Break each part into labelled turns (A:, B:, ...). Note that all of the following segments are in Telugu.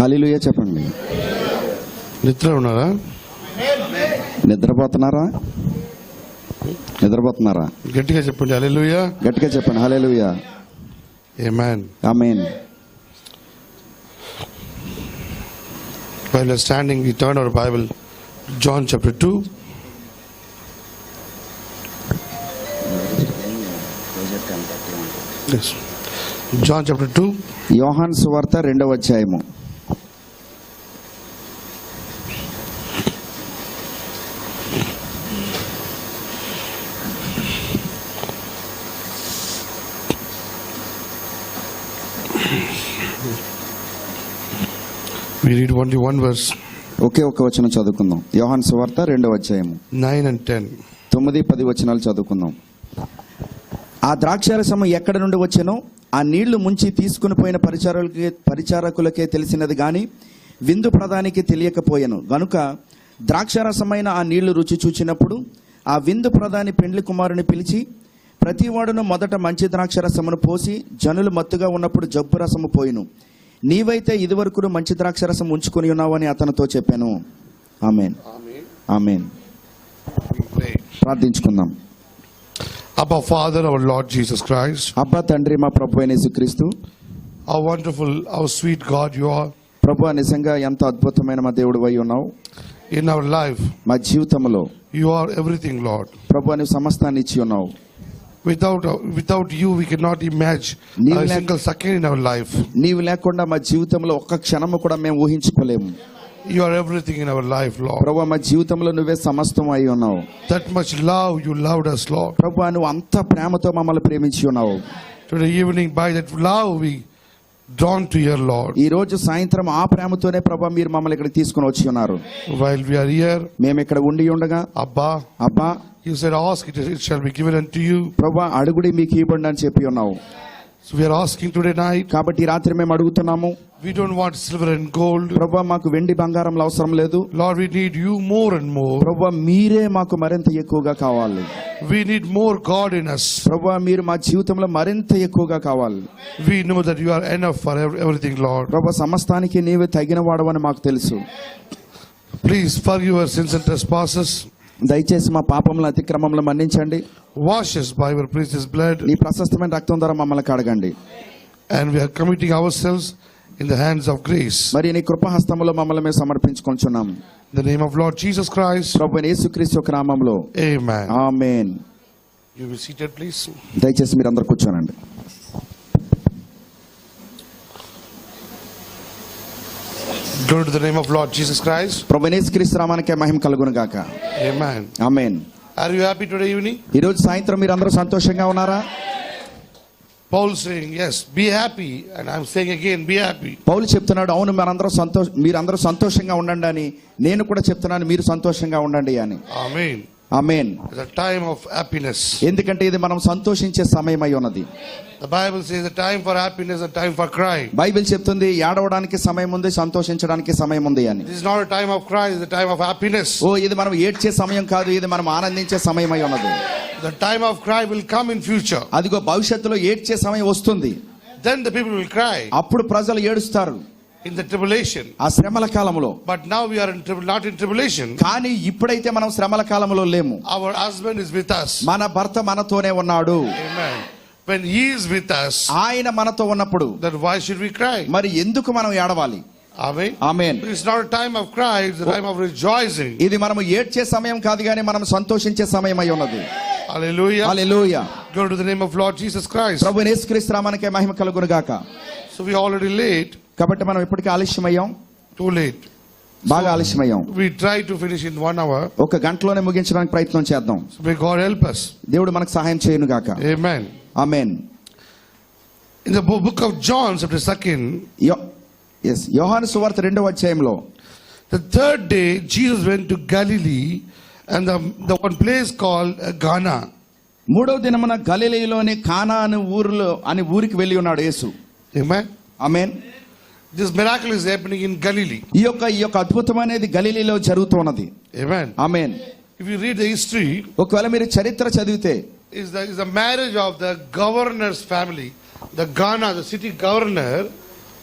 A: హల్లెలూయా చెప్పండి.
B: నిద్ర ఉన్నారా?
A: నిద్రపోతున్నారా?
B: గట్టిగా చెప్పండి హల్లెలూయా.
A: గట్టిగా చెప్పండి హల్లెలూయా.
B: ఆమేన్.
A: ఆమేన్.
B: While we are standing, we turn our Bible to John chapter 2. Yes. John chapter 2.
A: యోహాను సువార్త 2వ అధ్యాయము.
B: We read only one verse.
A: ఒకే ఒక వచనం చదువుకుందాం. యోహాను సువార్త 2వ అధ్యాయము
B: 9 and 10.
A: 9-10 వచనాలు చదువుకుందాం. ఆ ద్రాక్షారసము ఎక్కడ నుండి వచ్చెనో ఆ నీళ్లు ముంచి తీసుకుని పోయిన పరిచారకులకే తెలిసినది గాని విందు ప్రధానికి తెలియకపోయెను. గనుక ద్రాక్షారసమైన ఆ నీళ్లు రుచి చూచినప్పుడు ఆ విందు ప్రధాని పెండ్లి కుమారుని పిలిచి, ప్రతివాడును మొదట మంచి ద్రాక్షరసమును పోసి జనులు మత్తుగా ఉన్నప్పుడు జబ్బు రసము పోయిను. నీవైతే ఇదివరకు మంచి ద్రాక్షరసం ఉంచుకొని ఉన్నావని అతనితో చెప్పాను. ఆమేన్. ఆమేన్. ప్రార్థించుకుందాం.
B: Abba Father, our Lord Jesus Christ.
A: అబ్బా తండ్రి, మా ప్రభు అయిన యేసుక్రీస్తు,
B: How wonderful, how sweet God you are.
A: ప్రభు నిజంగా ఎంత అద్భుతమైన మా దేవుడు అయి ఉన్నావు.
B: In our life,
A: మా జీవితంలో
B: you are everything, Lord.
A: ప్రభు అని సమస్తాన్ని ఇచ్చి ఉన్నావు.
B: Without you, we cannot imagine a single second in our life.
A: నీవు లేకుండా మా జీవితంలో ఒక్క క్షణము కూడా మేము ఊహించుకోలేము.
B: You are everything in our life, Lord.
A: ప్రభు మా జీవితంలో నువ్వే సమస్తం అయి ఉన్నావు.
B: That much love you loved us, Lord.
A: ప్రభు నువ్వు అంత ప్రేమతో మమ్మల్ని ప్రేమించి ఉన్నావు.
B: Today evening, by that love, we drawn to your Lord.
A: ఈ రోజు సాయంత్రం ఆ ప్రేమతోనే ప్రభు మీరు మమ్మల్ని ఇక్కడ తీసుకొని వచ్చి ఉన్నారు.
B: While we are here,
A: మేము ఇక్కడ ఉండి ఉండగా అబ్బా
B: you said, ask it shall be given unto you.
A: ప్రభు అడుగుడి మీకు ఇవ్వబడును అని చెప్పి ఉన్నావు.
B: So we are asking today night.
A: కాబట్టి ఈ రాత్రి మేము అడుగుతున్నాము.
B: We don't want silver and gold.
A: ప్రభు మాకు వెండి బంగారం అవసరం లేదు.
B: Lord, we need you more and more.
A: ప్రభు మీరే మాకు మరింత ఎక్కువగా కావాలి.
B: We need more God in us.
A: ప్రభు మీరు మా జీవితంలో మరింత ఎక్కువగా కావాలి.
B: We know that you are enough for everything, Lord.
A: ప్రభు సమస్తానికి నీవే తగిన వాడవని మాకు తెలుసు.
B: Please forgive our sins and trespasses.
A: దయచేసి మా పాపముల అతిక్రమములను మన్నించండి.
B: Wash us by your precious blood.
A: నీ ప్రశస్తమైన రక్తం ద్వారా మమ్మల్ని కడగండి.
B: And we are committing ourselves in the hands of grace.
A: మరి నీ కృపాహస్తములో మమ్మల్ని మేము సమర్పించుకొంచున్నాం.
B: In the name of Lord Jesus Christ.
A: ప్రభువైన యేసుక్రీస్తు యొక్క నామములో.
B: Amen.
A: Amen.
B: You will seated, please.
A: దయచేసి మీరు అందరూ కూర్చోనండి.
B: Glory to the name of Lord Jesus Christ.
A: ప్రభువైన యేసుక్రీస్తు నామానికే మహిమ కలుగును గాక.
B: Amen.
A: Amen.
B: Are you happy today evening?
A: ఈ రోజు సాయంత్రం మీరు అందరూ సంతోషంగా ఉన్నారా?
B: Paul saying, yes, be happy. And I'm saying again, be happy.
A: పౌలు చెప్తున్నాడు, అవును మీరందరూ సంతోషంగా ఉండండి అని. నేను కూడా చెప్తున్నాను, మీరు సంతోషంగా ఉండండి అని.
B: Amen.
A: Amen.
B: It's a time of happiness.
A: ఎందుకంటే ఇది మనం సంతోషించే సమయం అయి ఉన్నది.
B: The Bible says a time for happiness, a time for crying.
A: Bible చెప్తుంది ఏడవడానికి సమయం ఉంది, సంతోషించడానికి సమయం ఉంది అని.
B: This is not a time of cry, it's a time of happiness.
A: ఓ ఇది మనం ఏడ్చే సమయం కాదు, ఇది మనం ఆనందించే సమయం అయి ఉన్నది.
B: The time of cry will come in future.
A: అదిగో భవిష్యత్తులో ఏడ్చే సమయం వస్తుంది.
B: Then the people will cry.
A: అప్పుడు ప్రజలు ఏడుస్తారు
B: in the tribulation.
A: ఆ శ్రమల కాలంలో.
B: But now we are not in tribulation.
A: కానీ ఇప్పుడైతే మనం శ్రమల కాలంలో లేము.
B: Our husband is with us.
A: మన భర్త మనతోనే ఉన్నాడు.
B: Amen. When he is with us,
A: ఆయన మనతో ఉన్నప్పుడు
B: then why should we cry?
A: మరి ఎందుకు మనం ఏడవాలి?
B: Amen.
A: Amen.
B: It's not a time of cry, it's a time of rejoicing.
A: ఇది మనం ఏడ్చే సమయం కాదు గానీ మనం సంతోషించే సమయం అయి ఉన్నది.
B: Hallelujah.
A: Hallelujah.
B: Glory to the name of Lord Jesus Christ.
A: ప్రభువైన యేసుక్రీస్తు నామమునకే మహిమ కలుగును గాక.
B: So we already late.
A: కాబట్టి మనం ఇప్పటికే ఆలస్యమయ్యాం.
B: Too late.
A: బాగా ఆలస్యమయ్యాం.
B: We try to finish in 1 hour.
A: ఒక గంటలోనే ముగించడానికి ప్రయత్నం చేద్దాం.
B: So may God help us.
A: దేవుడు మనకు సహాయం చేయను గాక.
B: Amen.
A: Amen.
B: In the book of John chapter 2,
A: యోహాను సువార్త 2వ అధ్యాయంలో,
B: the third day Jesus went to Galilee and the one place called Ghana.
A: మూడవ దినమున గలిలయలోని కానా అనే ఊరికి వెళ్ళి ఉన్నాడు యేసు.
B: Amen.
A: Amen.
B: This miracle is happening in Galilee.
A: ఈ యొక్క అద్భుతమైనది గలిలీలో జరుగుతున్నది.
B: Amen.
A: Amen.
B: If you read the history,
A: ఒకవేళ మీరు చరిత్ర చదివితే,
B: is the marriage of the governor's family, the Ghana, the city governor,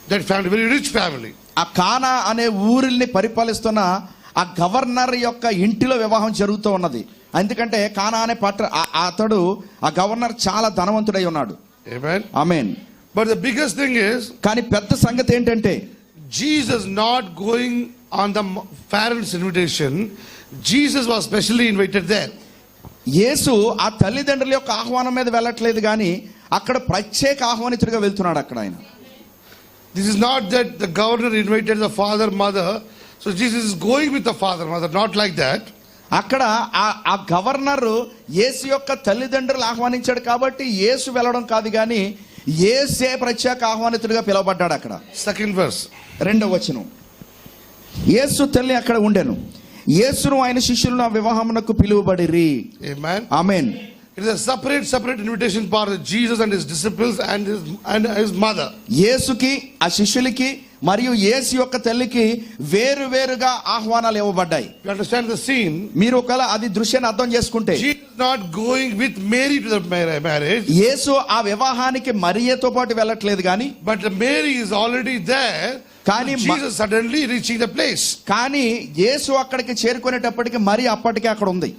B: that family, very rich family.
A: ఆ కానా అనే ఊరిని పరిపాలిస్తున్న ఆ గవర్నర్ యొక్క ఇంటిలో వివాహం జరుగుతూ ఉన్నది. ఎందుకంటే కానా అనే అతడు ఆ గవర్నర్ చాలా ధనవంతుడై ఉన్నాడు.
B: Amen.
A: Amen.
B: But the biggest thing is,
A: కానీ పెద్ద సంగతి ఏంటంటే
B: Jesus not going on the parents' invitation. Jesus was specially invited there.
A: యేసు ఆ తల్లిదండ్రుల యొక్క ఆహ్వానం మీద వెళ్ళట్లేదు, కానీ అక్కడ ప్రత్యేక ఆహ్వానితుడిగా వెళ్తున్నాడు అక్కడ ఆయన.
B: This is not that the governor invited the father, mother. So Jesus is going with the father, mother. Not like that.
A: అక్కడ ఆ గవర్నర్ యేసు యొక్క తల్లిదండ్రులు ఆహ్వానించాడు కాబట్టి యేసు వెళ్ళడం కాదు, కానీ యేసే ప్రత్యేక ఆహ్వానితుడిగా పిలువబడ్డాడు అక్కడ.
B: Second verse.
A: 2వ వచనం. యేసు తల్లి అక్కడ ఉండెను. యేసును ఆయన శిష్యులను ఆ వివాహమునకు పిలువబడిరి.
B: Amen.
A: Amen.
B: It is a separate invitation for Jesus and his disciples and his mother.
A: యేసుకి ఆ శిష్యులకి మరియు యేసు యొక్క తల్లికి వేరువేరుగా ఆహ్వానాలు ఇవ్వబడ్డాయి.
B: You understand the scene?
A: మీరు ఒకవేళ అది దృశ్యాన్ని అర్థం చేసుకుంటే,
B: Jesus is not going with Mary to the marriage.
A: యేసు ఆ వివాహానికి మరియతో పాటు వెళ్ళట్లేదు, కానీ
B: But Mary is already there.
A: కానీ
B: Jesus suddenly reaching the place.
A: కానీ యేసు అక్కడికి చేరుకునేటప్పటికి మరి అప్పటికే అక్కడ ఉంది.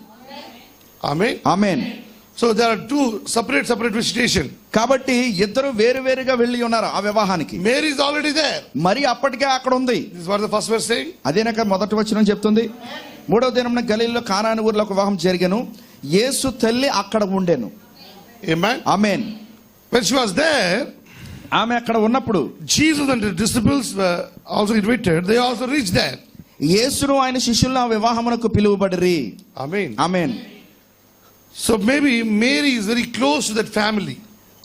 B: Amen.
A: Amen.
B: So there are two separate visitation.
A: కాబట్టి ఇద్దరు వేరువేరుగా వెళ్ళి ఉన్నారు ఆ వివాహానికి.
B: Mary is already there.
A: మరి అప్పటికే అక్కడ ఉంది.
B: This is what the first verse saying.
A: అదేనక మొదటి వచనం చెప్తుంది. 3వ దినమున గలిలీలో కానా అనే ఊరిలో ఒక వివాహం జరిగెను. యేసు తల్లి అక్కడ ఉండెను.
B: Amen.
A: Amen.
B: When she was there,
A: ఆమె అక్కడ ఉన్నప్పుడు
B: Jesus and his disciples were also invited. They also reached there.
A: యేసును ఆయన శిష్యులను ఆ వివాహమునకు పిలువబడిరి.
B: Amen.
A: Amen.
B: So maybe Mary is very close to that family.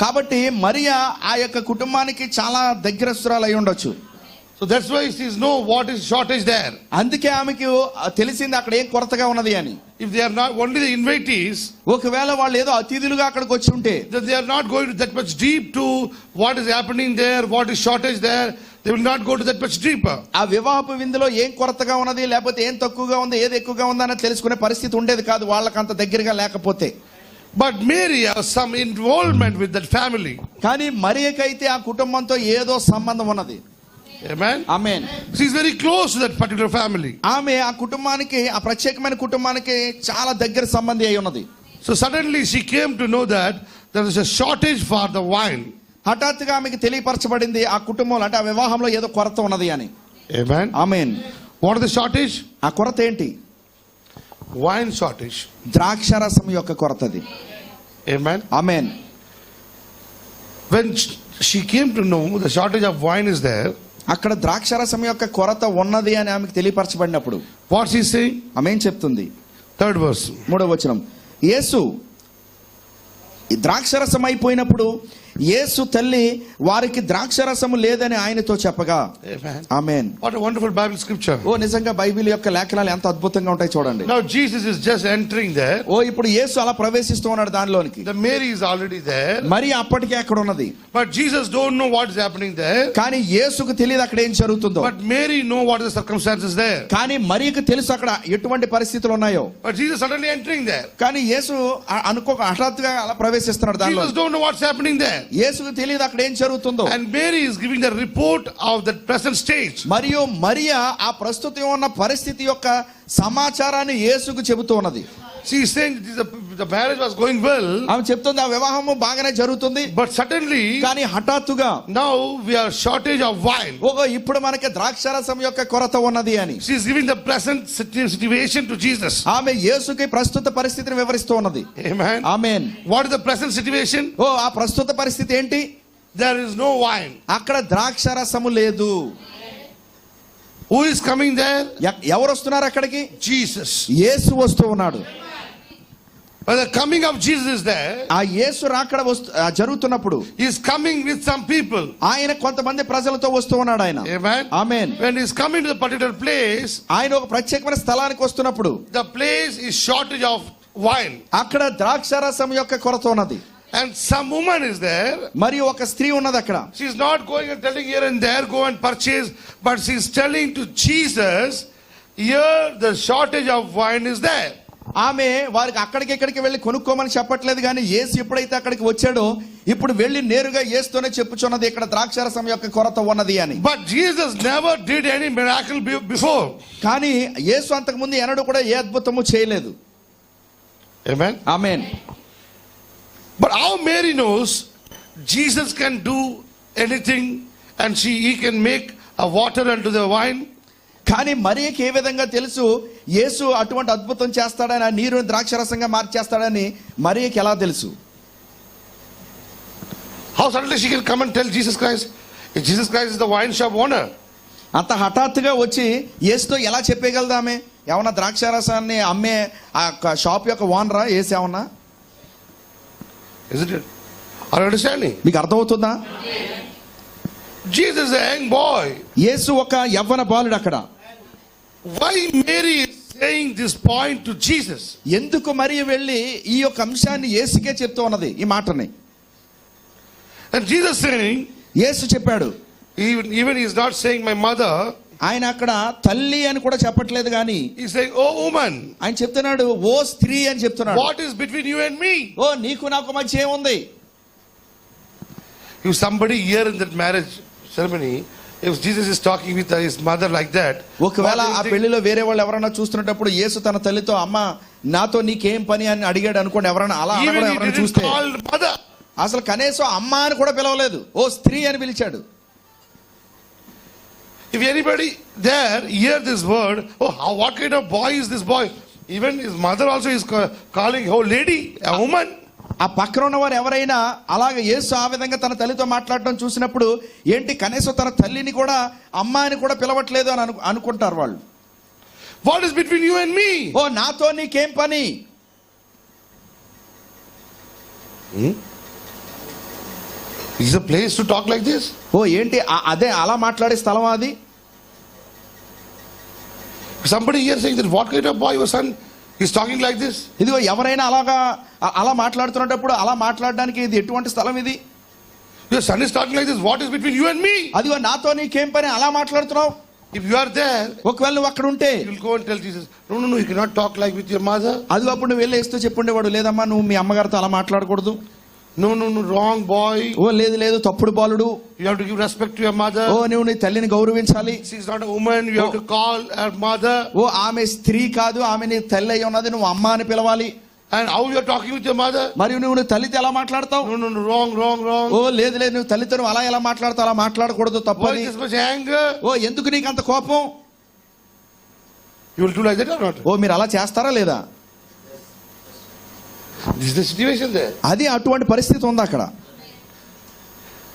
A: కాబట్టి మరియా ఆ యొక్క కుటుంబానికి చాలా దగ్గరస్తురాలు అయి ఉండొచ్చు.
B: So that's why she know what is shortage there.
A: అందుకే ఆమెకు తెలిసింది అక్కడ ఏం కొరతగా ఉన్నది అని.
B: If they are not only the invitees,
A: ఒకవేళ వాళ్ళు ఏదో అతిథులుగా అక్కడికి వచ్చి ఉంటే,
B: that they are not going that much deep to what is happening there, what is shortage there. They will not go to that much deeper.
A: ఆ వివాహపు విందులో ఏం కొరతగా ఉన్నది, లేకపోతే ఏం తక్కువగా ఉంది, ఏది ఎక్కువగా ఉందా అని తెలుసుకునే పరిస్థితి ఉండేది కాదు వాళ్ళకి అంత దగ్గరగా లేకపోతే.
B: But Mary has some involvement with that family.
A: కానీ మరియకైతే ఆ కుటుంబంతో ఏదో సంబంధం ఉన్నది.
B: Amen.
A: Amen.
B: She is very close to that particular family.
A: ఆమె ఆ కుటుంబానికి, ఆ ప్రత్యేకమైన కుటుంబానికి చాలా దగ్గర సంబంధి అయి ఉన్నది.
B: So suddenly she came to know that there is a shortage for the wine.
A: హఠాత్తుగా ఆమెకు తెలియపరచబడింది ఆ కుటుంబంలో, అంటే ఆ వివాహంలో ఏదో కొరత ఉన్నది అని.
B: Amen.
A: Amen.
B: What is the shortage?
A: ఆ కొరత ఏంటి?
B: Wine shortage.
A: ద్రాక్షారసం యొక్క కొరతది.
B: Amen.
A: Amen.
B: When she came to know the shortage of wine is there,
A: అక్కడ ద్రాక్షారసం యొక్క కొరత ఉన్నది అని ఆమెకు తెలియపరచబడినప్పుడు
B: what she saying?
A: ఆమె ఏం చెప్తుంది?
B: 3rd verse.
A: 3వ వచనం. యేసు ద్రాక్షరసం అయిపోయినప్పుడు యేసు తల్లి వారికి ద్రాక్షరసము లేదని ఆయనతో చెప్పగా.
B: Amen.
A: Amen.
B: What a wonderful Bible scripture.
A: ఓ నిజంగా బైబిల్ యొక్క లేఖనాలు ఎంత అద్భుతంగా ఉంటాయి చూడండి.
B: Now Jesus is just entering there.
A: ఓ ఇప్పుడు యేసు అలా ప్రవేశిస్తూ ఉన్నాడు దానిలోనికి.
B: The Mary is already there.
A: మరి అప్పటికే అక్కడ ఉన్నది.
B: But Jesus don't know what is happening there.
A: కానీ యేసుకు తెలియదు అక్కడ ఏం జరుగుతుందో.
B: But Mary know what is the circumstances there.
A: కానీ మరియకు తెలుసు అక్కడ ఎటువంటి పరిస్థితులు ఉన్నాయో.
B: But Jesus suddenly entering there.
A: కానీ యేసు అనుకోక హఠాత్తుగా అలా ప్రవేశిస్తున్నాడు దానిలో.
B: Jesus don't know what's happening there.
A: యేసుకు తెలియదు అక్కడ ఏం జరుగుతుందో.
B: And Mary is giving the report of that present stage.
A: మరియు మరియా ఆ ప్రస్తుతం ఉన్న పరిస్థితి యొక్క సమాచారాన్ని యేసుకు చెబుతూ ఉన్నది.
B: She is saying the marriage was going well.
A: ఆమె చెప్తుంది ఆ వివాహము బాగానే జరుగుతుంది.
B: But suddenly
A: కానీ హఠాత్తుగా
B: now we are shortage of wine.
A: ఇప్పుడు మనకి ద్రాక్షారసం యొక్క కొరత ఉన్నది అని.
B: She is giving the present situation to Jesus.
A: ఆమె యేసుకి ప్రస్తుత పరిస్థితిని వివరిస్తూ ఉన్నది.
B: Amen.
A: Amen.
B: What is the present situation?
A: ఆ ప్రస్తుత పరిస్థితి ఏంటి?
B: There is no wine.
A: అక్కడ ద్రాక్షారసము లేదు.
B: Who is coming there?
A: ఎవరు వస్తున్నారు అక్కడికి?
B: Jesus.
A: యేసు వస్తూ ఉన్నాడు.
B: But the coming of Jesus is there.
A: ఆ యేసు రాకడ జరుగుతున్నప్పుడు
B: He is coming with some people.
A: ఆయన కొంతమంది ప్రజలతో వస్తూ ఉన్నాడు ఆయన.
B: Amen.
A: Amen.
B: When he is coming to the particular place,
A: ఆయన ఒక ప్రత్యేకమైన స్థలానికి వస్తున్నప్పుడు
B: the place is shortage of wine.
A: అక్కడ ద్రాక్షారసం యొక్క కొరత ఉన్నది.
B: And some woman is there.
A: మరియు ఒక స్త్రీ ఉన్నది అక్కడ.
B: She is not going and telling here and there, go and purchase, but she is telling to Jesus, here the shortage of wine is there.
A: ఆమె వారికి అక్కడికి ఇక్కడికి వెళ్ళి కొనుక్కోమని చెప్పట్లేదు, కానీ యేసు ఎప్పుడైతే అక్కడికి వచ్చాడో ఇప్పుడు వెళ్ళి నేరుగా యేసుతోనే చెప్పుచున్నది ఇక్కడ ద్రాక్షారసం యొక్క కొరత ఉన్నది అని.
B: But Jesus never did any miracle before.
A: కానీ యేసు అంతకు ముందు ఎన్నడూ కూడా ఏ అద్భుతము చేయలేదు.
B: Amen.
A: Amen.
B: But how Mary knows Jesus can do anything and he can make a water into the wine?
A: కానీ మరియకి ఏ విధంగా తెలుసు యేసు అటువంటి అద్భుతం చేస్తాడని, ఆ నీరుని ద్రాక్షరసంగా మార్చేస్తాడని మరియకి ఎలా తెలుసు?
B: How suddenly she can come and tell Jesus Christ? If Jesus Christ is the wine shop owner.
A: అంత హఠాత్తుగా వచ్చి యేసుతో ఎలా చెప్పగలదు ఆమె? ఏమన్నా ద్రాక్షారసాన్ని అమ్మే ఆ షాప్ యొక్క ఓనరా యేసు ఏమన్నా?
B: Isn't it? Are you understanding?
A: మీకు అర్థమవుతుందా?
B: Jesus is a young boy.
A: యేసు ఒక యవ్వన బాలుడు అక్కడ.
B: Why Mary is saying this point to Jesus?
A: ఎందుకు మరి వెళ్ళి ఈ యొక్క అంశాన్ని యేసుకే చెప్తూ ఉన్నది ఈ మాటని?
B: And Jesus saying,
A: యేసు చెప్పాడు,
B: even he is not saying my mother.
A: ఆయన అక్కడ తల్లి అని కూడా చెప్పట్లేదు, కానీ
B: He's saying, oh woman.
A: ఆయన చెప్తున్నాడు ఓ స్త్రీ అని చెప్తున్నాడు.
B: What is between you and me?
A: ఓ నీకు నాకు మధ్య ఏముంది?
B: If somebody here in that marriage ceremony, if Jesus is talking with his mother like that,
A: ఒకవేళ ఆ పెళ్లిలో వేరే వాళ్ళు ఎవరైనా చూస్తున్నప్పుడు యేసు తన తల్లితో అమ్మ నాతో నీకేం పని అని అడిగాడు అనుకోండి, ఎవరైనా అలా అనడం ఎవరైనా చూస్తే, అసలు కనీసం అమ్మ అని కూడా పిలవలేదు, ఓ స్త్రీ అని పిలిచాడు.
B: If anybody there hear this word, oh what kind of boy is this boy? Even his mother also is calling, oh lady, a woman.
A: ఆ పక్కన ఉన్నవారు ఎవరైనా అలాగే యేసు ఆ విధంగా తన తల్లితో మాట్లాడటం చూసినప్పుడు ఏంటి కనీసం తన తల్లిని కూడా అమ్మ అని కూడా పిలవట్లేదు అని అనుకుంటారు వాళ్ళు.
B: What is between you and me?
A: ఓ నాతో నీకేం పని?
B: Is a place to talk like this?
A: ఓ ఏంటి అదే అలా మాట్లాడే స్థలం అది?
B: Somebody here saying that what kind of boy your son is talking like this?
A: ఇదిగో ఎవరైనా అలా మాట్లాడుతున్నప్పుడు అలా మాట్లాడడానికి ఇది ఎటువంటి స్థలం ఇది?
B: Your son is talking like this. What is between you and me?
A: అదిగో నాతో నీకేం పని అలా మాట్లాడుతున్నావు?
B: If you are there,
A: ఒకవేళ నువ్వు అక్కడ ఉంటే
B: you will go and tell Jesus, no, you cannot talk like with your mother.
A: అదిగో అప్పుడు నువ్వు వెళ్ళి వేస్తూ చెప్పుండేవాడు, లేదమ్మా నువ్వు మీ అమ్మగారితో అలా మాట్లాడకూడదు.
B: No, wrong boy.
A: ఓ లేదు తప్పుడు బాలుడు.
B: You have to give respect to your mother.
A: ఓ నువ్వు నీ తల్లిని గౌరవించాలి.
B: She is not a woman. You have to call her mother.
A: ఓ ఆమె స్త్రీ కాదు, ఆమె నీ తల్లి అయి ఉన్నది, నువ్వు అమ్మ అని పిలవాలి.
B: And how you are talking with your mother?
A: మరియు నువ్వు తల్లితో ఎలా మాట్లాడతావు?
B: No, wrong.
A: ఓ లేదు నువ్వు తల్లితో నువ్వు అలా ఎలా మాట్లాడతావు? అలా మాట్లాడకూడదు, తప్పని.
B: Why this much anger?
A: ఓ ఎందుకు నీకు అంత కోపం?
B: You will do like that or not?
A: ఓ మీరు అలా చేస్తారా లేదా?
B: This is the situation there.
A: అది అటువంటి పరిస్థితి ఉంది అక్కడ.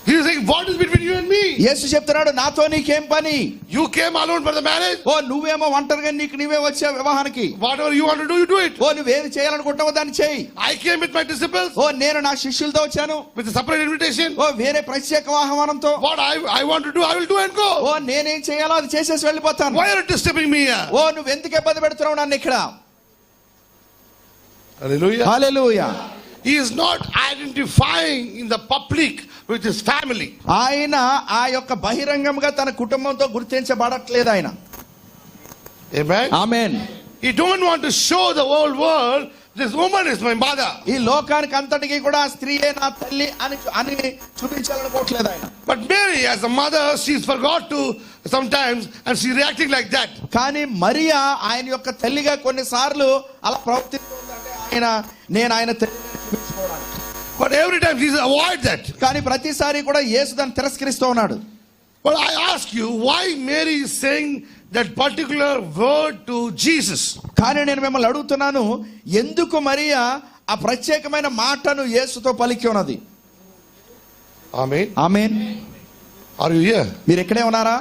B: He is saying, what is between you and me?
A: యేసు చెప్తున్నాడు నాతో నీకేం పని?
B: You came alone for the marriage.
A: ఓ నువ్వేమో ఒంటరిగా నీవే వచ్చావు వివాహానికి.
B: Whatever you want to do, you do it.
A: ఓ నువ్వేది చేయాలనుకుంటావో దాన్ని చేయి.
B: I came with my disciples.
A: ఓ నేను నా శిష్యులతో వచ్చాను
B: with a separate invitation.
A: ఓ వేరే ప్రత్యేక ఆహ్వానంతో.
B: What I want to do, I will do and go.
A: ఓ నేనేం చేయాలో అది చేసేసి వెళ్ళిపోతాను.
B: Why are you disturbing me here?
A: ఓ నువ్వు ఎందుకు ఇబ్బంది పెడుతున్నావు నన్ను ఇక్కడ?
B: Hallelujah.
A: Hallelujah.
B: He is not identifying in the public with his family.
A: ఆయన ఆ యొక్క బహిరంగంగా తన కుటుంబంతో గుర్తించబడట్లేదు ఆయన.
B: Amen.
A: Amen.
B: He don't want to show the whole world this woman is my mother.
A: ఈ లోకానికి అంతటికి కూడా స్త్రీయే నా తల్లి అని చూపించాలనుకోవట్లేదు ఆయన.
B: But Mary as a mother, she's forgot to sometimes and she reacting like that.
A: కానీ మరియా ఆయన యొక్క తల్లిగా కొన్నిసార్లు అలా ప్రవర్తిస్తుందంటే నేను ఆయన తల్లిని చూపించుకోవడానికి.
B: But every time Jesus avoid that.
A: కానీ ప్రతిసారి కూడా యేసు దాన్ని తిరస్కరిస్తూ ఉన్నాడు.
B: But I ask you, why Mary is saying that particular word to Jesus?
A: కానీ నేను మిమ్మల్ని అడుగుతున్నాను, ఎందుకు మరియా ఆ ప్రత్యేకమైన మాటను యేసుతో పలికి ఉన్నది?
B: Amen.
A: Amen.
B: Are you here?
A: మీరు ఇక్కడే ఉన్నారా?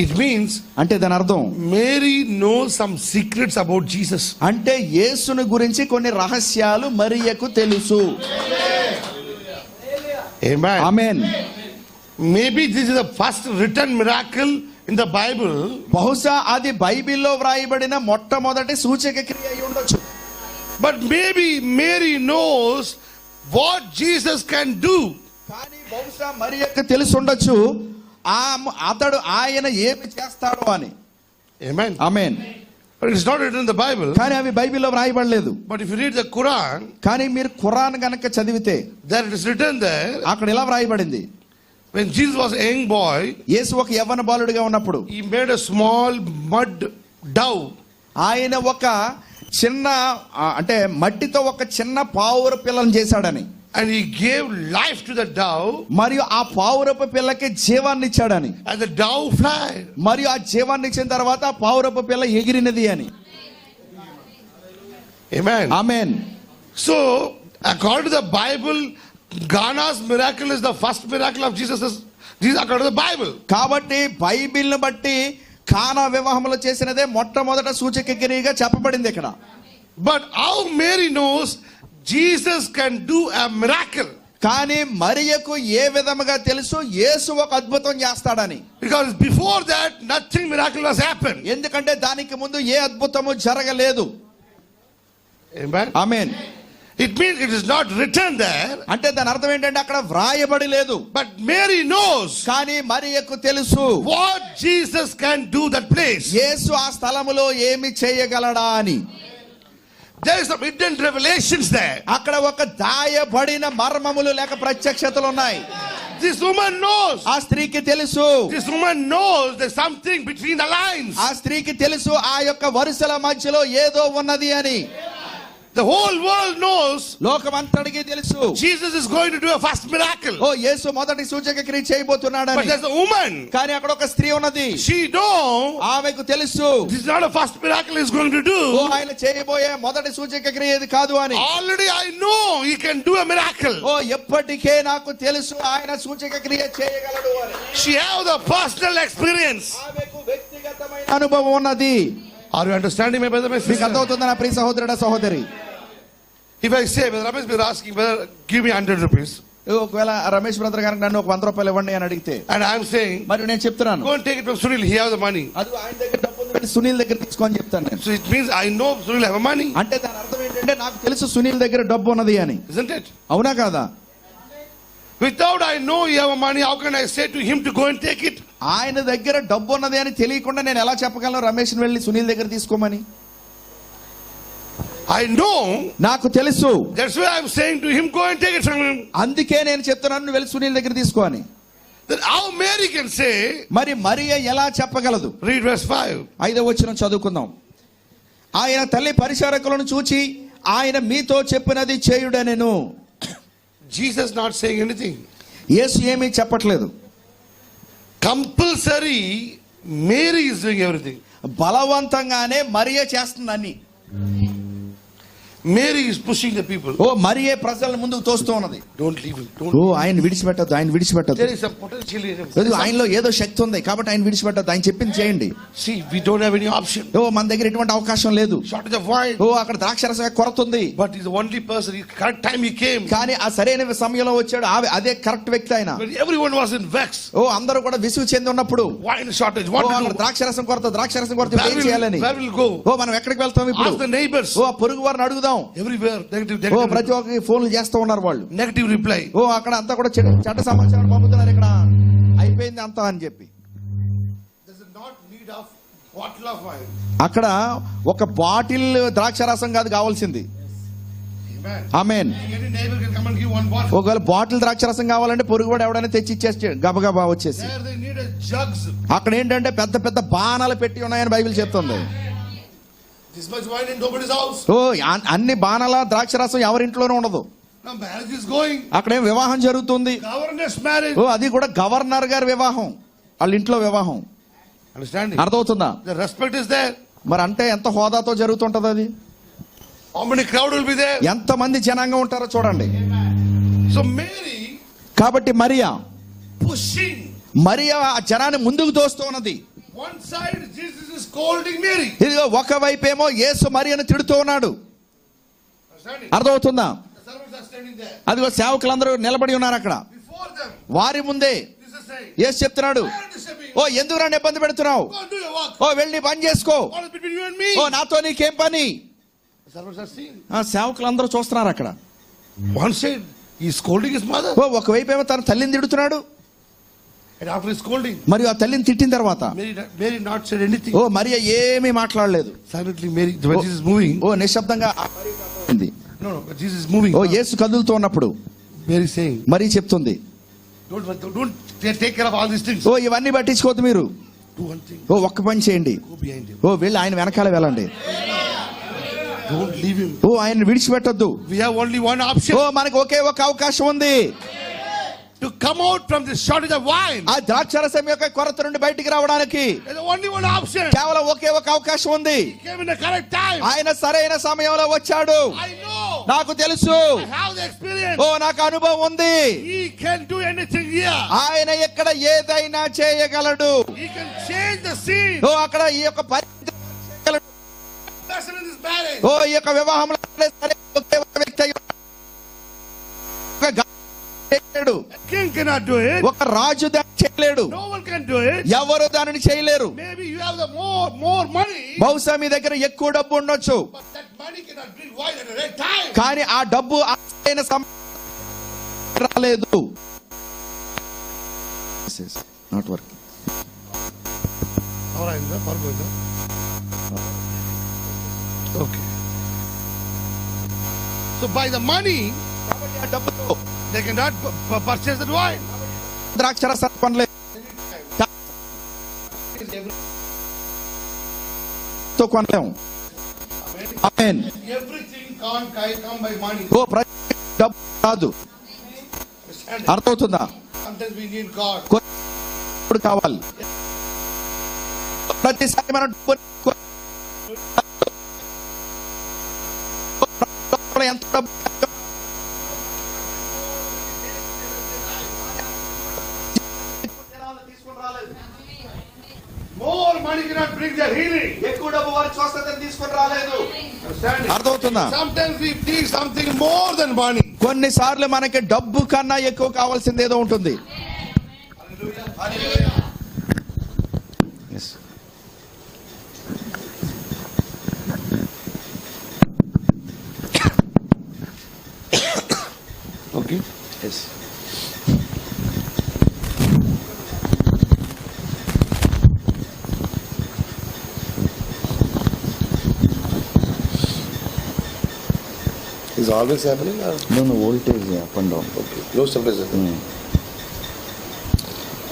B: It means
A: అంటే దాని అర్థం
B: Mary knows some secrets about Jesus.
A: అంటే యేసుని గురించి కొన్ని రహస్యాలు మరియకు తెలుసు.
B: Amen.
A: Amen.
B: Maybe this is the first written miracle in the Bible.
A: బహుశా అది బైబిల్లో వ్రాయబడిన మొట్టమొదటి సూచక క్రియ అయి ఉండొచ్చు.
B: But maybe Mary knows what Jesus can do.
A: కానీ బహుశా మరియకు తెలిసి ఉండొచ్చు ఆయన ఏమి చేస్తాడో అని.
B: Amen.
A: Amen.
B: But it's not written in the Bible.
A: కానీ అవి బైబిల్లో వ్రాయబడలేదు.
B: But if you read the Quran,
A: కానీ మీరు ఖురాన్ గనక చదివితే
B: there it is written there,
A: అక్కడ ఇలా వ్రాయబడింది.
B: when Jesus was a young boy,
A: యేసు ఒక యవ్వన బాలుడిగా ఉన్నప్పుడు
B: he made a small mud dove.
A: ఆయన ఒక చిన్న అంటే మట్టితో ఒక చిన్న పావుర పిల్లను చేశాడని,
B: And he gave life to the dove,
A: మరియు ఆ పావురపు పిల్లకి జీవాన్ని ఇచ్చాడని,
B: and the dove flied.
A: మరియు ఆ జీవాన్ని ఇచ్చిన తర్వాత ఆ పావురపు పిల్ల ఎగిరినది అని.
B: Amen.
A: Amen.
B: So, according to the Bible, Ghana's miracle is the first miracle of Jesus. According to the Bible.
A: కాబట్టి బైబిల్ని బట్టి కానా వివాహంలో చేసినదే మొట్టమొదట సూచక క్రియగా చెప్పబడింది ఇక్కడ.
B: But how Mary knows Jesus can do a miracle?
A: కానీ మరియకు ఏ విధముగా తెలుసు యేసు ఒక అద్భుతం చేస్తాడని?
B: Because before that, nothing miraculous happened.
A: ఎందుకంటే దానికి ముందు ఏ అద్భుతము జరగలేదు.
B: Amen.
A: Amen.
B: It means it is not written there.
A: అంటే దాని అర్థం ఏంటంటే అక్కడ వ్రాయబడి లేదు.
B: But Mary knows
A: కానీ మరియకు తెలుసు
B: what Jesus can do that place.
A: యేసు ఆ స్థలములో ఏమి చేయగలడా అని.
B: There is some hidden revelations there.
A: అక్కడ ఒక దాయబడిన మర్మములు లేక ప్రత్యక్షతలు ఉన్నాయి.
B: This woman knows.
A: ఆ స్త్రీకి తెలుసు.
B: This woman knows there's something between the lines.
A: ఆ స్త్రీకి తెలుసు ఆ యొక్క వరుసల మధ్యలో ఏదో ఉన్నది అని.
B: The whole world knows
A: లోకమంతటికి తెలుసు
B: Jesus is going to do a first miracle.
A: ఓ యేసు మొదటి సూచక క్రియ చేయబోతున్నాడని.
B: But there's a woman.
A: కానీ అక్కడ ఒక స్త్రీ ఉన్నది.
B: She knows
A: ఆమెకు తెలుసు
B: this is not a first miracle he's going to
A: oh
B: do.
A: ఆయన చేయబోయే మొదటి సూచక క్రియ ఇది కాదు అని.
B: Already I know he can do a miracle.
A: ఓ ఎప్పటికే నాకు తెలుసు ఆయన సూచక క్రియ చేయగలడు అని.
B: She have the personal experience.
A: ఆమెకు వ్యక్తిగతమైన అనుభవం ఉన్నది.
B: Are you understanding my brother, my
A: మీకు
B: sister?
A: అర్థమవుతుందా నా ప్రియ సహోదరుడా సహోదరి?
B: If I say, Brother Ramesh, we're asking, brother, give me 100 rupees.
A: ఒకవేళ రమేష్ బ్రదర్ గారికి నన్ను ఒక 100 రూపాయలు ఇవ్వండి అని అడిగితే,
B: And I'm saying,
A: మరి నేను చెప్తున్నాను
B: go and take it from Sunil, he has the money.
A: అది ఆయన దగ్గర డబ్బు ఉంది, సునీల్ దగ్గర తీసుకొని చెప్తాను నేను.
B: So it means I know Sunil have money.
A: అంటే దాని అర్థం ఏంటంటే నాకు తెలుసు సునీల్ దగ్గర డబ్బు ఉన్నది అని.
B: Isn't it?
A: అవునా కాదా?
B: Without I know you have money, how can I say to him to go and take it?
A: ఆయన దగ్గర డబ్బు ఉన్నది అని తెలియకుండా నేను ఎలా చెప్పగలను రమేష్ని వెళ్ళి సునీల్ దగ్గర తీసుకోమని?
B: I know.
A: నాకు తెలుసు.
B: That's why I'm saying to him, go and take it from him.
A: అందుకే నేను చెప్తున్నాను నువ్వు వెళ్ళి సునీల్ దగ్గర తీసుకో అని.
B: Then how Mary can say?
A: మరి మరియ ఎలా చెప్పగలదు?
B: Read verse 5.
A: 5వ వచనం చదువుకుందాం. ఆయన తల్లి పరిచారకులను చూచి ఆయన మీతో చెప్పినది చేయుడనెను.
B: Jesus not saying anything.
A: యేసు ఏమీ చెప్పట్లేదు.
B: Compulsory, Mary is doing everything.
A: బలవంతంగానే మరియ చేస్తుందని.
B: Mary is pushing the people.
A: ఓ మరియే ప్రజలను ముందుకు తోస్తూ ఉన్నది.
B: Don't leave him. Don't.
A: ఓ ఆయన విడిచిపెట్టద్దు, ఆయన విడిచిపెట్టద్దు.
B: There is some potential in him.
A: ఆయనలో ఏదో శక్తి ఉంది కాబట్టి ఆయన విడిచిపెట్టద్దు, ఆయన చెప్పింది చేయండి.
B: See, we don't have any option.
A: ఓ మన దగ్గర ఎటువంటి అవకాశం లేదు.
B: Shortage of wine.
A: ఓ అక్కడ ద్రాక్షరసం కొరత ఉంది.
B: But he's the only person. Correct time he came.
A: కానీ ఆ సరైన సమయంలో వచ్చాడు. అదే కరెక్ట్ వ్యక్తి ఆయన.
B: When everyone was in vex.
A: ఓ అందరూ కూడా విసుగు చెంది ఉన్నప్పుడు
B: Wine shortage.
A: Oh
B: What to
A: అక్కడ
B: do?
A: ద్రాక్షరసం కొరత ఏం చేయాలని?
B: Where will go?
A: ఓ మనం ఎక్కడికి వెళ్తాం ఇప్పుడు?
B: Ask the neighbors.
A: ఓ పొరుగు వారిని అడుగుదాం.
B: Everywhere negative.
A: ఓ ప్రతి ఒక్కరికి ఫోన్లు చేస్తూ ఉన్నారు వాళ్ళు.
B: Negative reply.
A: ఓ అక్కడ అంతా కూడా చెడ్డ సమాచారం పంపుతున్నారు. ఇక్కడ అయిపోయింది అంతా అని చెప్పి.
B: There's not need of bottle of wine.
A: అక్కడ ఒక బాటిల్ ద్రాక్షరసం కాదు కావాల్సింది.
B: Amen.
A: Amen.
B: Any neighbor can come and give one bottle.
A: ఒకవేళ బాటిల్ ద్రాక్షరసం కావాలంటే పొరుగు కూడా ఎవడైనా తెచ్చి ఇచ్చేస్తే గబగబా వచ్చేసి.
B: There they need a jugs.
A: అక్కడ ఏంటంటే పెద్ద పెద్ద బాణాలు పెట్టి ఉన్నాయని బైబిల్ చెప్తుంది.
B: This much wine in nobody's house.
A: ఓ అన్ని బాణాల ద్రాక్షరసం ఎవరింట్లోనూ ఉండదు.
B: Now marriage is going.
A: అక్కడేం వివాహం జరుగుతుంది.
B: Governor's marriage.
A: ఓ అది కూడా గవర్నర్ గారి వివాహం, వాళ్ళ ఇంట్లో వివాహం.
B: Understanding?
A: అర్థమవుతుందా?
B: The respect is there.
A: మరి అంటే ఎంత హోదాతో జరుగుతుంటది అది?
B: How many crowd will be there?
A: ఎంత మంది జనాంగం ఉంటారో చూడండి.
B: So Mary
A: కాబట్టి మరియా
B: pushing.
A: మరియా ఆ జనాన్ని ముందుకు తోస్తూ ఉన్నది.
B: One side Jesus is scolding Mary.
A: ఇదిగో ఒకవైపేమో యేసు మరియను తిడుతూ ఉన్నాడు.
B: Understanding?
A: అర్థమవుతుందా?
B: The servants are standing there.
A: అదిగో సేవకులందరూ నిలబడి ఉన్నారు అక్కడ.
B: Before them,
A: వారి ముందే
B: Jesus saying,
A: యేసు చెప్తున్నాడు,
B: "Why are you disturbing?
A: ఓ ఎందుకు నన్ను ఇబ్బంది పెడుతున్నావు?
B: Go and do your work.
A: ఓ వెళ్ళి పని చేసుకో.
B: What is between you and me?"
A: ఓ నాతో నీకేం పని?
B: The servants are seeing.
A: ఆ సేవకులందరూ చూస్తున్నారు అక్కడ.
B: One side he is scolding his mother.
A: ఓ ఒకవైపు ఏమో తన తల్లిని తిడుతున్నాడు.
B: And after scolding,
A: మరియు ఆ తల్లిని తిట్టిన తర్వాత
B: Mary not said anything.
A: ఓ మరియ ఏమీ మాట్లాడలేదు.
B: Silently Mary, when Jesus is moving.
A: ఓ నిశ్శబ్దంగా ఉంది.
B: No, but Jesus is moving.
A: ఓ యేసు కదులుతూ ఉన్నప్పుడు
B: Mary is saying,
A: మరి చెప్తుంది,
B: don't take care of all these things.
A: ఓ ఇవన్నీ పట్టించుకోవద్దు మీరు.
B: Do one thing.
A: ఓ ఒక్క పని చేయండి.
B: Go behind him.
A: ఓ వెళ్ళి ఆయన వెనకాల వెళ్ళండి.
B: Don't leave him.
A: ఓ ఆయన విడిచిపెట్టొద్దు.
B: We have only one option.
A: ఓ మనకు ఒకే ఒక అవకాశం ఉంది.
B: To come out from this shortage of wine.
A: ఆ ద్రాక్షారసం యొక్క కొరత నుండి బయటికి రావడానికి
B: There's only one option.
A: కేవలం ఒకే ఒక అవకాశం ఉంది.
B: He came in the correct time.
A: ఆయన సరైన సమయంలో వచ్చాడు.
B: I know.
A: నాకు తెలుసు.
B: I have the experience.
A: ఓ నాకు అనుభవం ఉంది.
B: He can do anything here.
A: ఆయన ఎక్కడ ఏదైనా చేయగలడు.
B: He can change the scene.
A: ఓ అక్కడ ఈ యొక్క
B: Person in this marriage.
A: ఓ ఈ యొక్క వివాహంలో ఒకే ఒక వ్యక్తి అయి చేయలేడు.
B: King cannot do it.
A: ఒక రాజు దాన్ని చేయలేడు.
B: No one can do it.
A: ఎవరు దానిని చేయలేరు.
B: Maybe you have the more money.
A: బహుశా మీ దగ్గర ఎక్కువ డబ్బు ఉండొచ్చు.
B: But that money cannot bring wine at the right time.
A: కానీ ఆ డబ్బు అయిన సమయం రాలేదు. Not working.
B: All right, sir. Okay. So by the money,
A: ఆ డబ్బుతో
B: they cannot purchase that wine.
A: ద్రాక్షారసం కొనలేదు. తో కొనలేము. ఆమేన్.
B: Everything can't come by money.
A: ఓ ప్రతి డబ్బు కాదు. అర్థమవుతుందా?
B: Sometimes we need God.
A: ఇప్పుడు కావాలి. ప్రతిసారి మనం ఎంత డబ్బు
B: More money cannot bring the healing.
A: ఎక్కువ డబ్బు వారి స్వస్థతను తీసుకొని రాలేదు.
B: Understand?
A: అర్థమవుతుందా?
B: Sometimes we need something more than money.
A: కొన్నిసార్లు మనకి డబ్బు కన్నా ఎక్కువ కావాల్సింది ఏదో ఉంటుంది. Yes.
B: Okay.
A: Yes.
B: Is always happening? Or?
A: No, voltage up and down.
B: Okay. Low temperature.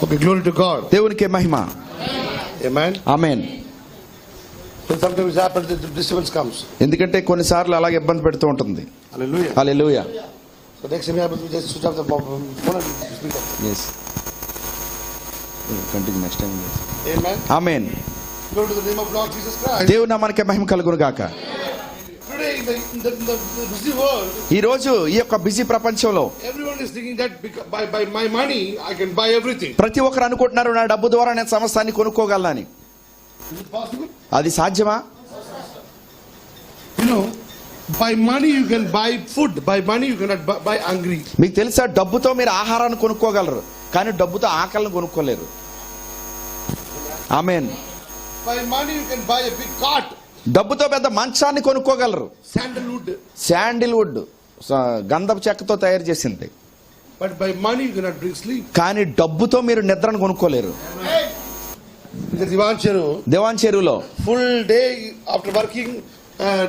B: Okay, glory to God.
A: దేవునికి మహిమ.
B: Amen.
A: Amen.
B: So sometimes it happens that the disturbance comes.
A: ఎందుకంటే కొన్నిసార్లు అలాగే ఇబ్బంది పెడుతూ ఉంటుంది.
B: Hallelujah.
A: Hallelujah.
B: So next time happens, we just switch off the phone and speak up.
A: Yes. Continue next time.
B: Amen.
A: Amen.
B: Glory to the name of Lord Jesus Christ.
A: దేవుని నామానికి మహిమ కలుగును గాక.
B: Today in the busy world,
A: ఈ రోజు ఈ యొక్క బిజీ ప్రపంచంలో
B: everyone is thinking that by my money I can buy everything.
A: ప్రతి ఒక్కరు అనుకుంటున్నారు నా డబ్బు ద్వారా నేను సమస్తాన్ని కొనుక్కోగలనని.
B: Is it possible?
A: అది సాధ్యమా?
B: You know, by money you can buy food. By money you cannot buy hungry.
A: మీకు తెలుసా డబ్బుతో మీరు ఆహారాన్ని కొనుక్కోగలరు కానీ డబ్బుతో ఆకలిని కొనుక్కోలేరు. ఆమేన్.
B: By money you can buy a big cot.
A: డబ్బుతో పెద్ద మంచాన్ని కొనుక్కోగలరు. శాండిల్వుడ్ గంధపు చెక్కతో తయారు చేసింది.
B: But by money you cannot bring sleep.
A: కానీ డబ్బుతో మీరు నిద్రను కొనుక్కోలేరు. దివాన్ చెరువులో
B: full day after working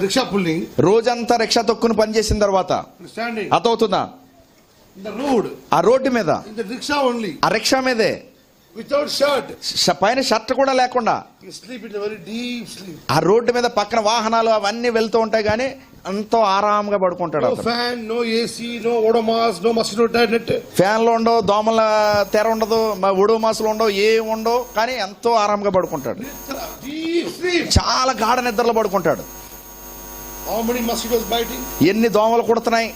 B: rickshaw pulling,
A: రోజంతా రిక్షా తొక్కుని పని చేసిన తర్వాత
B: standing
A: అర్థమవుతుందా?
B: in the road,
A: ఆ రోడ్డు మీద
B: in the rickshaw only,
A: ఆ రిక్షా మీదే
B: without shirt,
A: పైన షర్ట్ కూడా లేకుండా
B: you sleep in a very deep sleep.
A: ఆ రోడ్డు మీద పక్కన వాహనాలు అవన్నీ వెళ్తూ ఉంటాయి కానీ ఎంతో ఆరాంగా పడుకుంటాడు.
B: No fan, no AC, no odomas, no mosquito net.
A: ఫ్యాన్లు ఉండవు, దోమల తెర ఉండదు, ఒడోమాసులు ఉండవు, ఏం ఉండవు, కానీ ఎంతో ఆరాంగా పడుకుంటాడు.
B: Deep sleep.
A: చాలా గాఢ నిద్రలో పడుకుంటాడు.
B: How many mosquitoes biting?
A: ఎన్ని దోమలు కుడుతున్నాయి.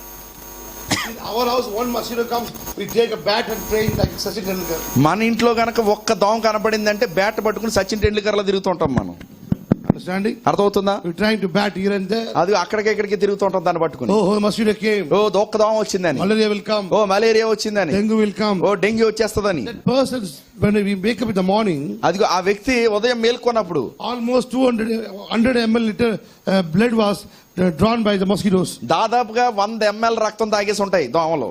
B: In our house, one mosquito comes, we take a bat and pray like Sachin Tendulkar.
A: మన ఇంట్లో గనక ఒక్క దోమ కనపడిందంటే బ్యాట్ పట్టుకుని సచిన్ టెండూల్కర్ లా తిరుగుతుంటాం మనం.
B: Understanding?
A: అర్థమవుతుందా?
B: We're trying to bat here and there.
A: అది అక్కడికి ఇక్కడికి తిరుగుతుంటాం దాన్ని పట్టుకుని.
B: Oh, mosquito came.
A: ఓ ఒక్క దోమ వచ్చిందని.
B: Malaria will come.
A: ఓ మలేరియా వచ్చిందని.
B: Dengue will come.
A: ఓ డెంగ్యూ వచ్చేస్తదని.
B: That person, when we wake up in the morning,
A: అది ఆ వ్యక్తి ఉదయం మేల్కొన్నప్పుడు
B: almost 100 ml liter blood was drawn by the mosquitoes.
A: దాదాపుగా 100 ml రక్తం తాగేసి ఉంటాయి దోమలు.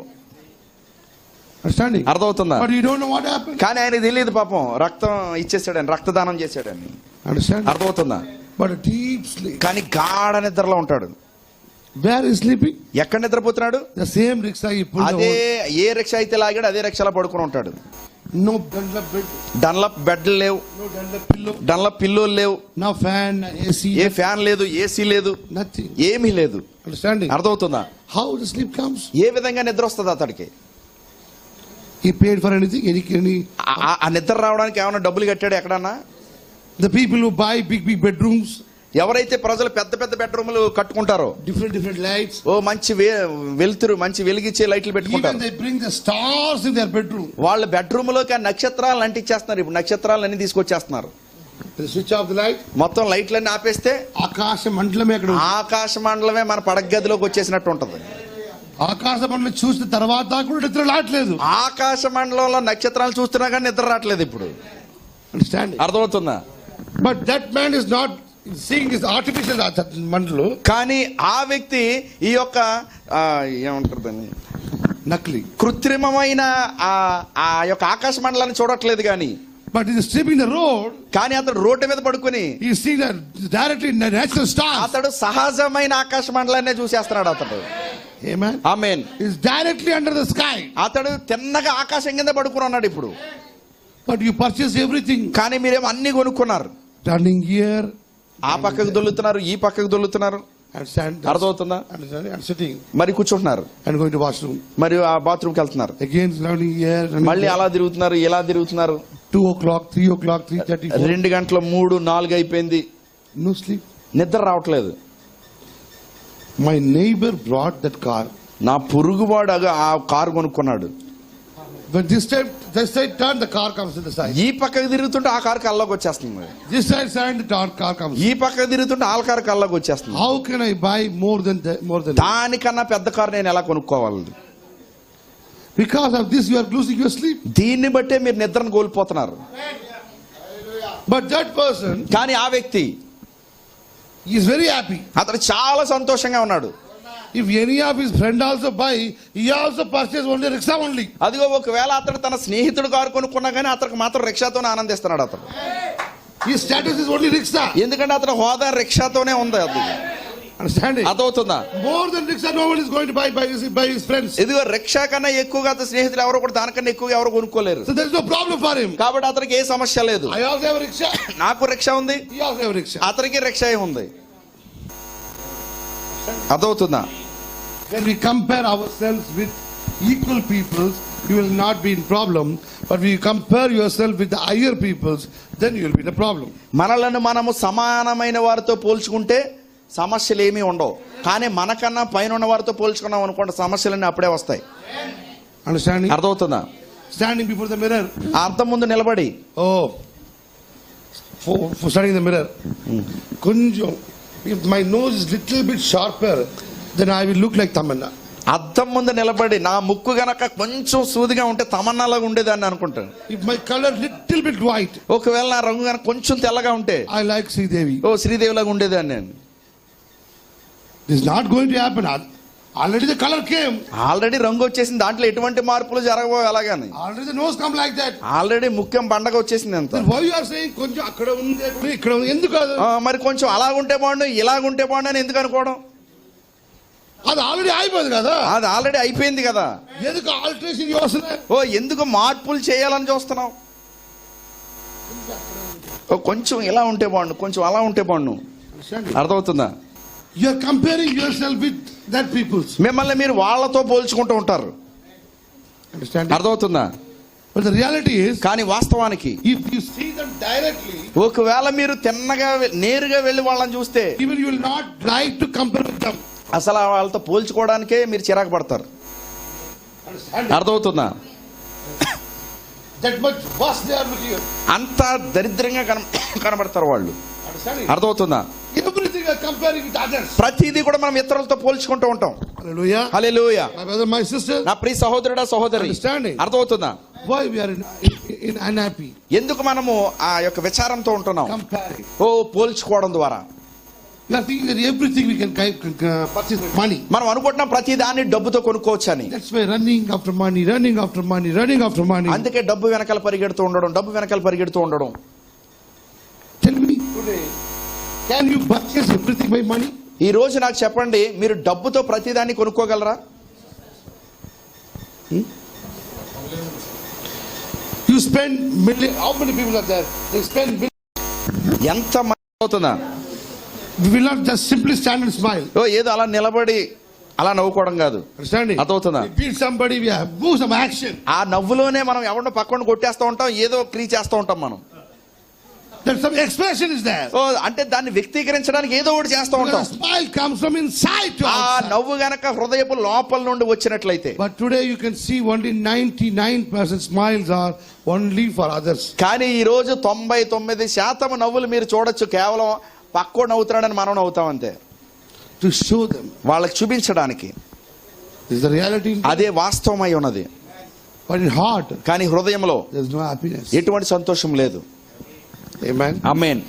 B: Understanding?
A: అర్థమవుతుందా?
B: But you don't know what happened.
A: కానీ ఆయన తెలియదు పాపం, రక్తం ఇచ్చేసాడని, రక్తదానం చేశాడని.
B: Understand?
A: అర్థమవుతుందా?
B: But a deep sleep.
A: కానీ గాఢ నిద్రలో ఉంటాడు.
B: Where is sleeping?
A: ఎక్కడ నిద్రపోతున్నాడు?
B: The same rickshaw he pulled.
A: అదే ఏ రిక్షా అయితే లాగాడు అదే రిక్షాలో పడుకుని ఉంటాడు.
B: No Dunlop bed.
A: డన్లప్ బెడ్లు లేవు,
B: No Dunlop pillow.
A: డన్లప్ పిల్లోలు లేవు,
B: No fan, AC.
A: ఏ ఫ్యాన్ లేదు, ఏసీ లేదు,
B: Nothing.
A: ఏమీ లేదు.
B: Understanding?
A: అర్థమవుతుందా?
B: How the sleep comes?
A: ఏ విధంగా నిద్ర వస్తుంది అతడికి?
B: He paid for anything? Any?
A: ఆ నిద్ర రావడానికి ఏమైనా డబ్బులు కట్టాడు ఎక్కడన్నా?
B: The people who buy big bedrooms.
A: ఎవరైతే ప్రజలు పెద్ద పెద్ద బెడ్రూమ్లు కట్టుకుంటారో,
B: Different lights.
A: ఓ మంచి వెలుతురు, మంచి వెలిగించే లైట్లు
B: Even
A: పెట్టుకుంటారు.
B: they bring the stars in their bedroom.
A: వాళ్ళ బెడ్రూమ్ లోకి నక్షత్రాలు అంటించేస్తున్నారు. ఇప్పుడు నక్షత్రాలన్నీ తీసుకొచ్చేస్తున్నారు.
B: They switch off the light.
A: మొత్తం లైట్లన్నీ ఆపేస్తే
B: ఆకాశ మండలమే అక్కడ ఉంది.
A: ఆకాశ మండలమే మన పడక గదిలోకి వచ్చేసినట్టు ఉంటది.
B: ఆకాశ మండలం చూసిన తర్వాత కూడా నిద్ర రావట్లేదు.
A: ఆకాశ మండలంలో నక్షత్రాలు చూస్తున్నా కానీ నిద్ర రావట్లేదు ఇప్పుడు.
B: Understand?
A: అర్థమవుతుందా?
B: But that man is not seeing this artificial మండలు.
A: కానీ ఆ వ్యక్తి ఈ యొక్క ఏమంటారు దాన్ని,
B: నకిలీ
A: కృత్రిమమైన ఆ యొక్క ఆకాశ మండలాన్ని చూడట్లేదు. కానీ
B: But he is sleeping the road.
A: కానీ అతడు రోడ్డు మీద పడుకుని
B: He is seeing that directly in the natural stars.
A: అతడు సహజమైన ఆకాశ మండలాన్ని చూసేస్తున్నాడు. అతడు
B: Amen.
A: Amen.
B: He is directly under the sky.
A: అతడు తిన్నగా ఆకాశం కింద పడుకుని ఉన్నాడు ఇప్పుడు.
B: But you purchase everything.
A: కానీ మీరేమో అన్ని కొనుక్కున్నారు.
B: Turning here.
A: ఆ పక్కకు దొల్లుతున్నారు, ఈ పక్కకు దొల్లుతున్నారు.
B: And stand.
A: అర్థమవుతుందా?
B: And sitting.
A: మరి కూర్చుంటున్నారు,
B: And going to washroom.
A: మరి ఆ బాత్రూమ్కి వెళ్తున్నారు,
B: Again turning here.
A: మళ్ళీ అలా తిరుగుతున్నారు, ఇలా తిరుగుతున్నారు.
B: 2 o'clock, 3 o'clock, 3:30.
A: 2 గంటల 3, 4 అయిపోయింది.
B: No sleep.
A: నిద్ర రావట్లేదు.
B: My neighbor brought that car.
A: నా పొరుగువాడు ఆ కారు కొనుక్కున్నాడు.
B: But this time turn, the car comes to the side.
A: ఈ పక్కకు తిరుగుతుంటే ఆ కారు కల్లోకి వచ్చేస్తుంది.
B: This side, the car comes.
A: ఈ పక్కకు తిరుగుతుంటే ఆ కారు కల్లోకి వచ్చేస్తుంది.
B: How can I buy more than
A: దానికన్నా పెద్ద కారు నేను ఎలా కొనుక్కోవాలి?
B: Because of this you are losing your sleep.
A: దీన్ని బట్టే మీరు నిద్రను కోల్పోతున్నారు.
B: But that person,
A: కానీ ఆ వ్యక్తి
B: he is very happy.
A: అతను చాలా సంతోషంగా ఉన్నాడు.
B: If any of his friend also buy, he also purchase only rickshaw only.
A: అదిగో ఒకవేళ అతడు తన స్నేహితుడు కారు కొనుక్కున్నా కానీ అతనికి మాత్రం రిక్షాతోనే ఆనందిస్తున్నాడు. అతను
B: His status is only rickshaw.
A: ఎందుకంటే అతను హోదా రిక్షాతోనే ఉంది. అది
B: Understanding?
A: అర్థమవుతుందా?
B: More than rickshaw, no one is going to buy by his friends.
A: ఇదిగో రిక్షా కన్నా ఎక్కువగా అతని స్నేహితులు ఎవరు కూడా దానికన్నా ఎక్కువగా ఎవరు కొనుక్కోలేరు.
B: So there is no problem for him.
A: కాబట్టి అతనికి ఏ సమస్య లేదు.
B: I also have a rickshaw.
A: నాకు రిక్షా ఉంది,
B: He also have a rickshaw.
A: అతనికి రిక్షా ఉంది. అర్థమవుతుందా?
B: When we compare ourselves with equal peoples, you will not be in problem. But when you compare yourself with the higher peoples, then you will be in a problem.
A: మనలను మనము సమానమైన వారితో పోల్చుకుంటే సమస్యలు ఏమీ ఉండవు. కానీ మనకన్నా పైన ఉన్న వారితో పోల్చుకున్నాం అనుకోండి, సమస్యలన్నీ అప్పుడే వస్తాయి.
B: Understanding?
A: అర్థమవుతుందా?
B: Standing before the mirror.
A: ఆ అద్దం ముందు నిలబడి
B: For standing in the mirror. Kunjam. If my nose is little bit sharper, then I will look like Tamanna.
A: అద్దం ముందు నిలబడి నా ముక్కు గనక కొంచెం సూదిగా ఉంటే తమన్నాలాగా ఉండేదాన్ని అనుకుంటాను.
B: If my color little bit white,
A: ఒకవేళ నా రంగు గనక కొంచెం తెల్లగా ఉంటే
B: I like Sridevi.
A: ఓ శ్రీదేవిలాగా ఉండేదాన్ని నేను.
B: This is not going to happen. Already the color came.
A: Already రంగు వచ్చేసింది, దాంట్లో ఎటువంటి మార్పులు జరగబోవు. అలాగని
B: Already the nose come like that.
A: Already ముఖ్యం పండగ వచ్చేసింది అంత.
B: Then why you are saying కొంచెం అక్కడ ఉంది ఇక్కడ ఉంది ఎందుకు కాదు?
A: మరి కొంచెం అలాగుంటే బాగుండు ఇలాగుంటే బాగుండు అని ఎందుకు అనుకోవడం?
B: అది ఆల్రెడీ అయిపోయింది కదా.
A: అది ఆల్రెడీ అయిపోయింది కదా.
B: ఎందుకు ఆల్టరేషన్ చేస్తున్నావు?
A: ఓ ఎందుకు మార్పులు చేయాలని చూస్తున్నావు? ఓ కొంచెం ఇలా ఉంటే బాగుండు, కొంచెం అలా ఉంటే బాగుండు. అర్థమవుతుందా?
B: You are comparing yourself with that peoples.
A: మిమ్మల్ని మీరు వాళ్ళతో పోల్చుకుంటూ ఉంటారు.
B: Understand?
A: అర్థమవుతుందా?
B: But the reality is,
A: కానీ వాస్తవానికి
B: if you see them directly,
A: ఒకవేళ మీరు తిన్నగా నేరుగా వెళ్ళి వాళ్ళని చూస్తే
B: even you will not like to compare with them.
A: అసలు వాళ్ళతో పోల్చుకోవడానికే మీరు చిరాకు పడతారు. అర్థమవుతుందా?
B: That much worse they are looking at.
A: అంత దరిద్రంగా కనబడతారు వాళ్ళు.
B: Understanding?
A: అర్థమవుతుందా?
B: Everything are comparing with others.
A: ప్రతిదీ కూడా మనం ఇతరులతో పోల్చుకుంటూ ఉంటాం.
B: Hallelujah.
A: Hallelujah.
B: My brother, my sister.
A: నా ప్రియ సహోదరుడా సహోదరి,
B: Understanding?
A: అర్థమవుతుందా?
B: Why we are in unhappy?
A: ఎందుకు మనము ఆ యొక్క విచారంతో ఉంటున్నాం?
B: Comparing.
A: ఓ పోల్చుకోవడం ద్వారా.
B: We are thinking that everything we can purchase with money.
A: మనం అనుకుంటున్నాం ప్రతి దాన్ని డబ్బుతో కొనుక్కోవచ్చు అని.
B: That's why running after money, running after money, running after money.
A: అందుకే డబ్బు వెనకాల పరిగెడుతూ ఉండడం.
B: Tell me today, can you purchase everything by money?
A: ఈ రోజు నాకు చెప్పండి, మీరు డబ్బుతో ప్రతి దాన్ని కొనుక్కోగలరా?
B: You spend million. How many people are there? They spend million.
A: ఎంత మంది అవుతుందా?
B: We will not just simply stand and smile.
A: ఏదో అలా నిలబడి అలా నవ్వుకోవడం కాదు.
B: Understanding?
A: అర్థమవుతుందా?
B: We beat somebody, we have do some action.
A: ఆ నవ్వులోనే మనం ఎవరినో పక్కన కొట్టేస్తూ ఉంటాం, ఏదో క్రియ చేస్తూ ఉంటాం మనం.
B: That some expression is there.
A: అంటే దాన్ని వ్యక్తీకరించడానికి ఏదో ఒకటి చేస్తూ
B: Because
A: ఉంటాం.
B: a smile comes from inside to
A: ఆ
B: outside.
A: నవ్వు గనక హృదయపు లోపల నుండి వచ్చినట్లయితే.
B: But today you can see only 99% smiles are only for others.
A: కానీ ఈ రోజు 99% నవ్వులు మీరు చూడొచ్చు, కేవలం పక్కో నవ్వుతున్నాడని మనం navvuతాం అంతే.
B: To show them.
A: వాళ్ళకి చూపించడానికి.
B: This is the reality.
A: అదే వాస్తవమై ఉన్నది.
B: But in heart,
A: కానీ హృదయంలో
B: there is no happiness.
A: ఎటువంటి సంతోషం లేదు.
B: Amen.
A: Amen.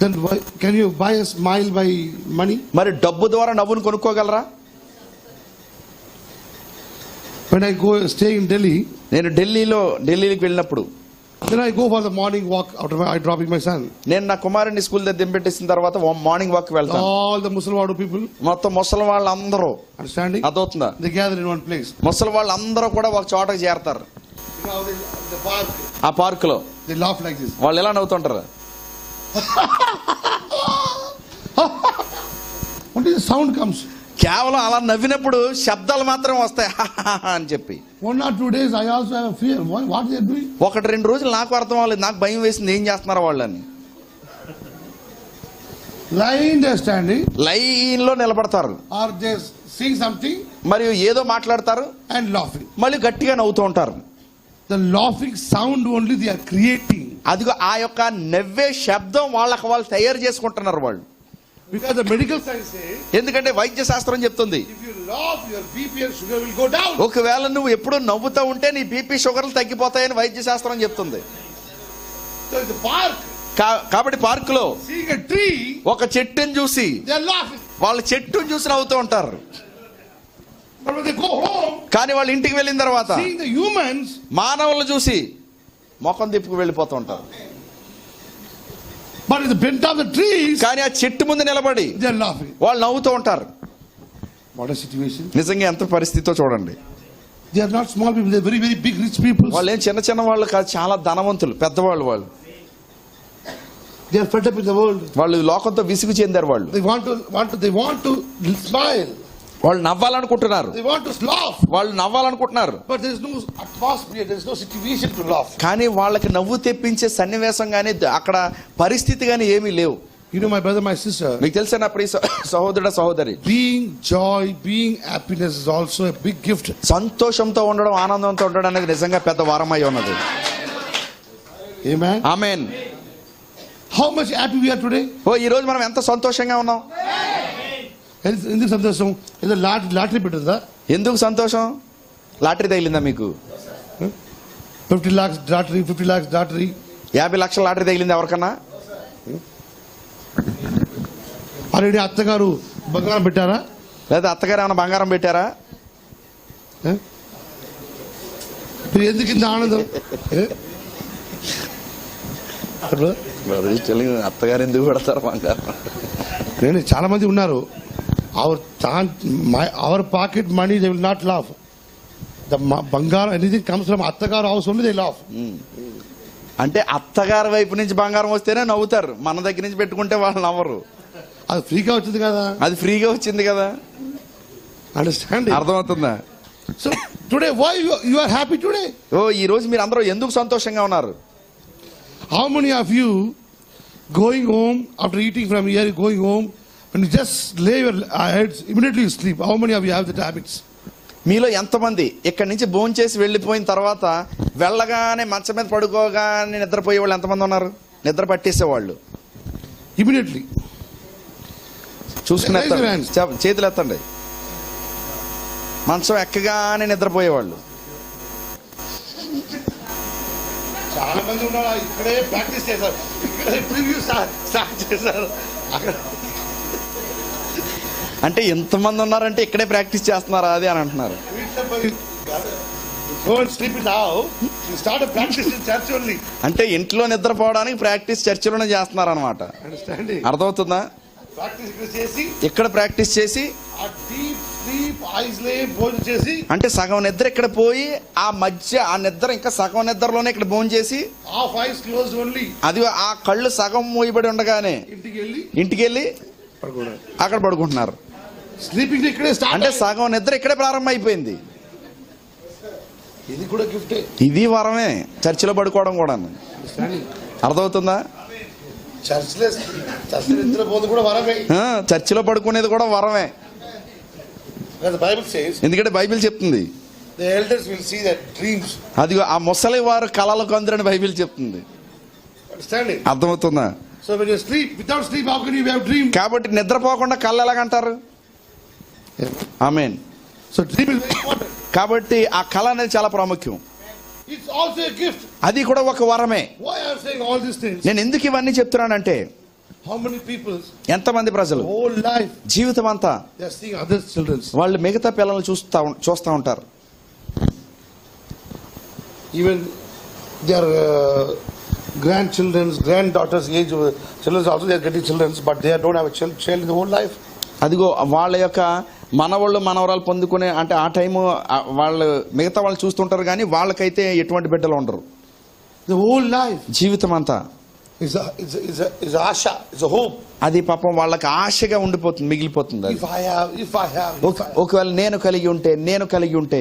B: Then why, can you buy a smile by money?
A: మరి డబ్బు ద్వారా నవ్వును కొనుక్కోగలరా?
B: When I go stay in Delhi,
A: నేను ఢిల్లీకి వెళ్ళినప్పుడు,
B: then I go for the morning walk after I dropping my son.
A: నేను నా కుమారుని స్కూల్ దగ్గర దింపెట్టేసిన తర్వాత మార్నింగ్ వాక్ వెళ్తాను.
B: All the Muslim people,
A: మొత్తం ముసలి వాళ్ళందరూ,
B: understanding?
A: అదవుతుందా,
B: They gather in one place.
A: ముసలి వాళ్ళందరూ కూడా ఒక చోటకి చేరతారు.
B: You know, the park,
A: ఆ పార్క్ లో
B: they laugh like this.
A: వాళ్ళు ఎలా నవ్వుతుంటారు?
B: Only the sound comes.
A: కేవలం అలా నవ్వినప్పుడు శబ్దాలు మాత్రం వస్తాయి అని చెప్పి.
B: 1 or 2 days I also have fear. What they are doing?
A: 1-2 రోజులు నాకు అర్థం అవ్వలేదు, నాకు భయం వేసింది, ఏం చేస్తున్నారు వాళ్ళని.
B: Lying they are standing.
A: Line లో నిలబడతారు,
B: Or they saying something
A: మరియు ఏదో మాట్లాడతారు,
B: and laughing.
A: మళ్ళీ గట్టిగా నవ్వుతూ ఉంటారు.
B: The laughing sound only they are creating.
A: అదిగో ఆ యొక్క నవ్వే శబ్దం వాళ్ళకి వాళ్ళు తయారు చేసుకుంటున్నారు వాళ్ళు.
B: Because the medical science says,
A: ఎందుకంటే వైద్య శాస్త్రం చెప్తుంది,
B: if you laugh, your BP and sugar will go down.
A: ఒకవేళ నువ్వు ఎప్పుడు నవ్వుతూ ఉంటే నీ బీపీ షుగర్లు తగ్గిపోతాయని వైద్య శాస్త్రం చెప్తుంది.
B: So in the park,
A: కాబట్టి పార్క్ లో
B: seeing a tree,
A: ఒక చెట్టుని చూసి
B: they are laughing.
A: వాళ్ళ చెట్టుని చూసి నవ్వుతూ ఉంటారు.
B: But when they go home,
A: కానీ వాళ్ళు ఇంటికి వెళ్ళిన తర్వాత
B: seeing the humans,
A: మానవులను చూసి ముఖం తిప్పుకు వెళ్ళిపోతూ ఉంటారు.
B: but in the bent of the trees,
A: కానీ ఆ చెట్టు ముందు నిలబడి
B: they are laughing.
A: వాళ్ళు నవ్వుతూ ఉంటారు.
B: What a situation.
A: నిజంగా ఎంత పరిస్థితితో చూడండి.
B: They are not small people, they are very, very big, rich people.
A: వాళ్ళు ఏం చిన్న వాళ్ళు కాదు, చాలా ధనవంతులు, పెద్దవాళ్ళు. వాళ్ళు
B: They are fed up with the world.
A: వాళ్ళు లోకంతో విసుగు చెందారు. వాళ్ళు
B: They want to smile.
A: వాళ్ళు నవ్వాలనుకుంటున్నారు,
B: They want to laugh.
A: వాళ్ళు నవ్వాలనుకుంటున్నారు.
B: But there is no atmosphere, there is no situation to laugh.
A: కానీ వాళ్ళకి నవ్వు తెప్పించే సన్నివేశం కానీ అక్కడ పరిస్థితి కానీ ఏమీ లేవు.
B: You know, my brother, my sister,
A: మీకు తెలిసిన నా ప్రియ సహోదరుడు సహోదరి,
B: being joy, being happiness is also a big gift.
A: సంతోషంతో ఉండడం, ఆనందంతో ఉండడం అనేది నిజంగా పెద్ద వరమై ఉన్నది.
B: Amen.
A: Amen.
B: How much happy we are today?
A: ఈ రోజు మనం ఎంత సంతోషంగా ఉన్నాం.
B: ఎందుకు సంతోషం? ఏదో లాటరీ పెట్టిందా?
A: ఎందుకు సంతోషం? లాటరీ తగిలిందా మీకు?
B: 50 lakhs లాటరీ, 50 lakhs లాటరీ,
A: 50 లక్షల లాటరీ తగిలింది ఎవరికన్నా?
B: ఆల్రెడీ అత్తగారు బంగారం పెట్టారా?
A: లేదా అత్తగారు ఏమైనా బంగారం పెట్టారా?
B: ఎందుకు ఇంత ఆనందం?
A: అత్తగారు ఎందుకు పెడతారు బంగారం?
B: నేను చాలా మంది ఉన్నారు. Our pocket money they will not laugh. The బంగారం anything comes from అత్తగారు house only they laugh.
A: అంటే అత్తగారి వైపు నుంచి బంగారం వస్తేనే నవ్వుతారు, మన దగ్గర నుంచి పెట్టుకుంటే వాళ్ళు నవ్వరు.
B: అది ఫ్రీగా వచ్చింది కదా.
A: అది ఫ్రీగా వచ్చింది కదా.
B: అండర్స్టాండ్?
A: అర్థమవుతుందా?
B: So today why you are happy today?
A: ఈ రోజు మీరు అందరూ ఎందుకు సంతోషంగా ఉన్నారు?
B: How many of you going home after eating from here, going home, when you just lay your heads, immediately you sleep? How many of you have that habits?
A: మీలో ఎంతమంది ఇక్కడి నుంచి భోంచేసి వెళ్ళిపోయిన తర్వాత వెళ్ళగానే మంచం మీద పడుకోగానే నిద్రపోయే వాళ్ళు ఎంతమంది ఉన్నారు? నిద్ర పట్టేసేవాళ్ళు
B: ఇమీడియట్లీ
A: చూసుకుని చేతులు ఎత్తండి. మంచం ఎక్కగానే నిద్రపోయేవాళ్ళు
B: చాలా మంది ఉన్నారు. ఇక్కడే ప్రాక్టీస్ చేశారు, ఇక్కడే ప్రివ్యూ స్టార్ట్ చేశారు.
A: అంటే ఎంతమంది ఉన్నారంటే ఇక్కడే ప్రాక్టీస్ చేస్తున్నారా అది అని అంటున్నారు.
B: Go and sleep it now. You start a practice in church only.
A: అంటే ఇంట్లో నిద్రపోవడానికి ప్రాక్టీస్ చర్చిలోనే చేస్తున్నారు అనమాట.
B: Understanding?
A: అర్థమవుతుందా?
B: Practice ఇక్కడ చేసి,
A: ఇక్కడ ప్రాక్టీస్ చేసి,
B: a deep sleep, eyes lay, భోజనం చేసి,
A: అంటే సగం నిద్ర ఇక్కడ పోయి ఆ మధ్య ఆ నిద్ర ఇంకా సగం నిద్రలోనే ఇక్కడ భోజనం చేసి,
B: half eyes closed only.
A: అది ఆ కళ్ళు సగం మూయబడి ఉండగానే ఇంటికి వెళ్ళి
B: పడుకోవడం.
A: అక్కడ పడుకుంటున్నారు.
B: స్లీపింగ్ ఇక్కడే స్టార్ట్.
A: అంటే సగం నిద్ర ఇక్కడే ప్రారంభం అయిపోయింది.
B: ఇది కూడా గిఫ్టే.
A: ఇది వరమే, చర్చిలో పడుకోవడం కూడా. అర్థమవుతుందా?
B: చర్చ్ నిద్రపోదు కూడా వరమే.
A: చర్చిలో పడుకునేది కూడా వరమే.
B: బైబిల్ సేస్,
A: ఎందుకంటే బైబిల్ చెప్తుంది
B: the elders will see their dreams.
A: అది ఆ ముసలి వారు కలలకు అందరని బైబిల్ చెప్తుంది.
B: Understanding?
A: అర్థమవుతుందా?
B: So when you sleep, without sleep, how can you have dream?
A: కాబట్టి నిద్రపోకుండా కళ్ళు ఎలాగంటారు? ఆమేన్.
B: So dream is very important.
A: కాబట్టి ఆ కళ అనేది చాలా ప్రాముఖ్యం.
B: It's also a gift.
A: అది కూడా ఒక వరమే.
B: Why I am saying all these things?
A: నేను ఎందుకు ఇవన్నీ చెప్తున్నానంటే,
B: How many people,
A: ఎంతమంది ప్రజలు
B: whole life,
A: జీవితం అంతా
B: they are seeing other children.
A: వాళ్ళు మిగతా పిల్లల్ని చూస్తూ ఉంటారు.
B: Even their grandchildren, granddaughters, age of children also they are getting children, but they don't have a child in the whole life.
A: అదిగో వాళ్ళ యొక్క మనవాళ్ళు మనవరాలు పొందుకునే అంటే ఆ టైము వాళ్ళు మిగతా వాళ్ళు చూస్తుంటారు కానీ వాళ్ళకైతే ఎటువంటి బిడ్డలు ఉండరు.
B: The whole life
A: జీవితం అంతా
B: is a asha, is a hope.
A: అది పాపం వాళ్ళకి ఆశగా ఉండిపోతుంది, మిగిలిపోతుంది. అది
B: If I have.
A: ఒకవేళ నేను కలిగి ఉంటే.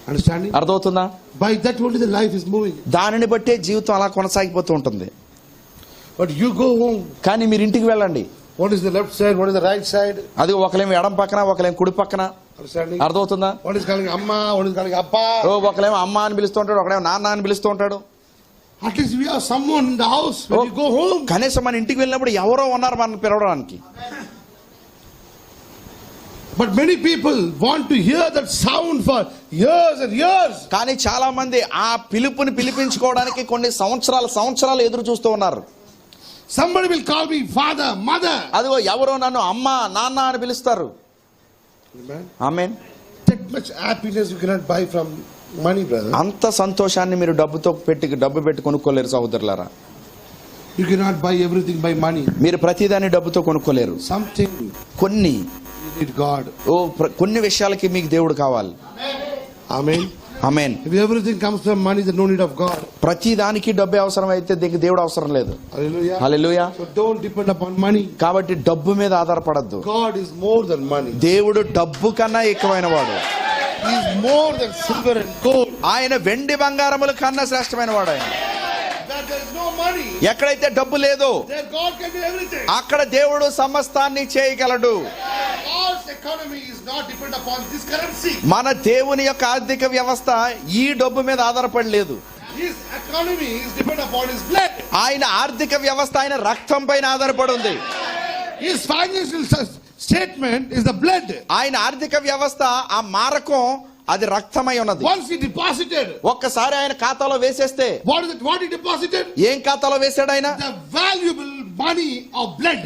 B: Understanding?
A: అర్థమవుతుందా?
B: By that only the life is moving.
A: దానిని బట్టే జీవితం అలా కొనసాగిపోతూ ఉంటుంది.
B: But you go home.
A: కానీ మీరు ఇంటికి వెళ్ళండి.
B: What is the left side? What is the right side?
A: అది ఒకలేమో ఎడం పక్కన, ఒకలేమో కుడి పక్కన.
B: Understanding?
A: అర్థమవుతుందా?
B: What is calling amma? What is calling appa?
A: ఒకలేమో అమ్మ అని పిలుస్తూ ఉంటాడు, ఒకలేమో నాన్న అని పిలుస్తూ ఉంటాడు.
B: At least we have someone in the house when you go home.
A: కనీసం మన ఇంటికి వెళ్ళినప్పుడు ఎవరో ఉన్నారు మనం పిలవడానికి.
B: But many people want to hear that sound for years and years.
A: కానీ చాలా మంది ఆ పిలుపుని పిలిపించుకోవడానికి కొన్ని సంవత్సరాలు ఎదురు చూస్తూ ఉన్నారు.
B: Somebody will call me father, mother.
A: అదిగో ఎవరో నన్ను అమ్మ నాన్న అని పిలుస్తారు. ఆమేన్.
B: That much happiness you cannot buy from money, brother.
A: అంత సంతోషాన్ని మీరు డబ్బు పెట్టి కొనుక్కోలేరు సహోదరులారా.
B: You cannot buy everything by money.
A: మీరు ప్రతిదాన్ని డబ్బుతో కొనుక్కోలేరు.
B: Something
A: కొన్ని
B: you need God.
A: కొన్ని విషయాలకి మీకు దేవుడు కావాలి.
B: Amen.
A: Amen.
B: If everything comes from money, there's no need of God.
A: ప్రతి దానికి డబ్బే అవసరం అయితే దేవుడు అవసరం లేదు.
B: Hallelujah.
A: Hallelujah.
B: So don't depend upon money.
A: కాబట్టి డబ్బు మీద ఆధారపడద్దు.
B: God is more than money.
A: దేవుడు డబ్బు కన్నా ఎక్కువైన వాడు.
B: He is more than silver and gold.
A: ఆయన వెండి బంగారముల కన్నా శ్రేష్టమైన వాడు ఆయన.
B: That there is no money,
A: ఎక్కడైతే డబ్బు లేదో
B: there God can do everything.
A: అక్కడ దేవుడు సమస్తాన్ని చేయగలడు.
B: God's economy is not dependent upon this currency.
A: మన దేవుని యొక్క ఆర్థిక వ్యవస్థ ఈ డబ్బు మీద ఆధారపడలేదు.
B: His economy is dependent upon his blood.
A: ఆయన ఆర్థిక వ్యవస్థ ఆయన రక్తం పైన ఆధారపడి ఉంది.
B: His financial statement is the blood.
A: ఆయన ఆర్థిక వ్యవస్థ ఆ మారకం అది రక్తమై ఉన్నది.
B: Once he deposited,
A: ఒక్కసారి ఆయన ఖాతాలో వేసేస్తే
B: what is it? What he deposited?
A: ఏం ఖాతాలో వేసాడు ఆయన?
B: The valuable money of blood.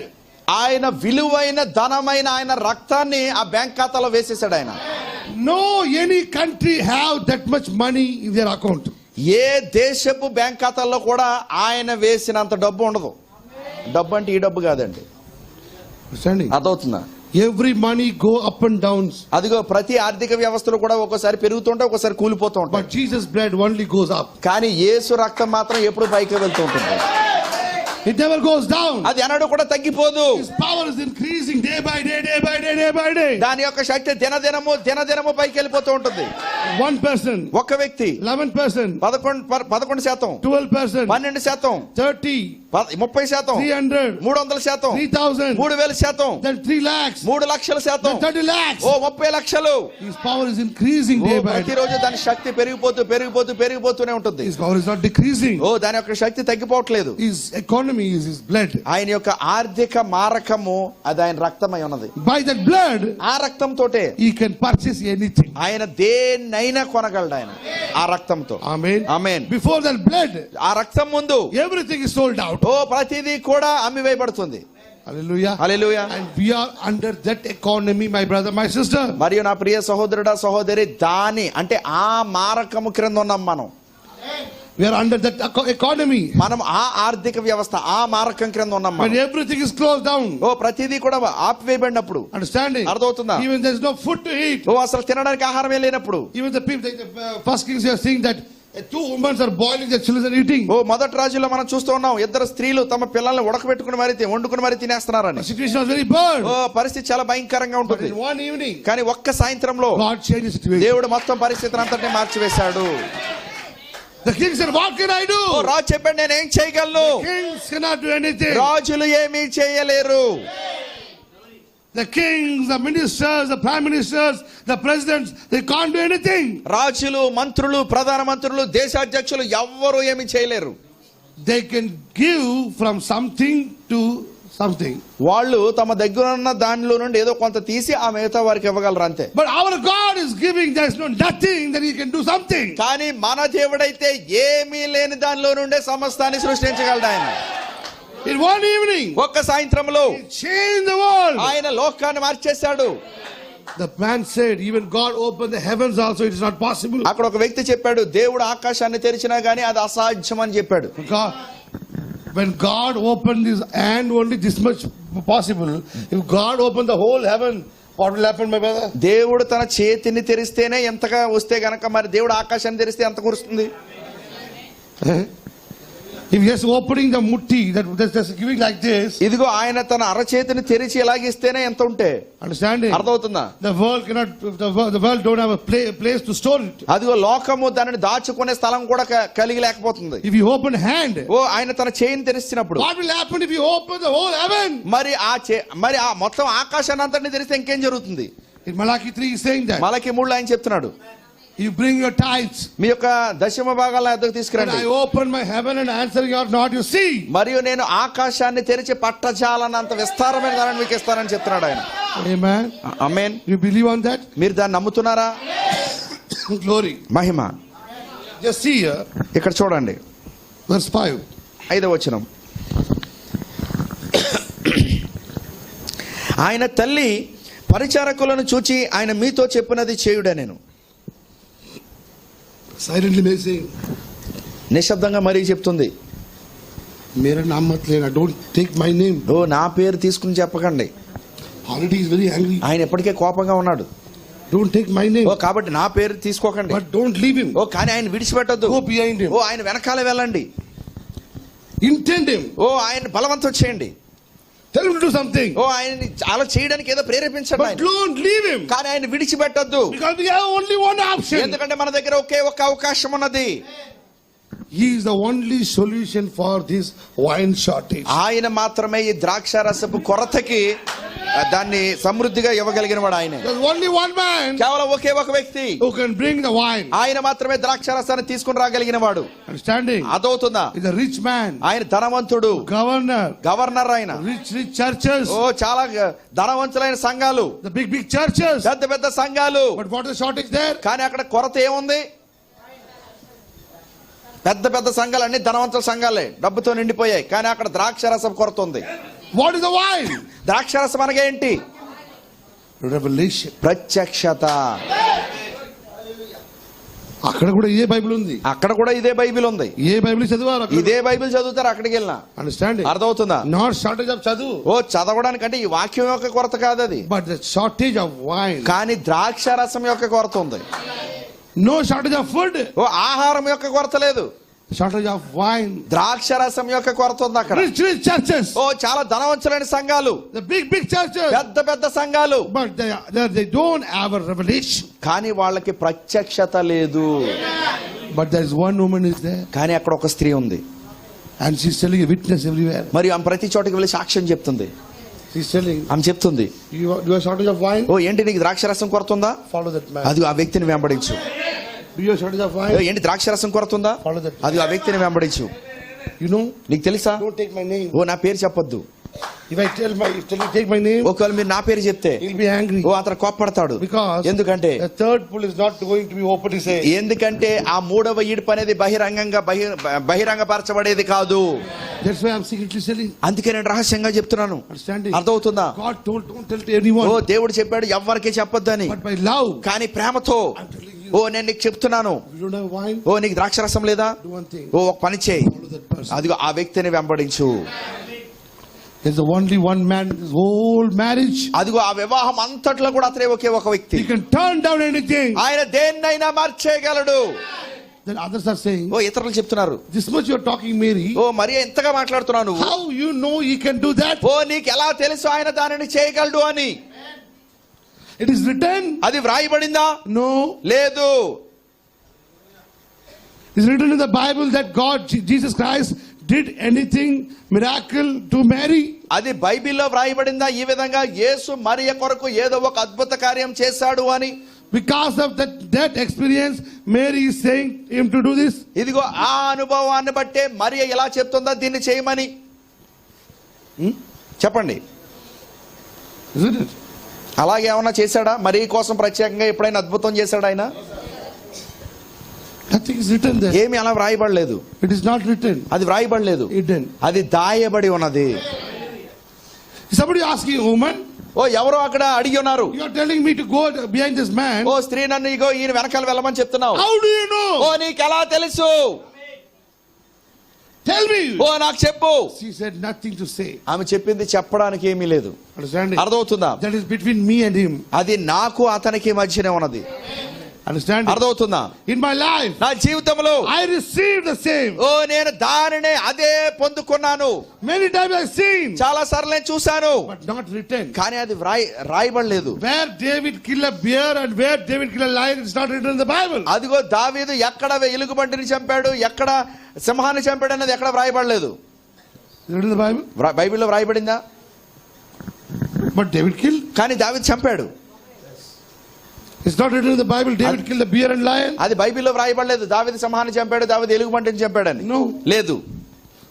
A: ఆయన విలువైన ధనమైన ఆయన రక్తాన్ని ఆ బ్యాంక్ ఖాతాలో వేసేసాడు ఆయన.
B: No any country have that much money in their account.
A: ఏ దేశపు బ్యాంక్ ఖాతాల్లో కూడా ఆయన వేసినంత డబ్బు ఉండదు. డబ్బు అంటే ఈ డబ్బు కాదండి.
B: Understanding?
A: అదవుతుందా?
B: Every money go up and down.
A: అదిగో ప్రతి ఆర్థిక వ్యవస్థలు కూడా ఒక్కోసారి పెరుగుతుంటే ఒక్కోసారి కూలిపోతూ ఉంటాయి.
B: But Jesus' blood only goes up.
A: కానీ యేసు రక్తం మాత్రం ఎప్పుడు పైకి వెళ్తూ ఉంటుంది.
B: It never goes down.
A: అది అనడు కూడా తగ్గిపోదు.
B: His power is increasing day by day, day by day, day by day.
A: దాని యొక్క శక్తి దినదినము పైకి వెళ్ళిపోతూ ఉంటుంది.
B: 1%,
A: ఒక్క వ్యక్తి
B: 11%,
A: 11%,
B: 12%,
A: 12%,
B: 30,
A: 30%,
B: 300,
A: 300%,
B: 3,000,
A: 3,000%,
B: then 3 lakhs,
A: 3 లక్షల శాతం,
B: then 30 lakhs.
A: 30 లక్షలు.
B: His power is increasing day by day.
A: ప్రతిరోజు దాని శక్తి పెరిగిపోతూనే ఉంటుంది.
B: His power is not decreasing.
A: దాని యొక్క శక్తి తగ్గిపోవట్లేదు.
B: His economy is his blood.
A: ఆయన యొక్క ఆర్థిక మారకము ధనము అది ఆయన రక్తమై ఉన్నది.
B: By that blood,
A: ఆ రక్తం తోటే
B: he can purchase anything.
A: ఆయన దేన్నైనా కొనగలడు ఆయన ఆ రక్తంతో.
B: Amen.
A: Amen.
B: Before that blood,
A: ఆ రక్తం ముందు
B: everything is sold out.
A: ఓ ప్రతిదీ కూడా అమ్మివేయబడుతుంది.
B: Hallelujah.
A: Hallelujah.
B: And we are under that economy, my brother, my sister.
A: మరియు నా ప్రియ సహోదరుడా సహోదరి, దాని అంటే ఆ మారకము క్రింద ఉన్నాం మనం.
B: We are under that economy.
A: మనం ఆ ఆర్థిక వ్యవస్థ ఆ మారకం క్రింద ఉన్నాం
B: When
A: మనం.
B: everything is closed down.
A: ఓ ప్రతిదీ కూడా ఆపివేయబడినప్పుడు,
B: Understanding?
A: అర్థమవుతుందా?
B: Even there is no food to eat.
A: ఓ అసలు తినడానికి ఆహారమే లేనప్పుడు,
B: Even the people, first kings, are saying that two women are boiling their children and eating.
A: ఓ మొదటి రాజుల్లో మనం చూస్తూ ఉన్నాం, ఇద్దరు స్త్రీలు తమ పిల్లల్ని ఉడకబెట్టుకుని మరి వండుకుని మరి తినేస్తున్నారని.
B: The situation was very bad.
A: ఓ పరిస్థితి చాలా భయంకరంగా
B: But
A: ఉంటుంది.
B: in one evening,
A: కానీ ఒక్క సాయంత్రంలో
B: God changed the situation.
A: దేవుడు మొత్తం పరిస్థితిని అంతటినీ మార్చివేశాడు.
B: The king said, what can I do?
A: ఓ రాజు చెప్పాడు, నేను ఏం చేయగలను?
B: Kings cannot do anything.
A: రాజులు ఏమీ చేయలేరు.
B: The kings, the ministers, the prime ministers, the presidents, they can't do anything.
A: రాజులు, మంత్రులు, ప్రధాన మంత్రులు, దేశాధ్యక్షులు ఎవ్వరూ ఏమీ చేయలేరు.
B: They can give from something to something.
A: వాళ్ళు తమ దగ్గర ఉన్న దానిలో నుండి ఏదో కొంత తీసి ఆ మిగతా వారికి ఇవ్వగలరు అంతే.
B: But our God is giving, there is no nothing that he can do something.
A: కానీ మన దేవుడైతే ఏమీ లేని దానిలో నుండే సమస్తాన్ని సృష్టించగలడు ఆయన.
B: In one evening,
A: ఒక్క సాయంత్రంలో
B: he changed the world.
A: ఆయన లోకాన్ని మార్చేశాడు.
B: The man said, even God opened the heavens also, it is not possible.
A: అక్కడ ఒక వ్యక్తి చెప్పాడు, దేవుడు ఆకాశాన్ని తెరిచినా గానీ అది అసాధ్యం అని చెప్పాడు.
B: When God opened his hand, only this much possible. If God opened the whole heaven, what will happen, my brother?
A: దేవుడు తన చేతిని తెరిస్తేనే ఎంతగా వస్తే గనక మరి దేవుడు ఆకాశాన్ని తెరిస్తే ఎంత కురుస్తుంది?
B: If he is opening the mutti, that's giving like this.
A: ఇదిగో ఆయన తన అరచేతిని తెరిచి ఎలాగిస్తేనే ఎంత ఉంటే,
B: Understanding?
A: అర్థమవుతుందా?
B: The world cannot, the world don't have a place to store it.
A: అదిగో లోకము దానిని దాచుకునే స్థలం కూడా కలిగి లేకపోతుంది.
B: If you open hand,
A: ఓ ఆయన తన చేయిని తెరిచినప్పుడు
B: what will happen if you open the whole heaven?
A: మరి ఆ మొత్తం ఆకాశాన్ని అంతటిని తెరిస్తే ఇంకేం జరుగుతుంది?
B: In Malachi 3 is saying that.
A: మలకి 3 ఆయన చెప్తున్నాడు,
B: You bring your tithes.
A: మీ యొక్క దశమ భాగాలను ఎద్దకు
B: When
A: తీసుకురండి.
B: I open my heaven and answering or not, you see.
A: మరియు నేను ఆకాశాన్ని తెరిచి పట్టజాలనంత విస్తారమైన దానిని మీకు ఇస్తానని చెప్తున్నాడు ఆయన.
B: Amen.
A: Amen.
B: You believe on that?
A: మీరు దాన్ని నమ్ముతున్నారా?
B: Glory.
A: Mahima.
B: Just see here,
A: ఇక్కడ చూడండి,
B: verse 5.
A: 5వ వచనం. ఆయన తల్లి పరిచారకులను చూచి ఆయన మీతో చెప్పినది చేయుడా నేను.
B: Silently may saying,
A: నిశ్శబ్దంగా మరీ చెప్తుంది,
B: मेरा नाम मत लेना, don't take my name.
A: ఓ నా పేరు తీసుకుని చెప్పకండి.
B: Already he is very angry.
A: ఆయన ఎప్పటికే కోపంగా ఉన్నాడు.
B: Don't take my name.
A: ఓ కాబట్టి నా పేరు తీసుకోకండి.
B: But don't leave him.
A: ఓ కానీ ఆయన విడిచిపెట్టద్దు.
B: Go behind him.
A: ఓ ఆయన వెనకాల వెళ్ళండి.
B: Intend him.
A: ఓ ఆయన బలవంతం చేయండి.
B: Tell him to do something.
A: ఓ ఆయన అలా చేయడానికి ఏదో ప్రేరేపించండి.
B: But don't leave him.
A: కానీ ఆయన విడిచిపెట్టద్దు.
B: Because we have only one option.
A: ఎందుకంటే మన దగ్గర ఒకే ఒక అవకాశం ఉన్నది.
B: He is the only solution for this wine shortage.
A: ఆయన మాత్రమే ఈ ద్రాక్షారసపు కొరతకి దాన్ని సమృద్ధిగా ఇవ్వగలిగిన వాడు ఆయనే.
B: There's only one man
A: కేవలం ఒకే ఒక వ్యక్తి
B: who can bring the wine.
A: ఆయన మాత్రమే ద్రాక్షారసాన్ని తీసుకుని రాగలిగిన వాడు.
B: Understanding?
A: అదవుతుందా?
B: He's a rich man.
A: ఆయన ధనవంతుడు,
B: Governor.
A: ఆయన.
B: Rich churches.
A: ఓ చాలా ధనవంతులైన సంఘాలు,
B: The big churches.
A: పెద్ద పెద్ద సంఘాలు.
B: But what is the shortage there?
A: కానీ అక్కడ కొరత ఏముంది? పెద్ద పెద్ద సంఘాలు అన్ని ధనవంతుల సంఘాలే, డబ్బుతో నిండిపోయాయి. కానీ అక్కడ ద్రాక్షారసం కొరత ఉంది.
B: What is the wine?
A: ద్రాక్షారసం అనగా ఏంటి?
B: Revelation.
A: ప్రత్యక్షత.
B: అక్కడ కూడా ఇదే బైబిల్ ఉంది.
A: అక్కడ కూడా ఇదే బైబిల్ ఉంది.
B: ఏ బైబిల్ చదివారు?
A: ఇదే బైబిల్ చదువుతారు అక్కడికి వెళ్ళినా.
B: Understanding?
A: అర్థమవుతుందా?
B: Not shortage of చదువు.
A: ఓ చదవడానికంటే ఈ వాక్యం యొక్క కొరత కాదు అది.
B: But the shortage of wine.
A: కానీ ద్రాక్షారసం యొక్క కొరత ఉంది.
B: No shortage of food.
A: ఓ ఆహారం యొక్క కొరత లేదు.
B: Shortage of wine.
A: ద్రాక్షారసం యొక్క కొరత ఉంది అక్కడ.
B: Rich churches.
A: ఓ చాలా ధనవంతులైన సంఘాలు,
B: The big churches.
A: పెద్ద పెద్ద సంఘాలు.
B: But they don't have a revelation.
A: కానీ వాళ్ళకి ప్రత్యక్షత లేదు.
B: But there is one woman is there.
A: కానీ అక్కడ ఒక స్త్రీ ఉంది.
B: And she's telling a witness everywhere.
A: మరి ఆమె ప్రతి చోటకి వెళ్ళి సాక్ష్యం చెప్తుంది.
B: She's telling,
A: ఆమె చెప్తుంది,
B: you have shortage of wine?
A: ఓ ఏంటి నీకు ద్రాక్షారసం కొరత ఉందా?
B: Follow that man.
A: అది ఆ వ్యక్తిని వెంబడించు.
B: Do you have shortage of
A: oh
B: wine?
A: ఏంటి ద్రాక్షారసం కొరత ఉందా?
B: Follow that.
A: అది ఆ వ్యక్తిని వెంబడించు.
B: You know?
A: నీకు తెలుసా?
B: Don't take my name.
A: ఓ నా పేరు చెప్పొద్దు.
B: If I tell you take my name,
A: ఒకవేళ మీరు నా పేరు చెప్తే
B: he'll be angry.
A: ఓ అతను కోప్పడతాడు.
B: Because
A: ఎందుకంటే
B: the third pull is not going to be open to say.
A: ఎందుకంటే ఆ మూడవ ఈడ్పు అనేది బహిరంగపరచబడేది కాదు.
B: That's why I'm secretly selling.
A: అందుకే నేను రహస్యంగా చెప్తున్నాను.
B: Understanding?
A: అర్థమవుతుందా?
B: God told, don't tell to anyone.
A: ఓ దేవుడు చెప్పాడు ఎవ్వరికీ చెప్పొద్దని.
B: But by love.
A: కానీ ప్రేమతో
B: I'm telling you.
A: ఓ నేను నీకు చెప్తున్నాను.
B: If you don't have wine,
A: ఓ నీకు ద్రాక్షరసం లేదా?
B: do one thing.
A: ఓ ఒక పని చేయి.
B: Follow that person.
A: అదిగో ఆ వ్యక్తిని వెంబడించు.
B: There's only one man in this whole marriage.
A: అదిగో ఆ వివాహం అంతట్లో కూడా అతనే ఒకే ఒక వ్యక్తి.
B: He can turn down anything.
A: ఆయన దేన్నైనా మార్చేయగలడు.
B: Then others are saying,
A: ఓ ఇతరులు చెప్తున్నారు,
B: this much you're talking, Mary.
A: ఓ మరి ఎంతగా మాట్లాడుతున్నావు నువ్వు?
B: How you know he can do that?
A: ఓ నీకు ఎలా తెలుసు ఆయన దానిని చేయగలడు అని?
B: It is written.
A: అది వ్రాయబడిందా?
B: No.
A: లేదు.
B: It's written in the Bible that God, Jesus Christ, did anything miracle to Mary.
A: అది బైబిల్లో వ్రాయబడిందా ఈ విధంగా యేసు మరియ కొరకు ఏదో ఒక అద్భుత కార్యం చేశాడు అని?
B: Because of that experience, Mary is saying him to do this.
A: ఇదిగో ఆ అనుభవాన్ని బట్టే మరియ ఎలా చెప్తుందా దీన్ని చేయమని? చెప్పండి.
B: Isn't it?
A: అలాగే ఏమన్నా చేశాడా? మరి కోసం ప్రత్యేకంగా ఎప్పుడైనా అద్భుతం చేశాడు ఆయన?
B: Nothing is written there.
A: ఏమి అలా వ్రాయబడలేదు.
B: It is not written.
A: అది వ్రాయబడలేదు.
B: Hidden.
A: అది దాయబడి ఉన్నది.
B: Somebody asking a woman,
A: ఓ ఎవరో అక్కడ అడిగి ఉన్నారు,
B: you are telling me to go behind this man.
A: ఓ స్త్రీ నన్ను ఇగో ఈయన వెనకాల వెళ్ళమని చెప్తున్నావు.
B: How do you know?
A: ఓ నీకు ఎలా తెలుసు?
B: Tell me.
A: ఓ నాకు చెప్పు.
B: She said nothing to say.
A: ఆమె చెప్పింది చెప్పడానికి ఏమీ లేదు.
B: Understanding?
A: అర్థమవుతుందా?
B: That is between me and him.
A: అది నాకు అతనికి మధ్యనే ఉన్నది.
B: Understand?
A: అర్థమవుతుందా?
B: In my life,
A: నా జీవితంలో
B: I received the same.
A: ఓ నేను దానినే అదే పొందుకున్నాను.
B: Many times I've seen,
A: చాలా సార్లు నేను చూశాను,
B: but not written.
A: కానీ అది రాయబడలేదు.
B: Where David killed a bear and where David killed a lion, it's not written in the Bible.
A: అదిగో దావీదు ఎక్కడ ఎలుగుబంటిని చంపాడు, ఎక్కడ సింహాన్ని చంపాడు అనేది ఎక్కడ వ్రాయబడలేదు.
B: Is it in the Bible?
A: బైబిల్లో వ్రాయబడిందా?
B: But David killed.
A: కానీ దావీదు చంపాడు.
B: It's not written in the Bible. David killed the bear and lion.
A: అది బైబిల్లో వ్రాయబడలేదు. దావీదు సింహాన్ని చంపాడు, దావీదు ఎలుగుబంటిని చంపాడని.
B: No.
A: లేదు.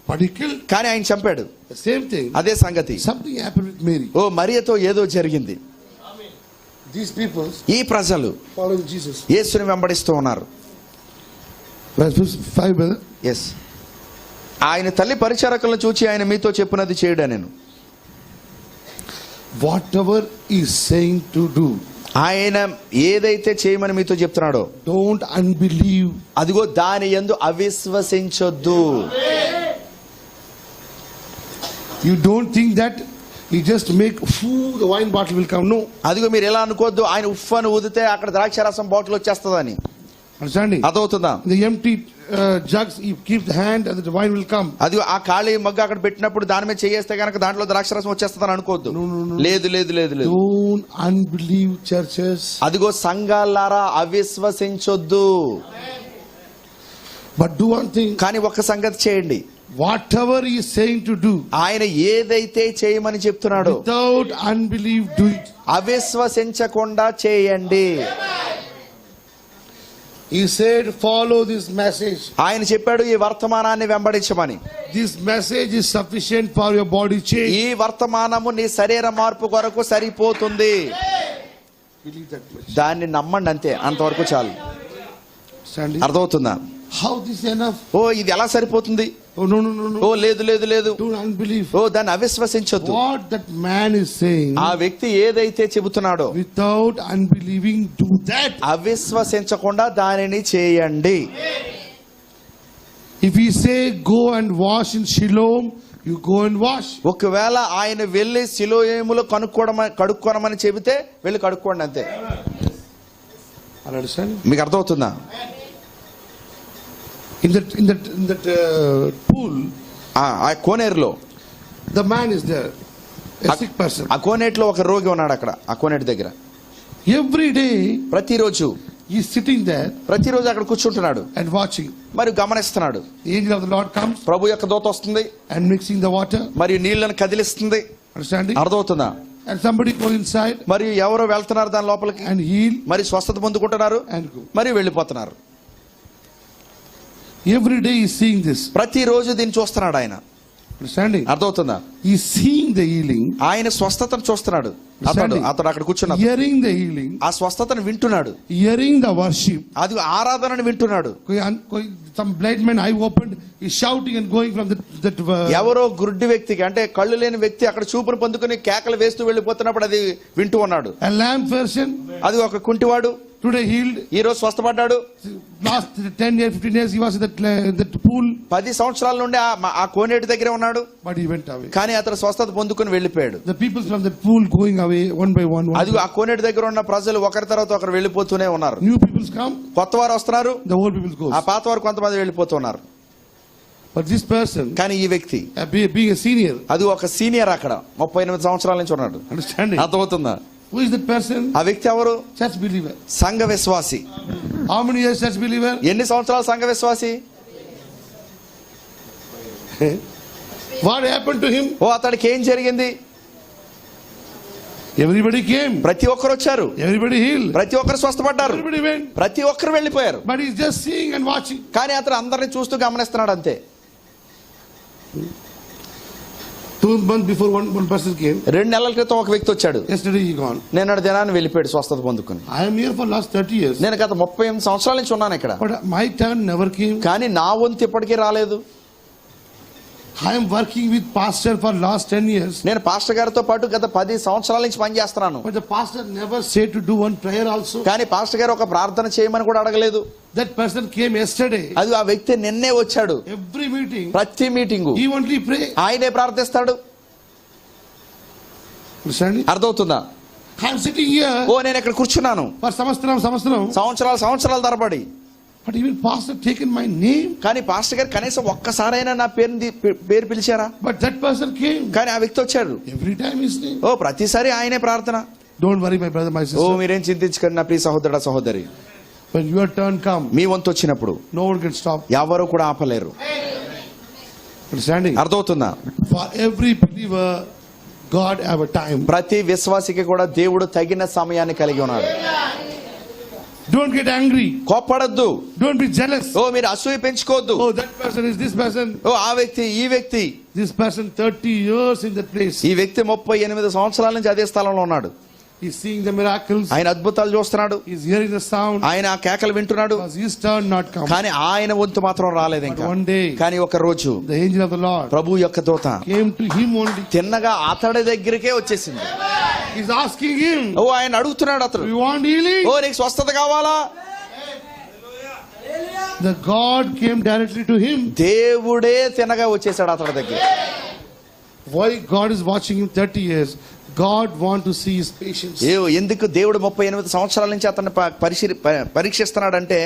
B: But he killed.
A: కానీ ఆయన చంపాడు.
B: The same thing.
A: అదే సంగతి.
B: Something happened with Mary.
A: ఓ మరియతో ఏదో జరిగింది.
B: These people
A: ఈ ప్రజలు
B: following Jesus.
A: యేసుని వెంబడిస్తూ ఉన్నారు.
B: Verse 5, brother.
A: ఎస్. ఆయన తల్లి పరిచారకులను చూచి ఆయన మీతో చెప్పినది చేయుడా నేను.
B: Whatever he is saying to do,
A: ఆయన ఏదైతే చేయమని మీతో చెప్తున్నాడో
B: don't unbelieve.
A: అదిగో దాని యందు అవిశ్వసించొద్దు.
B: You don't think that he just make the wine bottle will come. No.
A: అదిగో మీరు ఎలా అనుకోవద్దు ఆయన ఉఫ్ఫను ఊదితే అక్కడ ద్రాక్షారసం బాటిల్ వచ్చేస్తుందని.
B: Understanding?
A: అదవుతుందా?
B: The empty jugs, he keeps the hand and the wine will come.
A: అది ఆ ఖాళీ మగ్గు అక్కడ పెట్టినప్పుడు దాని మీద చేయేస్తే కనుక దాంట్లో ద్రాక్షరసం వచ్చేస్తుందని అనుకోవద్దు.
B: No.
A: లేదు లేదు లేదు లేదు.
B: Don't unbelieve churches.
A: అదిగో సంఘాలారా అవిశ్వసించొద్దు.
B: But do one thing.
A: కానీ ఒక్క సంగతి చేయండి.
B: Whatever he is saying to do,
A: ఆయన ఏదైతే చేయమని చెప్తున్నాడో
B: without unbelief, do it.
A: అవిశ్వసించకుండా చేయండి.
B: He said, follow this message.
A: ఆయన చెప్పాడు ఈ వర్తమానాన్ని వెంబడించమని.
B: This message is sufficient for your body change.
A: ఈ వర్తమానము నీ శరీర మార్పు కొరకు సరిపోతుంది.
B: Believe that much.
A: దాన్ని నమ్మండి అంతే, అంతవరకు చాలు.
B: Standing.
A: అర్థమవుతుందా?
B: How this enough?
A: ఓ ఇది ఎలా సరిపోతుంది?
B: Oh no.
A: ఓ లేదు లేదు లేదు.
B: Don't unbelieve.
A: ఓ దాన్ని అవిశ్వసించొద్దు.
B: What that man is saying,
A: ఆ వ్యక్తి ఏదైతే చెబుతున్నాడో
B: without unbelieving, do that.
A: అవిశ్వసించకుండా దానిని చేయండి.
B: If he say go and wash in Shiloh, you go and wash.
A: ఒకవేళ ఆయన వెళ్ళి సిలోయేములో కడుక్కోనమని చెబితే వెళ్ళి కడుక్కోండి అంతే.
B: Understand?
A: మీకు అర్థమవుతుందా?
B: In that pool,
A: ఆ కోనేరులో
B: the man is there, a sick person.
A: ఆ కోనేటిలో ఒక రోగి ఉన్నాడు అక్కడ ఆ కోనేటి దగ్గర.
B: Every day
A: ప్రతిరోజు
B: he is sitting there
A: ప్రతిరోజు అక్కడ కూర్చుంటున్నాడు
B: and watching.
A: మరి గమనిస్తున్నాడు.
B: The angel of the Lord comes
A: ప్రభు యొక్క దూత వస్తుంది
B: and mixing the water.
A: మరియు నీళ్లను కదిలిస్తుంది.
B: Understanding?
A: అర్థమవుతుందా?
B: And somebody go inside
A: మరియు ఎవరో వెళ్తున్నారు దాని లోపలికి,
B: and heal
A: మరి స్వస్థత పొందుకుంటున్నారు,
B: and go.
A: మరి వెళ్ళిపోతున్నారు.
B: Every day he is seeing this.
A: ప్రతిరోజు దీన్ని చూస్తున్నాడు ఆయన.
B: Understanding?
A: అర్థమవుతుందా?
B: He's seeing the healing,
A: ఆయన స్వస్థతను చూస్తున్నాడు. అతడు అక్కడ కూర్చున్నాడు.
B: hearing the healing,
A: ఆ స్వస్థతను వింటున్నాడు.
B: hearing the worship.
A: అది ఆరాధనను వింటున్నాడు.
B: Some blind man eye opened, he's shouting and going from that
A: ఎవరో గుడ్డి వ్యక్తికి, అంటే కళ్ళు లేని వ్యక్తి అక్కడ చూపును పొందుకుని కేకలు వేస్తూ వెళ్ళిపోతున్నప్పుడు అది వింటూ ఉన్నాడు.
B: a lame person,
A: అది ఒక కుంటివాడు,
B: today healed.
A: ఈ రోజు స్వస్థపడ్డాడు.
B: Last 10 years, 15 years he was in that pool,
A: 10 సంవత్సరాల నుండి ఆ కోనేటి దగ్గరే ఉన్నాడు.
B: but he went away.
A: కానీ అతను స్వస్థత పొందుకుని వెళ్ళిపోయాడు.
B: The people from that pool going away one by one.
A: అది ఆ కోనేటి దగ్గర ఉన్న ప్రజలు ఒకరి తర్వాత ఒకరు వెళ్ళిపోతూనే ఉన్నారు.
B: New people come,
A: కొత్త వారు వస్తున్నారు,
B: the old people go.
A: ఆ పాత వారు కొంతమంది వెళ్ళిపోతున్నారు.
B: But this person,
A: కానీ ఈ వ్యక్తి
B: being a senior,
A: అది ఒక సీనియర్, అక్కడ 38 సంవత్సరాల నుంచి ఉన్నాడు.
B: understanding?
A: అర్థమవుతుందా?
B: Who is that person?
A: ఆ వ్యక్తి ఎవరు?
B: Church believer.
A: సంఘ విశ్వాసి.
B: How many years church believer?
A: ఎన్ని సంవత్సరాలు సంఘ విశ్వాసి?
B: What happened to him?
A: ఓ అతడికి ఏం జరిగింది?
B: Everybody came.
A: ప్రతి ఒక్కరు వచ్చారు,
B: Everybody healed.
A: ప్రతి ఒక్కరు స్వస్థపడ్డారు,
B: Everybody went.
A: ప్రతి ఒక్కరు వెళ్ళిపోయారు.
B: But he's just seeing and watching.
A: కానీ అతను అందరిని చూస్తూ గమనిస్తున్నాడు అంతే.
B: 2 months before one person came.
A: 2 నెలల క్రితం ఒక వ్యక్తి వచ్చాడు.
B: Yesterday he gone.
A: నిన్నటి దినాన్ని వెళ్ళిపోయాడు స్వస్థత పొందుకుని.
B: I am here for last 30 years.
A: నేను గత 38 సంవత్సరాల నుంచి ఉన్నాను ఇక్కడ.
B: But my turn never came.
A: కానీ నా వంతు ఇప్పటికీ రాలేదు.
B: I am working with pastor for last 10 years.
A: నేను పాస్టర్ గారితో పాటు గత 10 సంవత్సరాల నుంచి పనిచేస్తున్నాను.
B: But the pastor never said to do one prayer also.
A: కానీ పాస్టర్ గారు ఒక ప్రార్థన చేయమని కూడా అడగలేదు.
B: That person came yesterday.
A: అది ఆ వ్యక్తి నిన్నే వచ్చాడు.
B: Every meeting,
A: ప్రతి మీటింగు
B: he only pray.
A: ఆయనే ప్రార్థిస్తాడు.
B: Understanding?
A: అర్థమవుతుందా?
B: I am sitting here
A: ఓ నేను ఇక్కడ కూర్చున్నాను
B: for samastram.
A: సంవత్సరాల తరబడి.
B: But even pastor taken my name.
A: కానీ పాస్టర్ గారు కనీసం ఒక్కసారైనా నా పేరు పిలిచారా?
B: But that person came.
A: కానీ ఆ వ్యక్తి వచ్చాడు.
B: Every time his name.
A: ఓ ప్రతిసారి ఆయనే ప్రార్థన.
B: Don't worry my brother, my
A: oh
B: sister.
A: మీరేం చింతించకండి నా ప్రియ సహోదరుడా సహోదరి.
B: When your turn come,
A: మీ వంతు వచ్చినప్పుడు
B: no one can stop.
A: ఎవరు కూడా ఆపలేరు.
B: Understanding?
A: అర్థమవుతుందా?
B: For every believer, God have a time.
A: ప్రతి విశ్వాసికి కూడా దేవుడు తగిన సమయాన్ని కలిగి ఉన్నాడు.
B: Don't get angry.
A: కోప్పడద్దు.
B: Don't be jealous.
A: ఓ మీరు అసూయ పెంచుకోవద్దు.
B: Oh, that person is this person.
A: ఓ ఆ వ్యక్తి ఈ వ్యక్తి.
B: This person 30 years in that place.
A: ఈ వ్యక్తి 38 సంవత్సరాల నుంచి అదే స్థలంలో ఉన్నాడు.
B: He's seeing the miracles.
A: ఆయన అద్భుతాలు చూస్తున్నాడు.
B: He's hearing the sound.
A: ఆయన ఆ కేకలు వింటున్నాడు.
B: Because his turn not come.
A: కానీ ఆయన వంతు మాత్రం రాలేదు ఇంకా.
B: But one day,
A: కానీ ఒక రోజు
B: the angel of the Lord
A: ప్రభు యొక్క దూత
B: came to him only.
A: తిన్నగా అతడి దగ్గరికే వచ్చేసింది.
B: He's asking him,
A: ఓ ఆయన అడుగుతున్నాడు అతడు,
B: you want healing?
A: ఓ నీకు స్వస్థత కావాలా?
B: The God came directly to him.
A: దేవుడే తిన్నగా వచ్చేసాడు అతడి దగ్గర.
B: Why God is watching him 30 years? God want to see his patience.
A: ఎందుకు దేవుడు 38 సంవత్సరాల నుంచి అతన్ని పరీక్షిస్తున్నాడంటే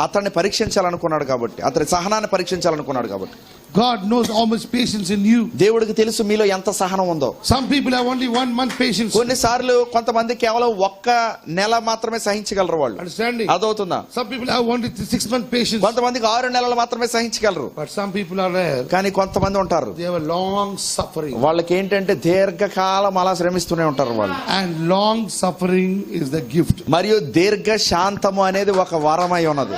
A: అతన్ని పరీక్షించాలనుకున్నాడు కాబట్టి, అతని సహనాన్ని పరీక్షించాలనుకున్నాడు కాబట్టి.
B: God knows how much patience in you.
A: దేవుడికి తెలుసు మీలో ఎంత సహనం ఉందో.
B: Some people have only 1 month patience.
A: కొన్నిసార్లు కొంతమంది కేవలం 1 నెల మాత్రమే సహించగలరు వాళ్ళు.
B: Understanding?
A: అదవుతుందా?
B: Some people have only 6 month patience.
A: కొంతమందికి 6 నెలలు మాత్రమే సహించగలరు.
B: But some people are rare.
A: కానీ కొంతమంది ఉంటారు,
B: They have a long suffering.
A: వాళ్ళకి ఏంటంటే దీర్ఘకాలం అలా శ్రమిస్తూనే ఉంటారు వాళ్ళు.
B: And long suffering is the gift.
A: మరియు దీర్ఘ శాంతము అనేది ఒక వరమై ఉన్నది.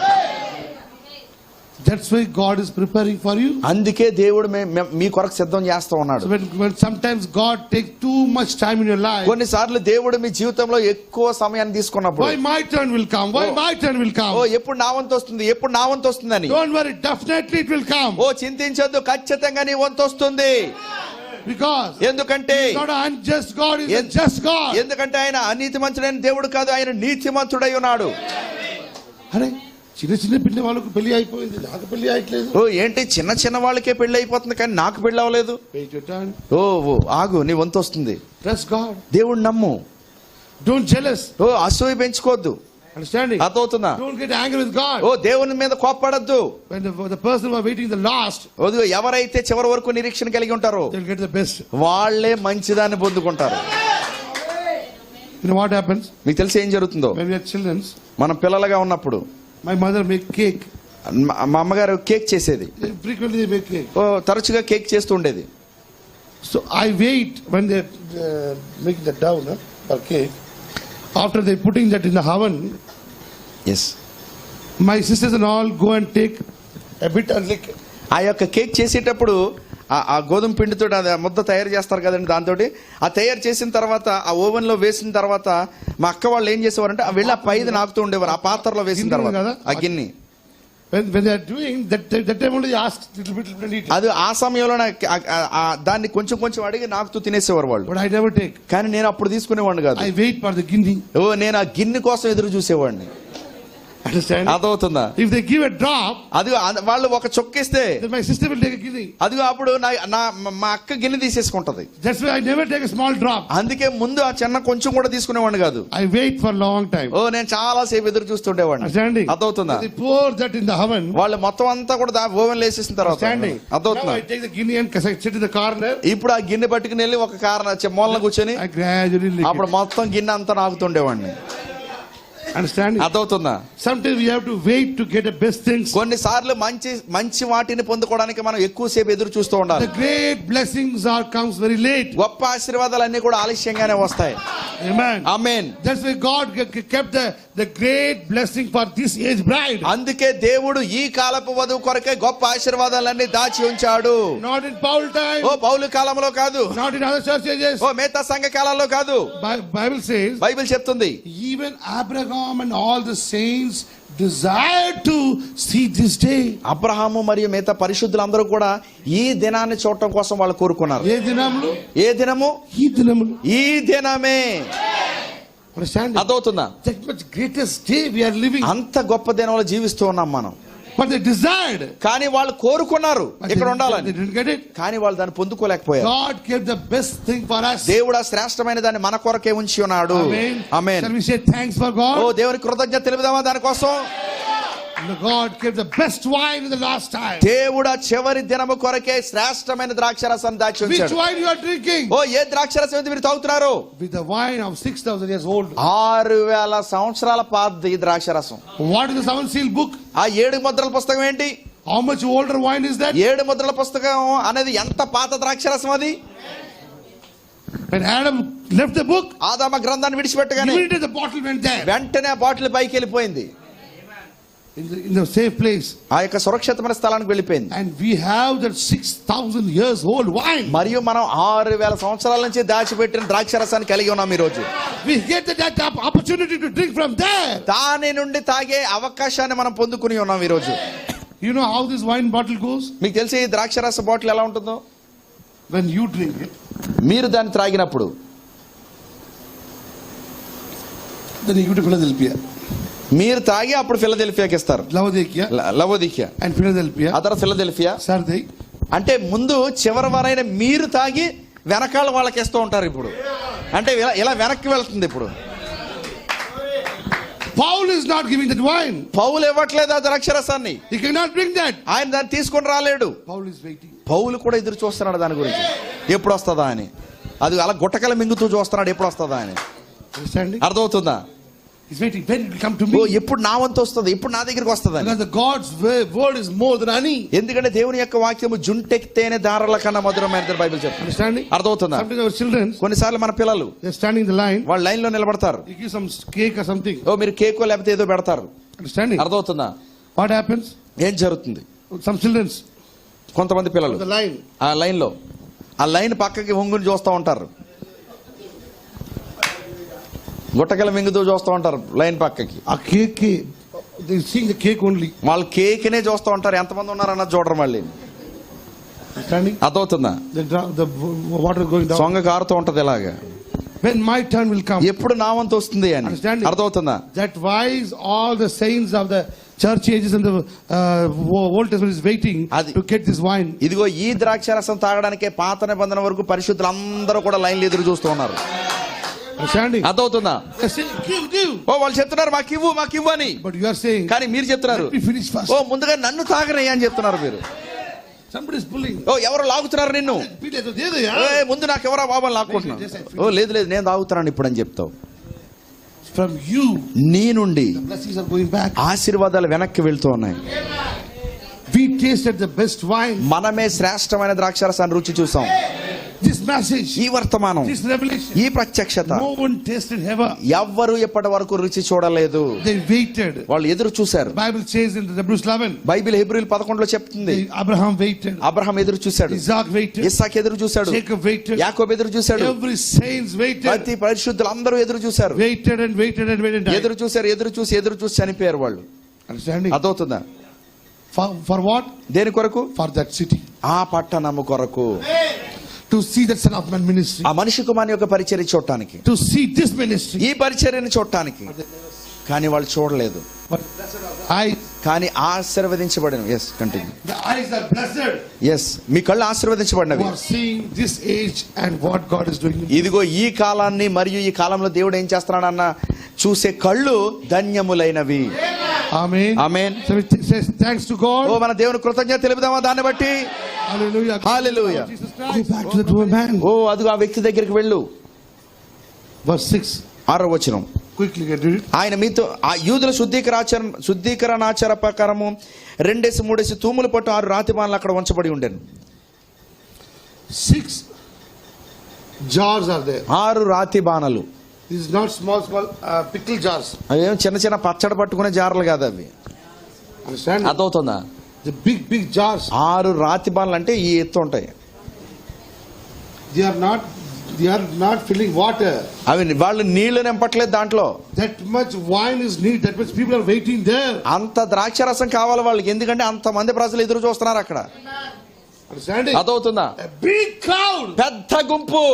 B: That's why God is preparing for you.
A: అందుకే దేవుడు మీ కొరకు సిద్ధం చేస్తూ ఉన్నాడు.
B: So when sometimes God takes too much time in your life.
A: కొన్నిసార్లు దేవుడు మీ జీవితంలో ఎక్కువ సమయాన్ని తీసుకున్నప్పుడు,
B: Why my turn will come? Why my turn will come?
A: ఓ ఎప్పుడు నా వంతు వస్తుంది, ఎప్పుడు నా వంతు వస్తుందని.
B: Don't worry, definitely it will come.
A: ఓ చింతించొద్దు, ఖచ్చితంగా నీ వంతు వస్తుంది.
B: Because
A: ఎందుకంటే
B: He's not an unjust God, He's a just God.
A: ఎందుకంటే ఆయన అనీతిమంతుడైన దేవుడు కాదు, ఆయన నీతిమంతుడై ఉన్నాడు.
B: అరే చిన్న పిల్ల వాళ్ళకు పెళ్లి అయిపోయింది, నాకు పెళ్లి అయ్యట్లేదు.
A: ఓ ఏంటి చిన్న వాళ్ళకే పెళ్లి అయిపోతుంది కానీ నాకు పెళ్లి అవ్వలేదు. ఓ ఆగు, నీ వంతు వస్తుంది.
B: Trust God.
A: దేవుడు నమ్ము.
B: Don't jealous.
A: ఓ అసూయ పెంచుకోవద్దు.
B: Understanding?
A: అర్థమవుతుందా?
B: Don't get angry with God.
A: ఓ దేవుని మీద కోప్పడద్దు.
B: When the person who are waiting the last,
A: ఎవరైతే చివరి వరకు నిరీక్షణ కలిగి ఉంటారో
B: they'll get the best.
A: వాళ్ళే మంచిదాన్ని పొందుకుంటారు.
B: You know what happens?
A: మీకు తెలిసి ఏం జరుగుతుందో?
B: When we are children,
A: మనం పిల్లలుగా ఉన్నప్పుడు
B: my mother make cake.
A: మా అమ్మగారు కేక్ చేసేది.
B: Frequently they make cake.
A: ఓ తరచుగా కేక్ చేస్తూ ఉండేది.
B: So I wait when they make the dough for cake. After they putting that in the oven,
A: yes,
B: my sisters and all go and take a bit and lick.
A: ఆ యొక్క కేక్ చేసేటప్పుడు ఆ గోధుమ పిండితో అది ముద్ద తయారు చేస్తారు కదండి, దాంతో ఆ తయారు చేసిన తర్వాత ఆ ఓవెన్ లో వేసిన తర్వాత మా అక్క వాళ్ళు ఏం చేసేవారంటే వెళ్ళి ఆ పైది నాకుతూ ఉండేవారు, ఆ పాత్రలో వేసిన తర్వాత ఆ గిన్నె.
B: When they are doing that time only they ask little bit and eat.
A: అది ఆ సమయంలో దాన్ని కొంచెం కొంచెం అడిగి నాకుతూ తినేసేవారు వాళ్ళు.
B: But I never take.
A: కానీ నేను అప్పుడు తీసుకునేవాడిని కాదు.
B: I wait for the guinea.
A: నేను ఆ గిన్నె కోసం ఎదురు చూసేవాడిని.
B: Understand?
A: అదవుతుందా?
B: If they give a drop,
A: అది వాళ్ళు ఒక చొక్కిస్తే
B: then my sister will take a guinea.
A: అదిగో అప్పుడు మా అక్క గిన్నె తీసేసుకుంటది.
B: That's why I never take a small drop.
A: అందుకే ముందు ఆ చిన్న కొంచెం కూడా తీసుకునేవాడిని కాదు.
B: I wait for long time.
A: నేను చాలా సేపు ఎదురు చూస్తుండేవాడిని.
B: Understanding?
A: అదవుతుందా?
B: They pour that in the oven.
A: వాళ్ళు మొత్తం అంతా కూడా ఓవెన్ లో వేసేసిన తర్వాత
B: Understanding?
A: అదవుతుందా?
B: Now I take the guinea and sit in the corner.
A: ఇప్పుడు ఆ గిన్నె పట్టుకుని వెళ్ళి ఒక మూలన కూర్చొని
B: I gradually lick
A: అప్పుడు
B: it.
A: మొత్తం గిన్నె అంతా నాకుతుండేవాడిని.
B: Understanding?
A: అదవుతుందా?
B: Sometimes we have to wait to get the best things.
A: కొన్నిసార్లు మంచి వాటిని పొందుకోవడానికి మనం ఎక్కువసేపు ఎదురు చూస్తూ ఉండాలి.
B: The great blessings comes very late.
A: గొప్ప ఆశీర్వాదాలు అన్ని కూడా ఆలస్యంగానే వస్తాయి.
B: Amen.
A: Amen.
B: That's why God kept the great blessing for this age bride.
A: అందుకే దేవుడు ఈ కాలపు వధువు కొరకే గొప్ప ఆశీర్వాదాలన్నీ దాచి ఉంచాడు.
B: Not in Paul time.
A: పౌలు కాలంలో కాదు.
B: Not in other church ages.
A: మిగతా సంఘ కాలాల్లో కాదు.
B: Bible says.
A: బైబిల్ చెప్తుంది.
B: Even Abraham and all the saints desired to see this day.
A: Abraham మరియు మిగతా పరిశుద్ధులందరూ కూడా ఈ దినాన్ని చూడటం కోసం వాళ్ళు కోరుకున్నారు.
B: ఏ దినములు?
A: ఏ దినము?
B: ఈ దినములు.
A: ఈ దినమే.
B: Understand?
A: అదవుతుందా?
B: That much greatest day we are living.
A: అంత గొప్ప దినంలో జీవిస్తూ ఉన్నాం మనం.
B: But they desired.
A: కానీ వాళ్ళు కోరుకున్నారు ఇక్కడ ఉండాలని.
B: They didn't get it.
A: కానీ వాళ్ళు దాన్ని పొందుకోలేకపోయారు.
B: God gave the best thing for us.
A: దేవుడు ఆ శ్రేష్టమైన దాన్ని మన కొరకే ఉంచి ఉన్నాడు.
B: Amen.
A: Amen.
B: Shall we say thanks for God?
A: దేవునికి కృతజ్ఞత తెలుపుదామా దానికోసం?
B: God gave the best wine in the last time.
A: దేవుడు ఆ చివరి దినము కొరకే శ్రేష్టమైన ద్రాక్షరసం దాచి
B: Which
A: ఉంచాడు.
B: wine you are drinking?
A: ఏ ద్రాక్షరసం అయితే మీరు తాగుతున్నారు?
B: With the wine of 6,000 years old.
A: 6000 సంవత్సరాల పాతది ఈ ద్రాక్షరసం.
B: What is the seven seal book?
A: ఆ 7 ముద్రల పుస్తకం ఏంటి?
B: How much older wine is that?
A: 7 ముద్రల పుస్తకం అనేది ఎంత పాత ద్రాక్షరసం అది?
B: When Adam left the book,
A: ఆదామ గ్రంథాన్ని విడిచిపెట్టగానే
B: immediately the bottle went there.
A: వెంటనే ఆ బాటిల్ పైకి వెళ్ళిపోయింది.
B: In the safe place.
A: ఆ యొక్క సురక్షితమైన స్థలానికి వెళ్ళిపోయింది.
B: And we have that 6,000 years old wine.
A: మరియు మనం 6000 సంవత్సరాల నుంచి దాచిపెట్టిన ద్రాక్షరసాన్ని కలిగి ఉన్నాం ఈ రోజు.
B: We get that opportunity to drink from there.
A: దాని నుండి తాగే అవకాశాన్ని మనం పొందుకుని ఉన్నాం ఈ రోజు.
B: You know how this wine bottle goes?
A: మీకు తెలిసి ఈ ద్రాక్షరస బాటిల్ ఎలా ఉంటుందో?
B: When you drink it,
A: మీరు దాన్ని త్రాగినప్పుడు
B: then you go to Philadelphia.
A: మీరు తాగి అప్పుడు ఫిలదెల్ఫియాకి ఇస్తారు. లవోదికియా
B: and Philadelphia.
A: Other Philadelphia.
B: Sardi.
A: అంటే ముందు చివరి వారైన మీరు తాగి వెనకాల వాళ్ళకి ఇస్తూ ఉంటారు. ఇప్పుడు అంటే ఇలా వెనక్కి వెళ్తుంది. ఇప్పుడు
B: Paul is not giving that wine.
A: పౌలు ఇవ్వట్లేదు ఆ ద్రాక్షరసాన్ని.
B: He cannot bring that.
A: ఆయన దాన్ని తీసుకొని రాలేడు.
B: Paul is waiting.
A: పౌలు కూడా ఎదురు చూస్తున్నాడు దాని గురించి, ఎప్పుడు వస్తుందా అని. అది అలా గుట్టకల మింగుతూ చూస్తున్నాడు ఎప్పుడు వస్తుందా అని.
B: Understanding?
A: అర్థమవుతుందా?
B: He's waiting. When it will come to me?
A: ఎప్పుడు నా వంతు వస్తుంది, ఎప్పుడు నా దగ్గరికి వస్తుంది అని.
B: Because the God's word is more than honey.
A: ఎందుకంటే దేవుని యొక్క వాక్యము జుంటెక్కితేనే దారాల కన్నా మధురమైన బైబిల్ చెప్తుంది.
B: Understanding?
A: అర్థమవుతుందా?
B: Sometimes our children,
A: కొన్నిసార్లు మన పిల్లలు
B: they're standing in the line.
A: వాళ్ళు లైన్ లో నిలబడతారు.
B: You give some cake or something.
A: మీరు కేకో లేకపోతే ఏదో పెడతారు.
B: Understanding?
A: అర్థమవుతుందా?
B: What happens?
A: ఏం జరుగుతుంది?
B: Some children,
A: కొంతమంది పిల్లలు
B: the line.
A: ఆ లైన్ పక్కకి వంగుని చూస్తూ ఉంటారు. గుట్టకల మింగుతూ చూస్తూ ఉంటారు లైన్ పక్కకి.
B: A cake, they seeing the cake only.
A: వాళ్ళు కేక్నే చూస్తూ ఉంటారు, ఎంతమంది ఉన్నారన్నది చూడరు. మళ్ళీ
B: Understanding?
A: అర్థమవుతుందా?
B: The water going down.
A: సొంగ కారుతూ ఉంటది ఇలాగా.
B: When my turn will come.
A: ఎప్పుడు నా వంతు వస్తుంది అని.
B: Understanding?
A: అర్థమవుతుందా?
B: That wise all the saints of the church ages and the Old Testament is waiting to get this wine.
A: ఇదిగో ఈ ద్రాక్షరసం తాగడానికే పాత నిబంధన వరకు పరిశుద్ధులు అందరూ కూడా లైన్లు ఎదురు చూస్తూ ఉన్నారు.
B: Understanding?
A: అర్థమవుతుందా?
B: Give.
A: వాళ్ళు చెప్తున్నారు మాకు ఇవ్వు అని.
B: But you are saying,
A: కానీ మీరు చెప్తున్నారు
B: let me finish first.
A: ముందుగా నన్ను తాగనయ్యా అని చెప్తున్నారు మీరు.
B: Somebody is pulling.
A: ఎవరు లాగుతున్నారు నిన్ను? ముందు నాకు ఎవరో బాబాని లాక్కుంటున్నాను. లేదు నేను తాగుతున్నాను ఇప్పుడు అని చెప్తావు.
B: From you,
A: నీ నుండి
B: the blessings are going back.
A: ఆశీర్వాదాలు వెనక్కి వెళ్తూ ఉన్నాయి.
B: We tasted the best wine.
A: మనమే శ్రేష్టమైన ద్రాక్షరసాన్ని రుచి చూసాం.
B: This message,
A: ఈ వర్తమానం,
B: this revelation,
A: ఈ ప్రత్యక్షత
B: no one tasted ever.
A: ఎవ్వరు ఎప్పటి వరకు రుచి చూడలేదు.
B: They waited.
A: వాళ్ళు ఎదురు చూశారు.
B: The Bible says in the Hebrews 11,
A: Bible హెబ్రీయులు 11లో చెప్తుంది,
B: Abraham waited,
A: అబ్రహాం ఎదురు చూశాడు,
B: Isaac waited,
A: ఇస్సాకు ఎదురు చూశాడు,
B: Jacob waited,
A: యాకోబు ఎదురు చూశాడు,
B: every saints waited,
A: ప్రతి పరిశుద్ధులు అందరూ ఎదురు చూశారు.
B: waited and waited and waited.
A: ఎదురు చూశారు, ఎదురు చూసి చనిపోయారు వాళ్ళు.
B: Understanding?
A: అదవుతుందా?
B: For what?
A: దేని కొరకు?
B: For that city.
A: ఆ పట్టణము కొరకు,
B: To see that Son of Man ministry.
A: ఆ మనిషి కుమారుని యొక్క పరిచర్య చూడటానికి,
B: To see this ministry.
A: ఈ పరిచర్యని చూడటానికి. కానీ వాళ్ళు చూడలేదు.
B: But eyes,
A: కానీ ఆశీర్వదించబడిన, yes continue,
B: the eyes are blessed
A: yes మీ కళ్ళు ఆశీర్వదించబడినవి.
B: who are seeing this age and what God is doing.
A: ఇదిగో ఈ కాలాన్ని మరియు ఈ కాలంలో దేవుడు ఏం చేస్తున్నాడన్న చూసే కళ్ళు ధన్యములైనవి.
B: Amen.
A: Amen.
B: So it says thanks to God.
A: ఓ మన దేవుని కృతజ్ఞత తెలుపుదామా దాన్ని బట్టి?
B: Hallelujah.
A: Hallelujah.
B: Jesus Christ. Go back to that woman.
A: ఓ అదిగో ఆ వ్యక్తి దగ్గరికి వెళ్ళు.
B: Verse 6.
A: 6వ వచనం.
B: Quickly get it.
A: ఆయన మీతో ఆ యూదుల శుద్ధీకరణాచార ప్రకారము 2-3 తూములు పట్టు 6 రాతి బాణలు అక్కడ ఉంచబడి ఉండెను.
B: 6 jars are there.
A: 6 రాతి బాణలు.
B: This is not small pickle jars.
A: అవేం చిన్న చిన్న పచ్చడి పట్టుకునే జార్లు కాదు అవి.
B: Understand?
A: అర్థమవుతుందా?
B: The big jars.
A: 6 రాతి బాణలు అంటే ఈ ఎత్తు ఉంటాయి.
B: They are not filling water.
A: అవి వాళ్ళు నీళ్లు నింపట్లేదు దాంట్లో.
B: That much wine is needed. That much people are waiting there.
A: అంత ద్రాక్షరసం కావాలి వాళ్ళకి, ఎందుకంటే అంత మంది ప్రజలు ఎదురు చూస్తున్నారు అక్కడ.
B: Understanding?
A: అర్థమవుతుందా?
B: A big crowd.
A: పెద్ద గుంపు.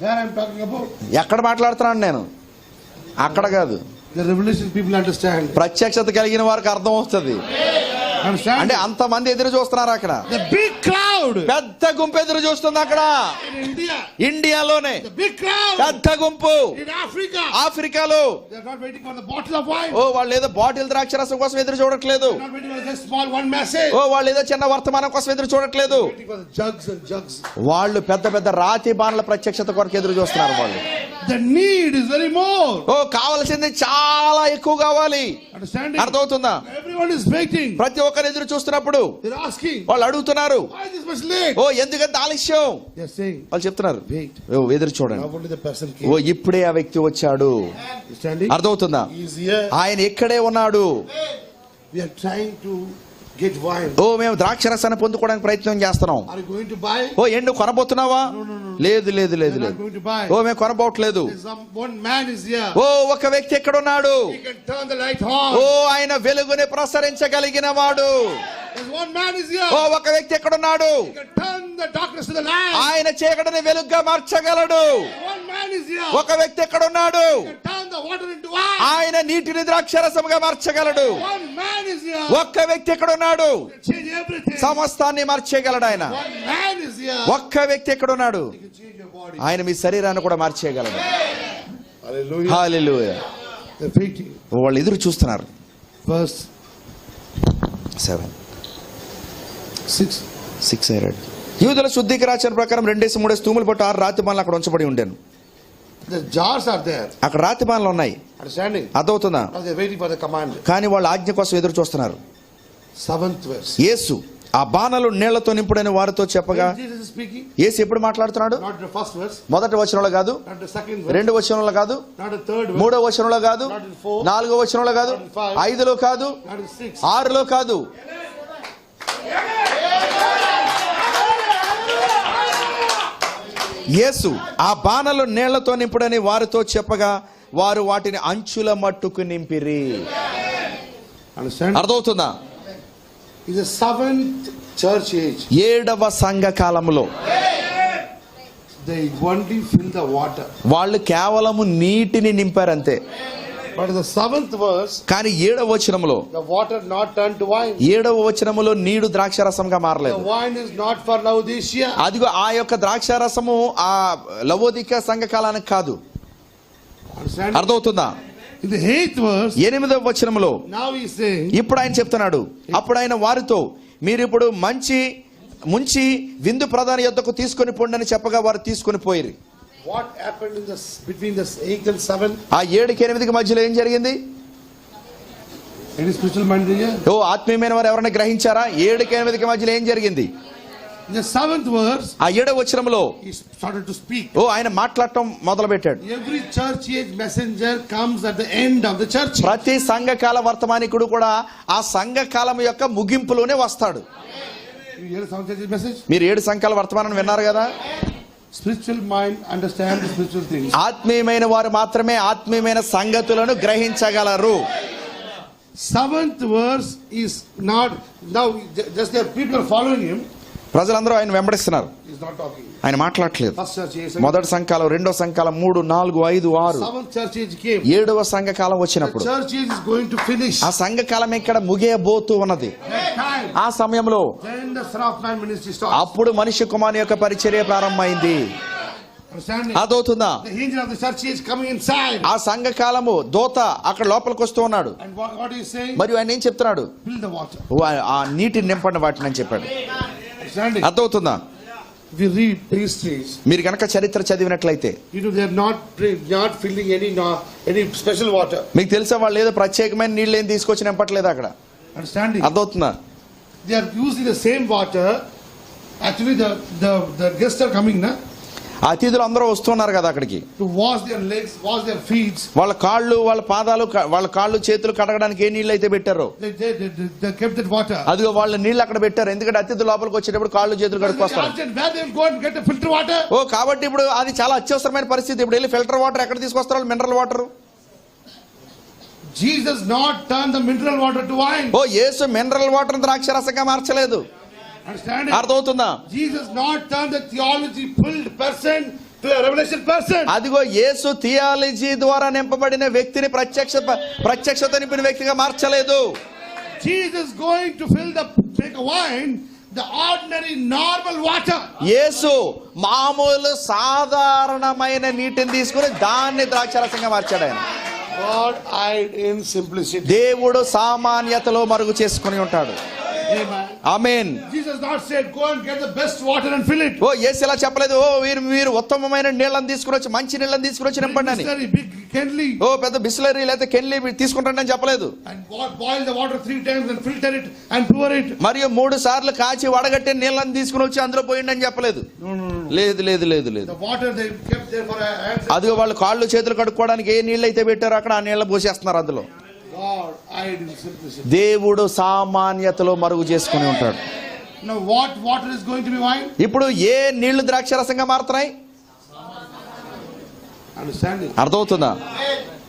B: There I am talking about.
A: ఎక్కడ మాట్లాడుతున్నాను నేను? అక్కడ కాదు.
B: The revelation people understand.
A: ప్రత్యక్షత కలిగిన వారికి అర్థం అవుతుంది.
B: Understand?
A: అంటే అంత మంది ఎదురు చూస్తున్నారు అక్కడ.
B: The big crowd.
A: పెద్ద గుంపు ఎదురు చూస్తుంది అక్కడ.
B: In India.
A: ఇండియాలోనే
B: The big crowd.
A: పెద్ద గుంపు.
B: In Africa.
A: ఆఫ్రికాలో.
B: They are not waiting for the bottle of wine.
A: ఓ వాళ్ళు ఏదో బాటిల్ ద్రాక్షరసం కోసం ఎదురు చూడట్లేదు.
B: They are not waiting for just small one message.
A: ఓ వాళ్ళు ఏదో చిన్న వర్తమానం కోసం ఎదురు చూడట్లేదు.
B: Waiting for the jugs and jugs.
A: వాళ్ళు పెద్ద పెద్ద రాతి బాణల ప్రత్యక్షత కొరకు ఎదురు చూస్తున్నారు వాళ్ళు.
B: The need is very more.
A: ఓ కావాల్సింది చాలా ఎక్కువ కావాలి.
B: Understanding?
A: అర్థమవుతుందా?
B: Everyone is waiting.
A: ప్రతి ఒక్కరు ఎదురు చూస్తున్నప్పుడు
B: They're asking.
A: వాళ్ళు అడుగుతున్నారు,
B: Why this much late?
A: ఓ ఎందుకంత ఆలస్యం?
B: They're saying.
A: వాళ్ళు చెప్తున్నారు,
B: Wait.
A: ఓ ఎదురు చూడండి,
B: Now only the person
A: oh
B: came.
A: ఇప్పుడే ఆ వ్యక్తి వచ్చాడు.
B: Understanding?
A: అర్థమవుతుందా?
B: He is here.
A: ఆయన ఇక్కడే ఉన్నాడు.
B: We are trying to get wine.
A: ఓ మేము ద్రాక్షరసాన్ని పొందుకోవడానికి ప్రయత్నం చేస్తున్నాం.
B: Are you going to buy?
A: ఓ ఎండు కొనబోతున్నావా? లేదు లేదు లేదు
B: We're not
A: లేదు.
B: going to buy.
A: ఓ మేము కొనబోట్లేదు.
B: One man is here.
A: ఓ ఒక వ్యక్తి ఎక్కడ ఉన్నాడు?
B: He can turn the light
A: oh
B: on.
A: ఆయన వెలుగుని ప్రసరించగలిగిన వాడు.
B: There's one man is here.
A: ఓ ఒక వ్యక్తి ఎక్కడ ఉన్నాడు?
B: He can turn the darkness to the light.
A: ఆయన చీకటిని వెలుగుగా మార్చగలడు.
B: One man is here.
A: ఒక వ్యక్తి ఎక్కడ ఉన్నాడు?
B: He can turn the water into wine.
A: ఆయన నీటిని ద్రాక్షరసముగా మార్చగలడు.
B: One man is here.
A: ఒక్క వ్యక్తి ఎక్కడ ఉన్నాడు?
B: He can change everything.
A: సమస్తాన్ని మార్చేయగలడు ఆయన.
B: One man is here.
A: ఒక్క వ్యక్తి ఎక్కడ ఉన్నాడు?
B: He can change your body.
A: ఆయన మీ శరీరాన్ని కూడా మార్చేయగలడు.
B: Hallelujah.
A: హల్లెలూయా.
B: They're waiting.
A: వాళ్ళు ఎదురు చూస్తున్నారు.
B: Verse
A: 7,
B: 6.
A: 6 అయ్యాడు. యూదుల శుద్ధీకరాచార ప్రకారం 2-3 తూములు పట్టు 6 రాతి బాణలు అక్కడ ఉంచబడి ఉండేను.
B: The jars are there.
A: అక్కడ రాతి బాణలు ఉన్నాయి.
B: Understanding?
A: అర్థమవుతుందా?
B: Now they're waiting for the command.
A: కానీ వాళ్ళు ఆజ్ఞ కోసం ఎదురు చూస్తున్నారు.
B: 7th verse.
A: యేసు ఆ బాణలు నీళ్లతో నింపుడని వారితో చెప్పగా,
B: When Jesus is speaking,
A: యేసు ఎప్పుడు మాట్లాడుతున్నాడు?
B: not the first verse,
A: మొదటి వచనంలో కాదు,
B: not the second verse,
A: 2వ వచనంలో కాదు,
B: not the third verse,
A: మూడో వచనంలో కాదు,
B: not in 4,
A: 4వ వచనంలో కాదు, 5లో కాదు,
B: not in 6.
A: 6లో కాదు. యేసు ఆ బాణలు నీళ్లతో నింపుడని వారితో చెప్పగా వారు వాటిని అంచుల మట్టుకు నింపిరి.
B: Understand?
A: అర్థమవుతుందా?
B: It's the 7th church age.
A: 7వ సంఘ కాలంలో
B: They only fill the water.
A: వాళ్ళు కేవలము నీటిని నింపారు అంతే.
B: But in the 7th verse,
A: కానీ 7వ వచనంలో,
B: the water not turned to wine.
A: 7వ వచనములో నీడు ద్రాక్షరసంగా
B: The
A: మారలేదు.
B: wine is not for Laodicea.
A: అదిగో ఆ యొక్క ద్రాక్షారసము ఆ లవోదిక సంఘకాలానికి కాదు.
B: Understand?
A: అర్థమవుతుందా?
B: In the 8th verse,
A: 8వ వచనములో
B: now he's saying,
A: ఇప్పుడు ఆయన చెప్తున్నాడు, అప్పుడు ఆయన వారితో మీరు ఇప్పుడు ముంచి విందు ప్రధాని యొద్దకు తీసుకొని పోండి చెప్పగా వారు తీసుకొని పోయిరి.
B: what happened in between the 8th and 7th?
A: ఆ 7-8 మధ్యలో ఏం జరిగింది?
B: Any spiritual mind here?
A: ఓ ఆత్మీయమైన వారు ఎవరైనా గ్రహించారా? 7-8 మధ్యలో ఏం జరిగింది?
B: In the 7th verse,
A: ఆ 7వ వచనంలో
B: he started to speak.
A: ఆయన మాట్లాడటం మొదలు పెట్టాడు.
B: Every church age messenger comes at the end of the church.
A: ప్రతి సంఘకాల వర్తమానికుడు కూడా ఆ సంఘకాలం యొక్క ముగింపులోనే వస్తాడు.
B: You hear some church age message?
A: మీరు 7 సంఘాల వర్తమానం విన్నారు కదా.
B: Spiritual mind understand the spiritual things.
A: ఆత్మీయమైన వారు మాత్రమే ఆత్మీయమైన సంగతులను గ్రహించగలరు.
B: 7th verse is not now just there people are following him.
A: ప్రజలందరూ ఆయన వెంబడిస్తున్నారు.
B: He's not talking.
A: ఆయన మాట్లాడట్లేదు.
B: First church age.
A: మొదటి సంఘకాలం, రెండో సంఘకాలం, 3, 4, 5, 6,
B: 7th church age came.
A: 7వ సంఘకాలం
B: The
A: వచ్చినప్పుడు
B: church age is going to finish.
A: ఆ సంఘకాలం ఇక్కడ ముగియబోతూ ఉన్నది.
B: That time,
A: ఆ సమయంలో
B: then the Son of Man ministry starts.
A: అప్పుడు మనిషి కుమారుని యొక్క పరిచర్య ప్రారంభమైంది.
B: Understanding?
A: అదవుతుందా?
B: The angel of the church age coming inside.
A: ఆ సంఘకాలము దూత అక్కడ లోపలికి వస్తూ ఉన్నాడు.
B: And what is saying?
A: మరియు ఆయన ఏం చెప్తున్నాడు?
B: Fill the water.
A: ఆ నీటిని నింపండి వాటిని అని చెప్పాడు.
B: Understanding?
A: అర్థమవుతుందా?
B: If you read histories,
A: మీరు కనుక చరిత్ర చదివినట్లయితే
B: they are not filling any special water.
A: మీకు తెలుసా వాళ్ళు ఏదో ప్రత్యేకమైన నీళ్ళు ఏం తీసుకొచ్చి నింపట్లేదు అక్కడ.
B: Understanding?
A: అర్థమవుతుందా?
B: They are using the same water. Actually, the guests are coming now
A: అతిథులు అందరూ వస్తున్నారు కదా అక్కడికి.
B: to wash their legs, wash their feet.
A: వాళ్ళ కాళ్ళు, వాళ్ళ పాదాలు, వాళ్ళ కాళ్ళు చేతులు కడగడానికి ఏ నీళ్ళు అయితే పెట్టారో
B: They kept that water.
A: అదిగో వాళ్ళ నీళ్ళు అక్కడ పెట్టారు. ఎందుకంటే అతిథులు లోపలికి వచ్చేటప్పుడు కాళ్ళు చేతులు కడుక్కొస్తారు.
B: Where they go and get the filter water?
A: ఓ కాబట్టి ఇప్పుడు అది చాలా అత్యవసరమైన పరిస్థితి. ఇప్పుడు వెళ్ళి ఫిల్టర్ వాటర్ ఎక్కడ తీసుకొస్తారు? Mineral water.
B: Jesus not turned the mineral water to wine.
A: ఓ యేసు మినరల్ వాటర్ ద్రాక్షరసంగా మార్చలేదు.
B: Understand?
A: అర్థమవుతుందా?
B: Jesus not turned the theology filled person to a revelation person.
A: అదిగో యేసు థియాలజీ ద్వారా నింపబడిన వ్యక్తిని ప్రత్యక్షత నింపిన వ్యక్తిగా మార్చలేదు.
B: Jesus going to take a wine, the ordinary normal water.
A: యేసు మామూలు సాధారణమైన నీటిని తీసుకుని దాన్ని ద్రాక్షరసంగా మార్చాడు ఆయన.
B: God eyed in simplicity.
A: దేవుడు సామాన్యతలో మరుగు చేసుకుని ఉంటాడు.
B: Amen.
A: Amen.
B: Jesus not said go and get the best water and fill it.
A: ఓ యేసు ఇలా చెప్పలేదు. ఓ మీరు ఉత్తమమైన నీళ్ళని తీసుకుని వచ్చి, మంచి నీళ్ళని తీసుకుని వచ్చి నింపండి అని.
B: Big Kenley.
A: ఓ పెద్ద బిస్లరీ లేకపోతే కెన్లీ తీసుకుంటాను అని చెప్పలేదు.
B: And boil the water 3 times and filter it and pour it.
A: మరియు 3 సార్లు కాచి వడగట్టే నీళ్ళని తీసుకుని వచ్చి అందులో పోయిండి అని చెప్పలేదు. లేదు లేదు లేదు లేదు.
B: The water they kept there for a
A: అదిగో వాళ్ళు కాళ్ళు చేతులు కడుక్కోవడానికి ఏ నీళ్ళు అయితే పెట్టారో అక్కడ ఆ నీళ్ళ పోసేస్తున్నారు అందులో.
B: God eyed in simplicity.
A: దేవుడు సామాన్యతలో మరుగు చేసుకుని ఉంటాడు.
B: Now what water is going to be wine?
A: ఇప్పుడు ఏ నీళ్లు ద్రాక్షరసంగా మారుతున్నాయి?
B: Understanding?
A: అర్థమవుతుందా?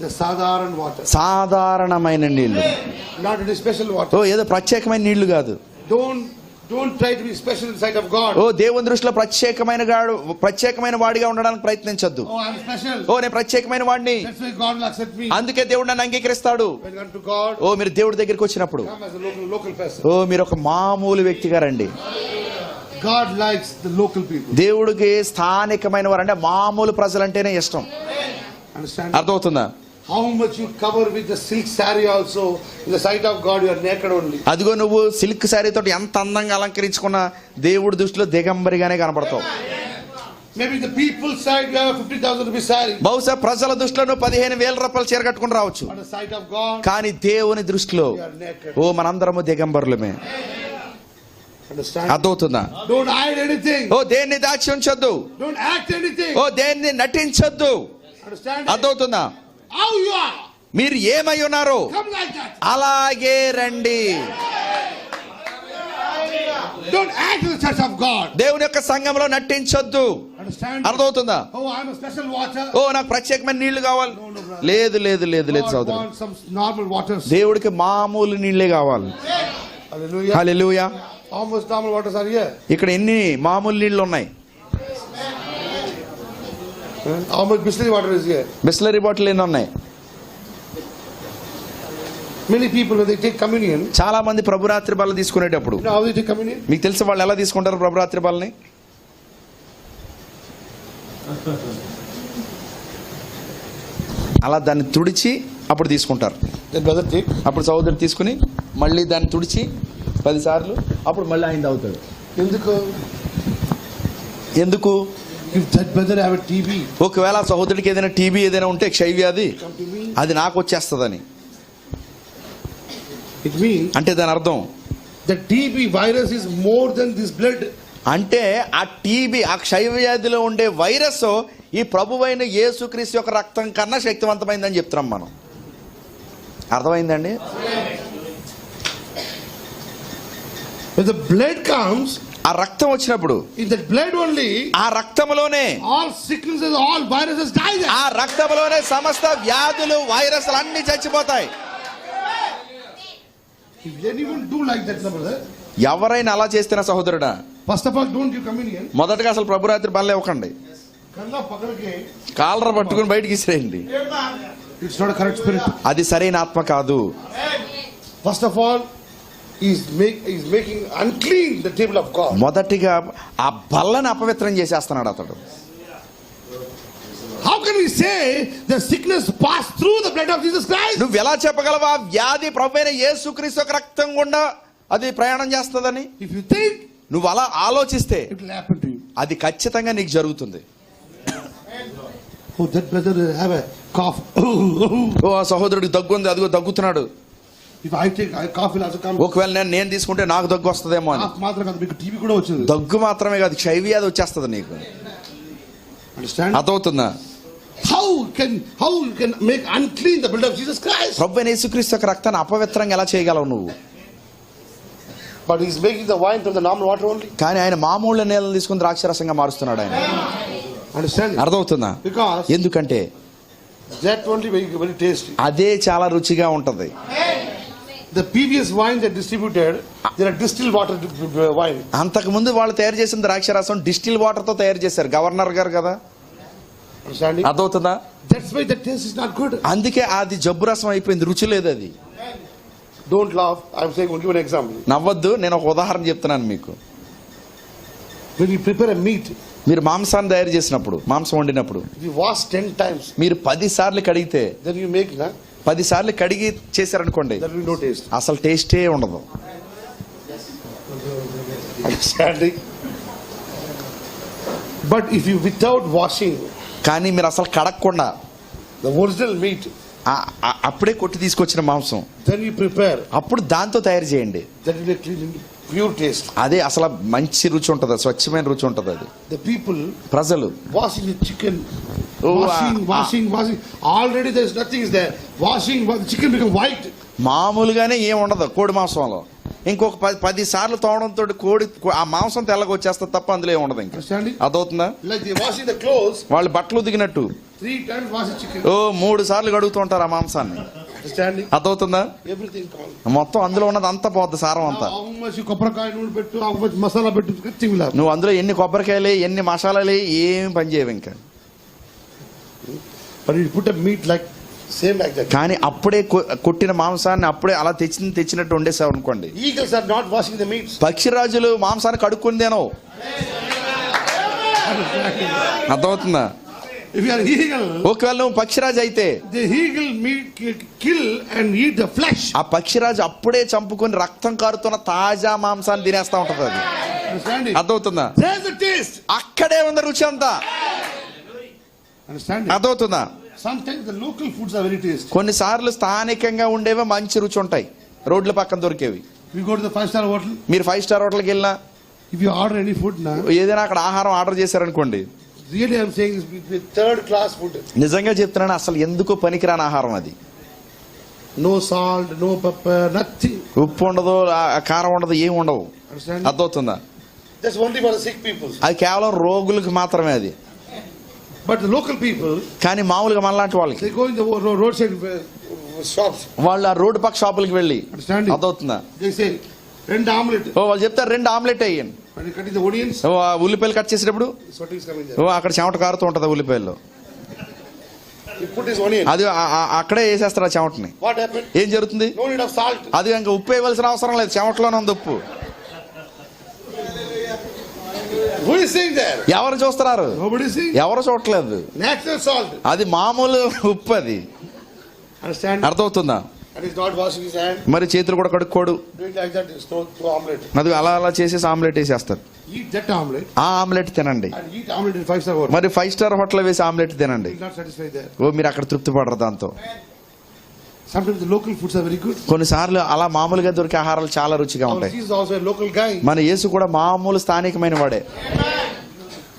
B: The sadharan water.
A: సాధారణమైన నీళ్లు.
B: Not any special water.
A: ఓ ఏదో ప్రత్యేకమైన నీళ్లు కాదు.
B: Don't try to be special in the sight of God.
A: ఓ దేవుని దృష్టిలో ప్రత్యేకమైన వాడిగా ఉండడానికి ప్రయత్నించొద్దు.
B: Oh, I'm special.
A: ఓ నేను ప్రత్యేకమైన వాడిని,
B: That's why God will accept me.
A: అందుకే దేవుడు నన్ను అంగీకరిస్తాడు.
B: When you come to God,
A: ఓ మీరు దేవుడి దగ్గరికి వచ్చినప్పుడు
B: come as a local person.
A: ఓ మీరు ఒక మామూలు వ్యక్తిగా రండి.
B: God likes the local people.
A: దేవుడికి స్థానికమైన వారు అంటే మామూలు ప్రజలంటేనే ఇష్టం.
B: Understand?
A: అర్థమవుతుందా?
B: How much you cover with the silk saree also, in the sight of God you are naked only.
A: అదిగో నువ్వు సిల్క్ శారీ తోటి ఎంత అందంగా అలంకరించుకున్నా దేవుడి దృష్టిలో దిగంబరిగానే కనబడతావు.
B: Maybe the people's side you have a 50,000 rupee saree.
A: బహుశా ప్రజల దృష్టిలో నువ్వు 15,000 రూపాయలు చీర కట్టుకుని రావచ్చు.
B: On the sight of God,
A: కానీ దేవుని దృష్టిలో
B: you are naked.
A: ఓ మనందరము దిగంబరులమే.
B: Understand?
A: అర్థమవుతుందా?
B: Don't hide anything.
A: ఓ దేన్ని దాచి ఉంచొద్దు.
B: Don't act anything.
A: ఓ దేన్ని నటించొద్దు.
B: Understand?
A: అర్థమవుతుందా?
B: How you are.
A: మీరు ఏమై ఉన్నారో
B: Come like that.
A: అలాగే రండి.
B: Don't act in the church of God.
A: దేవుని యొక్క సంఘంలో నటించొద్దు.
B: Understand?
A: అర్థమవుతుందా?
B: Oh, I'm a special water.
A: ఓ నాకు ప్రత్యేకమైన నీళ్లు కావాలి. లేదు లేదు లేదు లేదు
B: God
A: సోదరు.
B: wants some normal waters.
A: దేవుడికి మామూలు నీళ్లే కావాలి.
B: Hallelujah.
A: Hallelujah.
B: Almost normal waters are here.
A: ఇక్కడ ఎన్ని మామూలు నీళ్లు ఉన్నాయి?
B: How much Bisleri water is here?
A: Bisleri bottle ఎన్ని ఉన్నాయి?
B: Many people when they take communion,
A: చాలా మంది ప్రభురాత్రి బల్ల తీసుకునేటప్పుడు
B: you know how they take communion?
A: మీకు తెలుసు వాళ్ళు ఎలా తీసుకుంటారు ప్రభురాత్రి బల్లని? అలా దాన్ని తుడిచి అప్పుడు తీసుకుంటారు.
B: Then brother take.
A: అప్పుడు సహోదరు తీసుకుని మళ్ళీ దాన్ని తుడిచి 10 సార్లు అప్పుడు మళ్ళీ ఆయన తాగుతాడు. ఎందుకు?
B: If that brother have a TB,
A: ఒకవేళ సహోదరుడికి ఏదైనా టీబీ ఏదైనా ఉంటే క్షయవ్యాధి
B: come to me.
A: అది నాకు వచ్చేస్తుందని.
B: It means
A: అంటే దాని అర్థం
B: the TB virus is more than this blood.
A: అంటే ఆ టీబీ, ఆ క్షయవ్యాధిలో ఉండే వైరస్ ఈ ప్రభువైన యేసుక్రీస్తు యొక్క రక్తం కన్నా శక్తివంతమైందని చెప్తున్నాం మనం. అర్థమైందండి?
B: When the blood comes,
A: ఆ రక్తం వచ్చినప్పుడు
B: in that blood only,
A: ఆ రక్తములోనే
B: all sicknesses, all viruses die there.
A: ఆ రక్తములోనే సమస్త వ్యాధులు, వైరస్లు అన్ని చచ్చిపోతాయి.
B: If anyone do like that, brother,
A: ఎవరైనా అలా చేస్తున్న సహోదరుడా,
B: first of all, don't give communion.
A: మొదటగా అసలు ప్రభురాత్రి బల్ల ఇవ్వకండి.
B: Kalla pakadke,
A: కాలర పట్టుకుని బయటికి ఇసిరేయండి.
B: it's not a correct spirit.
A: అది సరైన ఆత్మ కాదు.
B: First of all, he's making unclean the table of God.
A: మొదటిగా ఆ బల్లని అపవిత్రం చేసేస్తున్నాడు అతడు.
B: How can we say the sickness passed through the blood of Jesus Christ?
A: నువ్వు ఎలా చెప్పగలవా వ్యాధి ప్రభువైన యేసుక్రీస్తు యొక్క రక్తం గుండా అది ప్రయాణం చేస్తుందని?
B: If you think,
A: నువ్వు అలా ఆలోచిస్తే
B: it will happen to you.
A: అది ఖచ్చితంగా నీకు జరుగుతుంది.
B: Oh, that brother have a cough.
A: ఓ ఆ సహోదరుడికి దగ్గు ఉంది, అదిగో దగ్గుతున్నాడు.
B: If I take a cough, will also come.
A: ఒకవేళ నేను తీసుకుంటే నాకు దగ్గు వస్తుందేమో అని.
B: Cough మాత్రం కాదు, మీకు టీబీ కూడా వచ్చింది.
A: దగ్గు మాత్రమే కాదు, క్షయవ్యాధి వచ్చేస్తుంది నీకు.
B: Understand?
A: అదవుతుందా?
B: How you can make unclean the blood of Jesus Christ?
A: ప్రభువైన యేసుక్రీస్తు యొక్క రక్తాన్ని అపవిత్రంగా ఎలా చేయగలవు నువ్వు?
B: But he's making the wine from the normal water only.
A: కానీ ఆయన మామూలు నీళ్ళని తీసుకుని ద్రాక్షరసంగా మారుస్తున్నాడు ఆయన.
B: Understand?
A: అర్థమవుతుందా?
B: Because
A: ఎందుకంటే
B: that only very tasty.
A: అదే చాలా రుచిగా ఉంటది.
B: The previous wine they distributed, they are distilled water wine.
A: అంతకు ముందు వాళ్ళు తయారు చేసిన ద్రాక్షరసం డిస్టిల్ వాటర్ తో తయారు చేశారు. గవర్నర్ గారు కదా.
B: Understanding?
A: అర్థమవుతుందా?
B: That's why the taste is not good.
A: అందుకే అది జబ్బు రసం అయిపోయింది, రుచి లేదు అది.
B: Don't laugh. I'm saying, we'll give an example.
A: నవ్వద్దు, నేను ఒక ఉదాహరణ చెప్తున్నాను మీకు.
B: When you prepare a meat,
A: మీరు మాంసాన్ని తయారు చేసినప్పుడు, మాంసం వండినప్పుడు
B: if you wash 10 times,
A: మీరు 10 సార్లు కడిగితే,
B: then you make,
A: 10 సార్లు కడిగి చేశారనుకోండి,
B: there will be no taste.
A: అసలు టేస్టే ఉండదు.
B: Understanding? But if you without washing
A: కానీ మీరు అసలు కడగకుండా
B: the original meat,
A: అప్పుడే కొట్టి తీసుకొచ్చిన మాంసం
B: then you prepare,
A: అప్పుడు దాంతో తయారు చేయండి,
B: that will be a clean, pure taste.
A: అదే అసలు మంచి రుచి ఉంటది, స్వచ్ఛమైన రుచి ఉంటది అది.
B: The people
A: ప్రజలు
B: washing the chicken,
A: Oh,
B: washing. Already there's nothing is there. Washing, the chicken become white.
A: మామూలుగానే ఏం ఉండదు కోడి మాంసంలో. ఇంకొక 10 సార్లు తోవడంతో కోడి ఆ మాంసం తెల్లగా వచ్చేస్తుంది తప్ప అందులో ఏం ఉండదు ఇంకా.
B: Understanding?
A: అదవుతుందా?
B: Like they washing the clothes,
A: వాళ్ళు బట్టలు ఉతికినట్టు
B: 3 times wash the chicken.
A: 3 సార్లు కడుగుతూ ఉంటారు ఆ మాంసాన్ని.
B: Understanding?
A: అదవుతుందా?
B: Everything gone.
A: మొత్తం అందులో ఉన్నది అంతా పోద్ది, సారం అంతా.
B: How much కొబ్బరికాయ నూనె పెట్టు, how much మసాలా పెట్టు, everything will happen.
A: నువ్వు అందులో ఎన్ని కొబ్బరికాయలు, ఎన్ని మసాలాలు, ఏం పని చేయవు ఇంకా.
B: But you put a meat like same like that.
A: కానీ అప్పుడే కొట్టిన మాంసాన్ని అప్పుడే అలా తెచ్చినట్టు వండేసావు అనుకోండి.
B: Eagles are not washing the meats.
A: పక్షిరాజులు మాంసాన్ని కడుక్కుందేనో. అర్థమవుతుందా?
B: If you are eagle,
A: ఒకవేళ నువ్వు పక్షిరాజు అయితే
B: the eagle meat kill and eat the flesh.
A: ఆ పక్షిరాజు అప్పుడే చంపుకొని రక్తం కారుతున్న తాజా మాంసాన్ని తినేస్తా ఉంటది అది.
B: Understanding?
A: అర్థమవుతుందా?
B: There's the taste.
A: అక్కడే ఉంది రుచి అంతా.
B: Understanding?
A: అర్థమవుతుందా?
B: Sometimes the local foods are very tasty.
A: కొన్నిసార్లు స్థానికంగా ఉండేవి మంచి రుచి ఉంటాయి, రోడ్ల పక్కన దొరికేవి.
B: You go to the 5-star hotel.
A: మీరు 5 స్టార్ హోటల్కి వెళ్ళినా,
B: If you order any food now,
A: ఏదైనా అక్కడ ఆహారం ఆర్డర్ చేశారనుకోండి,
B: really I'm saying is third class food.
A: నిజంగా చెప్తున్నాను, అసలు ఎందుకు పనికిరాని ఆహారం అది.
B: No salt, no pepper, nothing.
A: ఉప్పు ఉండదు, కారం ఉండదు, ఏం ఉండవు.
B: Understand?
A: అర్థమవుతుందా?
B: That's only for the sick people.
A: అది కేవలం రోగులకు మాత్రమే అది.
B: But the local people,
A: కానీ మామూలుగా మనలాంటి వాళ్ళకి,
B: they go in the roadside shops.
A: వాళ్ళు ఆ రోడ్డు పక్క షాపులకి వెళ్ళి,
B: Understanding?
A: అర్థమవుతుందా,
B: They say, 2 omelette.
A: వాళ్ళు చెప్తారు 2 ఆమ్లెట్ వేయండి.
B: When you cut the onions,
A: ఉల్లిపాయలు కట్ చేసేటప్పుడు
B: sweating is coming there.
A: అక్కడ చెమట కారుతూ ఉంటది ఉల్లిపాయల్లో.
B: You put this onion.
A: అది అక్కడే వేసేస్తారు ఆ చెమటని.
B: What happened?
A: ఏం జరుగుతుంది?
B: No need of salt.
A: అది ఇంకా ఉప్పు వేయవలసిన అవసరం లేదు, చెమటలోనే ఉంది ఉప్పు.
B: Who is saying there?
A: ఎవరు చూస్తున్నారు?
B: Nobody is saying.
A: ఎవరు చూడట్లేదు.
B: Natural salt.
A: అది మామూలు ఉప్పు అది.
B: Understand?
A: అర్థమవుతుందా?
B: And he's not washing his hand.
A: మరి చేతులు కూడా కడుక్కోడు.
B: Doing like that, there's no omelette.
A: అది అలా చేసేసి ఆమ్లెట్ వేసేస్తారు.
B: Eat that omelette.
A: ఆ ఆమ్లెట్ తినండి.
B: And eat omelette in 5-star hotel.
A: మరి 5 స్టార్ హోటల్ వేసి ఆమ్లెట్ తినండి.
B: Will not satisfy there.
A: మీరు అక్కడ తృప్తి పడరు దాంతో.
B: Sometimes the local foods are very good.
A: కొన్నిసార్లు అలా మామూలుగా దొరికే ఆహారాలు చాలా రుచిగా
B: Our
A: ఉంటాయి.
B: Jesus is also a local guy.
A: మన యేసు కూడా మామూలు స్థానికమైన వాడే.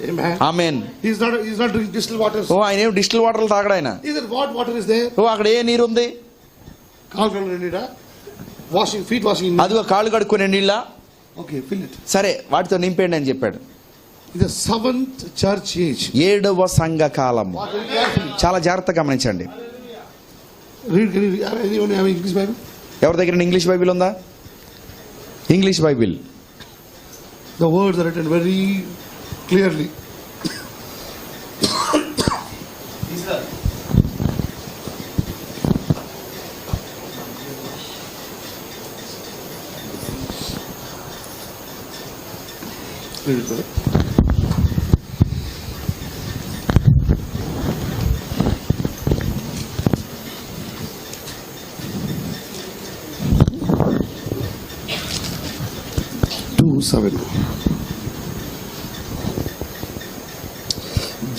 B: Amen.
A: Amen.
B: He's not drinking distilled waters.
A: ఓ ఆయన ఏం డిస్టిల్ వాటర్లు తాగడు ఆయన.
B: He said, what water is there?
A: ఓ అక్కడ ఏ నీరు ఉంది?
B: Feet washing.
A: అదిగో కాళ్ళు కడుక్కునే నీళ్ళ.
B: Okay, fill it.
A: సరే వాటితో నింపేయండి అని చెప్పాడు.
B: It's the 7th church age.
A: 7వ సంఘ కాలం.
B: Very carefully.
A: చాలా జాగ్రత్తగా గమనించండి.
B: Read, can you read? Anyone have English Bible?
A: ఎవరి దగ్గర ఇంగ్లీష్ బైబిల్ ఉందా? English Bible.
B: The words are written very clearly. Read it, brother.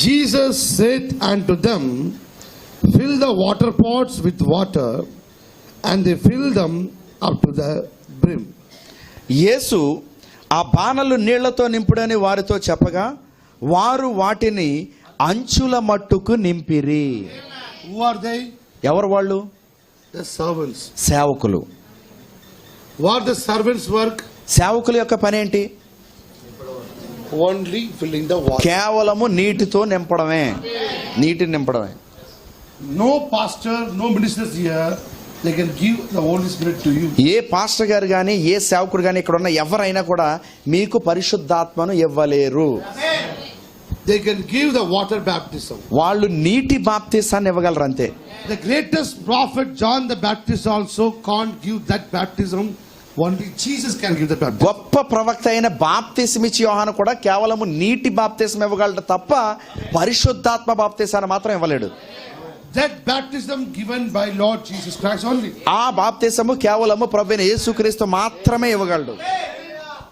B: Jesus said unto them, fill the water pots with water, and they filled them up to the brim.
A: యేసు ఆ బాణలు నీళ్లతో నింపుడని వారితో చెప్పగా వారు వాటిని అంచుల మట్టుకు నింపిరి.
B: Who are they?
A: ఎవరు వాళ్ళు?
B: The servants.
A: సేవకులు.
B: What the servants' work?
A: సేవకుల యొక్క పని ఏంటి?
B: Only filling the water.
A: కేవలము నీటితో నింపడమే. నీటిని నింపడమే.
B: No pastor, no ministers here, they can give the Holy Spirit to you.
A: A pastor గారు కానీ ఏ సేవకుడు కానీ ఇక్కడ ఉన్న ఎవరైనా కూడా మీకు పరిశుద్ధాత్మను ఇవ్వలేరు.
B: They can give the water baptism.
A: వాళ్ళు నీటి బాప్తిసాన్ని ఇవ్వగలరు అంతే.
B: The greatest prophet John the Baptist also can't give that baptism. Only Jesus can give the baptism.
A: గొప్ప ప్రవక్త అయిన బాప్తిసమిచ్చి యోహాను కూడా కేవలము నీటి బాప్తిసం ఇవ్వగలడు తప్ప పరిశుద్ధాత్మ బాప్తిసాన్ని మాత్రం ఇవ్వలేడు.
B: That baptism given by Lord Jesus Christ only.
A: ఆ బాప్తిసము కేవలము ప్రభువైన యేసుక్రీస్తు మాత్రమే ఇవ్వగలడు.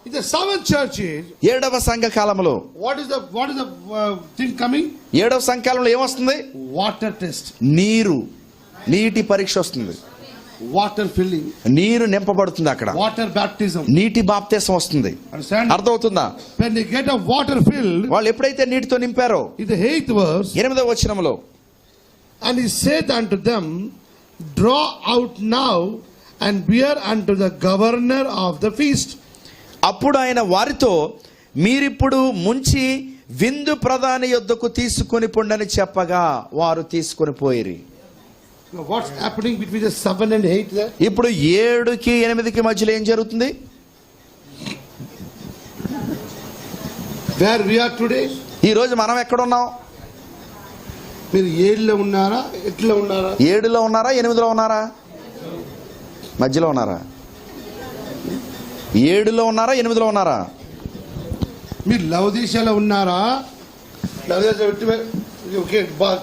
B: In the 7th church age,
A: 7వ సంఘ కాలంలో
B: what is the thing coming?
A: 7వ సంఘ కాలంలో ఏమొస్తుంది?
B: Water test.
A: నీటి పరీక్ష వస్తుంది.
B: Water filling.
A: నీరు నింపబడుతుంది అక్కడ.
B: Water baptism.
A: నీటి బాప్తిసం వస్తుంది.
B: Understand?
A: అర్థమవుతుందా?
B: When they get a water filled,
A: వాళ్ళు ఎప్పుడైతే నీటితో నింపారో
B: in the 8th verse,
A: 8వ వచనంలో,
B: and he said unto them, draw out now and bear unto the governor of the feast.
A: అప్పుడు ఆయన వారితో మీరిప్పుడు ముంచి విందు ప్రధాని యొద్దకు తీసుకొని పొండని చెప్పగా వారు తీసుకొని పోయిరి.
B: Now what's happening between the 7 and 8 there?
A: ఇప్పుడు 7కి 8కి మధ్యలో ఏం జరుగుతుంది?
B: Where we are today?
A: ఈ రోజు మనం ఎక్కడ ఉన్నాం?
B: మీరు 7లో ఉన్నారా? 8లో ఉన్నారా?
A: 7లో ఉన్నారా? 8లో ఉన్నారా? మధ్యలో ఉన్నారా? 7లో ఉన్నారా? 8లో ఉన్నారా?
B: మీరు లవోదిషాలో ఉన్నారా?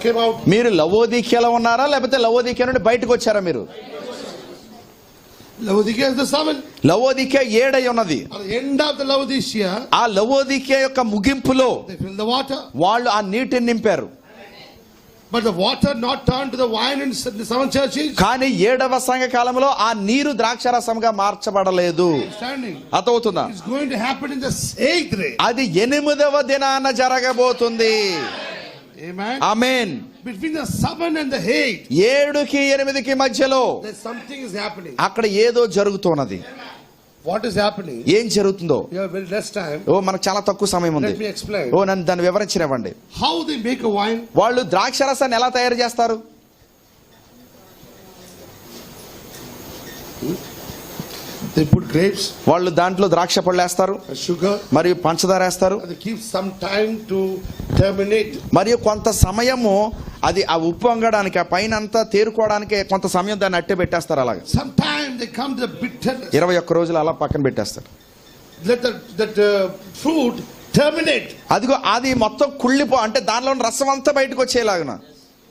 B: came out.
A: మీరు లవోదికీయలో ఉన్నారా లేకపోతే లవోదికీయ నుండి బయటకు వచ్చారా? మీరు
B: Laodicea is the 7.
A: లవోదికీయ 7 అయి ఉన్నది.
B: At the end of the Laodicea,
A: ఆ లవోదికీయ యొక్క ముగింపులో
B: they filled the water.
A: వాళ్ళు ఆ నీటిని నింపారు.
B: But the water not turned to the wine in the 7th church age.
A: కానీ 7వ సంఘ కాలంలో ఆ నీరు ద్రాక్షారసంగా మార్చబడలేదు.
B: Standing.
A: అర్థమవుతుందా?
B: It's going to happen in the 8th day.
A: అది 8వ దినాన జరగబోతుంది.
B: Amen.
A: Amen.
B: Between the 7 and the 8,
A: 7కి 8కి మధ్యలో
B: there's something is happening.
A: అక్కడ ఏదో జరుగుతున్నది.
B: What is happening?
A: ఏం జరుగుతుందో?
B: You have very less time.
A: ఓ మనకు చాలా తక్కువ సమయం ఉంది.
B: Let me explain.
A: ఓ నన్ను దాన్ని వివరించనివ్వండి.
B: How they make a wine?
A: వాళ్ళు ద్రాక్షరసాన్ని ఎలా తయారు చేస్తారు?
B: They put grapes,
A: వాళ్ళు దాంట్లో ద్రాక్ష పళ్ళు వేస్తారు,
B: sugar,
A: మరియు పంచదార వేస్తారు,
B: and they keep some time to terminate.
A: మరియు కొంత సమయము అది ఆ ఉప్పు వంగడానికి ఆ పైన అంతా తేరుకోవడానికి కొంత సమయం దాన్ని అట్టే పెట్టేస్తారు. అలాగా
B: Sometimes they come to the bitterness.
A: 21 రోజులు అలా పక్కన పెట్టేస్తారు.
B: Let that fruit terminate.
A: అదిగో అది మొత్తం కుళ్ళిపో అంటే దానిలో ఉన్న రసం అంతా బయటకు వచ్చేలాగున